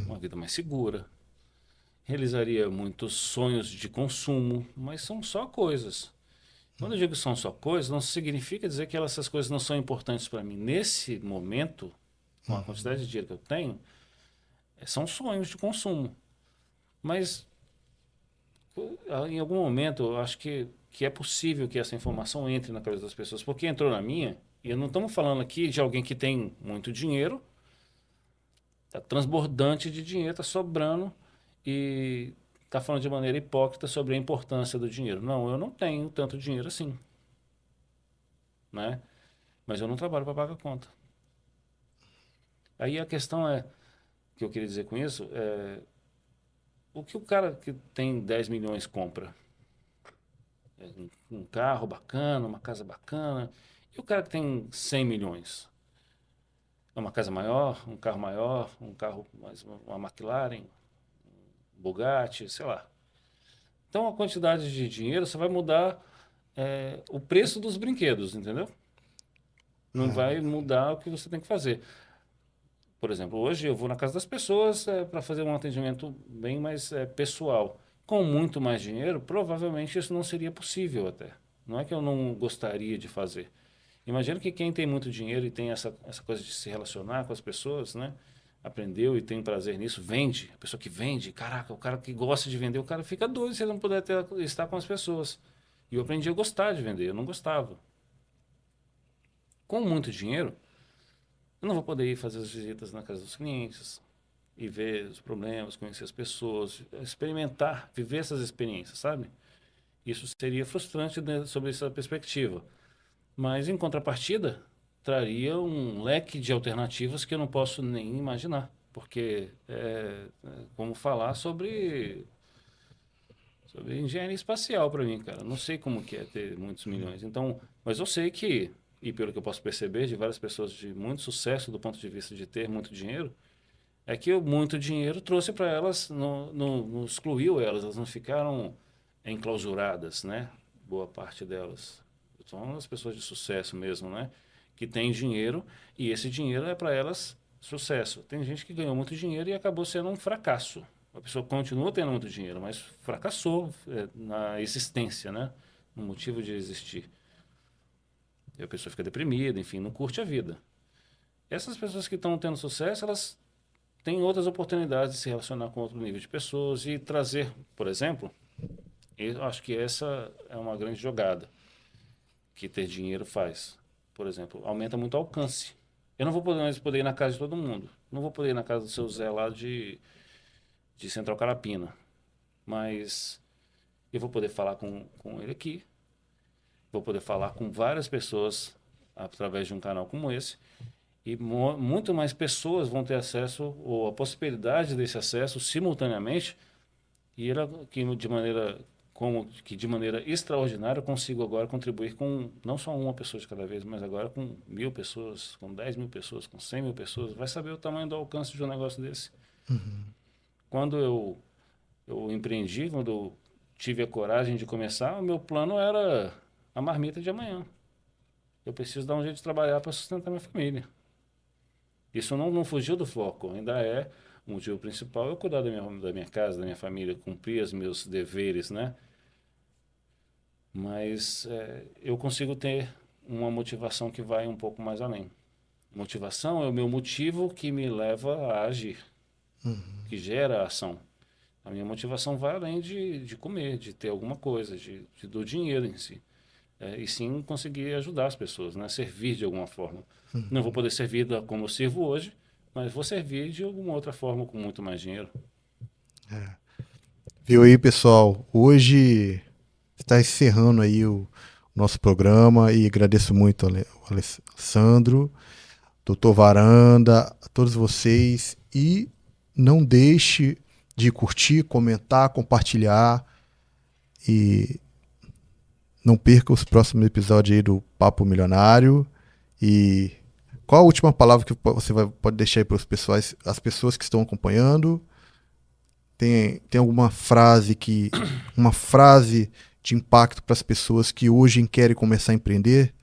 uma vida mais segura, realizaria muitos sonhos de consumo, mas são só coisas. Quando eu digo que são só coisas, não significa dizer que essas coisas não são importantes para mim. Nesse momento, com a quantidade de dinheiro que eu tenho, são sonhos de consumo. Mas em algum momento eu acho que é possível que essa informação entre na cabeça das pessoas, porque entrou na minha, e não estamos falando aqui de alguém que tem muito dinheiro, está transbordante de dinheiro, está sobrando, e está falando de maneira hipócrita sobre a importância do dinheiro. Não, eu não tenho tanto dinheiro assim, né? Mas eu não trabalho para pagar a conta. Aí a questão é, que eu queria dizer com isso, o que o cara que tem 10 milhões compra? Um carro bacana, uma casa bacana. E o cara que tem 100 milhões? É uma casa maior, um carro maior, um carro mais uma McLaren, um Bugatti, sei lá. Então a quantidade de dinheiro só vai mudar o preço dos brinquedos, entendeu? Não vai mudar o que você tem que fazer. Por exemplo, hoje eu vou na casa das pessoas para fazer um atendimento bem mais pessoal. Com muito mais dinheiro, provavelmente isso não seria possível até. Não é que eu não gostaria de fazer. Imagino que quem tem muito dinheiro e tem essa coisa de se relacionar com as pessoas, né? Aprendeu e tem prazer nisso, vende. A pessoa que vende, caraca, o cara que gosta de vender, o cara fica doido se ele não puder estar com as pessoas. E eu aprendi a gostar de vender, eu não gostava. Com muito dinheiro, eu não vou poder ir fazer as visitas na casa dos clientes e ver os problemas, conhecer as pessoas, experimentar, viver essas experiências, sabe? Isso seria frustrante sobre essa perspectiva. Mas, em contrapartida, traria um leque de alternativas que eu não posso nem imaginar. Porque como falar sobre engenharia espacial para mim, cara. Eu não sei como que é ter muitos milhões. Então, mas eu sei que, e pelo que eu posso perceber de várias pessoas de muito sucesso do ponto de vista de ter muito dinheiro, é que o muito dinheiro trouxe para elas, não excluiu elas, elas não ficaram enclausuradas, né? Boa parte delas. São as pessoas de sucesso mesmo, né? Que têm dinheiro e esse dinheiro é para elas sucesso. Tem gente que ganhou muito dinheiro e acabou sendo um fracasso. A pessoa continua tendo muito dinheiro, mas fracassou na existência, né? No motivo de existir. E a pessoa fica deprimida, enfim, não curte a vida. Essas pessoas que estão tendo sucesso, elas têm outras oportunidades de se relacionar com outro nível de pessoas e trazer, por exemplo, eu acho que essa é uma grande jogada que ter dinheiro faz. Por exemplo, aumenta muito o alcance. Eu não vou mais poder ir na casa de todo mundo. Não vou poder ir na casa do seu Zé lá de Central Carapina. Mas eu vou poder falar com ele aqui. Vou poder falar com várias pessoas através de um canal como esse. E muito mais pessoas vão ter acesso, ou a possibilidade desse acesso simultaneamente, e que de maneira extraordinária eu consigo agora contribuir com não só uma pessoa de cada vez, mas agora com 1.000 pessoas, com 10 mil pessoas, com 100 mil pessoas. Vai saber o tamanho do alcance de um negócio desse. Quando eu empreendi, quando eu tive a coragem de começar, o meu plano era a marmita de amanhã. Eu preciso dar um jeito de trabalhar para sustentar minha família. Isso não fugiu do foco, ainda é o motivo principal, eu cuidar da minha casa, da minha família, cumprir os meus deveres, né? Mas eu consigo ter uma motivação que vai um pouco mais além. Motivação é o meu motivo que me leva a agir, que gera a ação. A minha motivação vai além de comer, de ter alguma coisa, do dinheiro em si. E sim conseguir ajudar as pessoas, né? Servir de alguma forma. Não vou poder servir como eu sirvo hoje, mas vou servir de alguma outra forma com muito mais dinheiro.
Viu aí, pessoal? Hoje está encerrando aí o nosso programa e agradeço muito ao Alessandro, Dr. Varanda, a todos vocês. e não deixe de curtir, comentar, compartilhar e não perca os próximos episódios aí do Papo Milionário. E qual a última palavra que você pode deixar aí para as pessoas que estão acompanhando? Tem alguma frase uma frase de impacto para as pessoas que hoje querem começar a empreender?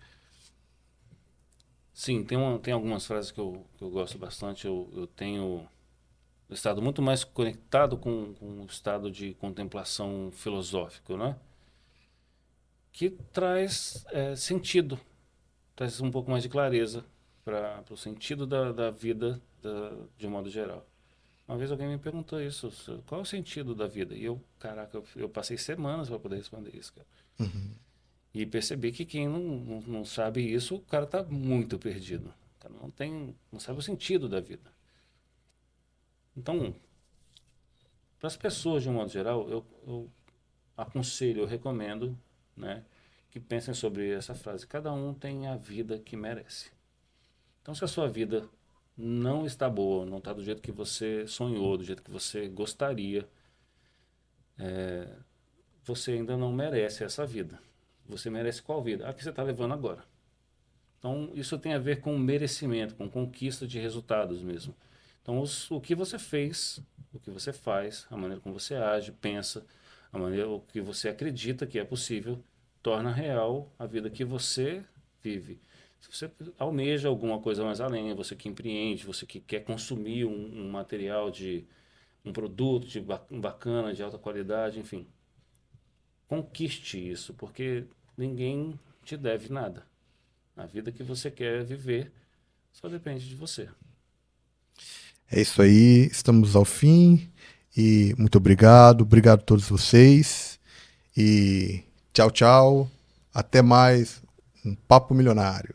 Sim, tem algumas frases que eu gosto bastante. Eu tenho estado muito mais conectado com um estado de contemplação filosófico, né? Que traz sentido, traz um pouco mais de clareza para o sentido da vida de um modo geral. Uma vez alguém me perguntou isso, qual é o sentido da vida? E eu passei semanas para poder responder isso, cara.
Uhum.
E percebi que quem não sabe isso, o cara está muito perdido. O cara não sabe o sentido da vida. Então, para as pessoas de um modo geral, eu aconselho, eu recomendo, né, que pensem sobre essa frase. Cada um tem a vida que merece. Então, se a sua vida não está boa, não está do jeito que você sonhou, do jeito que você gostaria, você ainda não merece essa vida. Você merece qual vida? A que você está levando agora. Então, isso tem a ver com merecimento, com conquista de resultados mesmo. Então, o que você fez, o que você faz, a maneira como você age, pensa, o que você acredita que é possível, torna real a vida que você vive. Se você almeja alguma coisa mais além, você que empreende, você que quer consumir um material um produto bacana, de alta qualidade, enfim, conquiste isso, porque ninguém te deve nada. A vida que você quer viver só depende de você.
É isso aí, estamos ao fim e muito obrigado a todos vocês e tchau, tchau, até mais um Papo Milionário.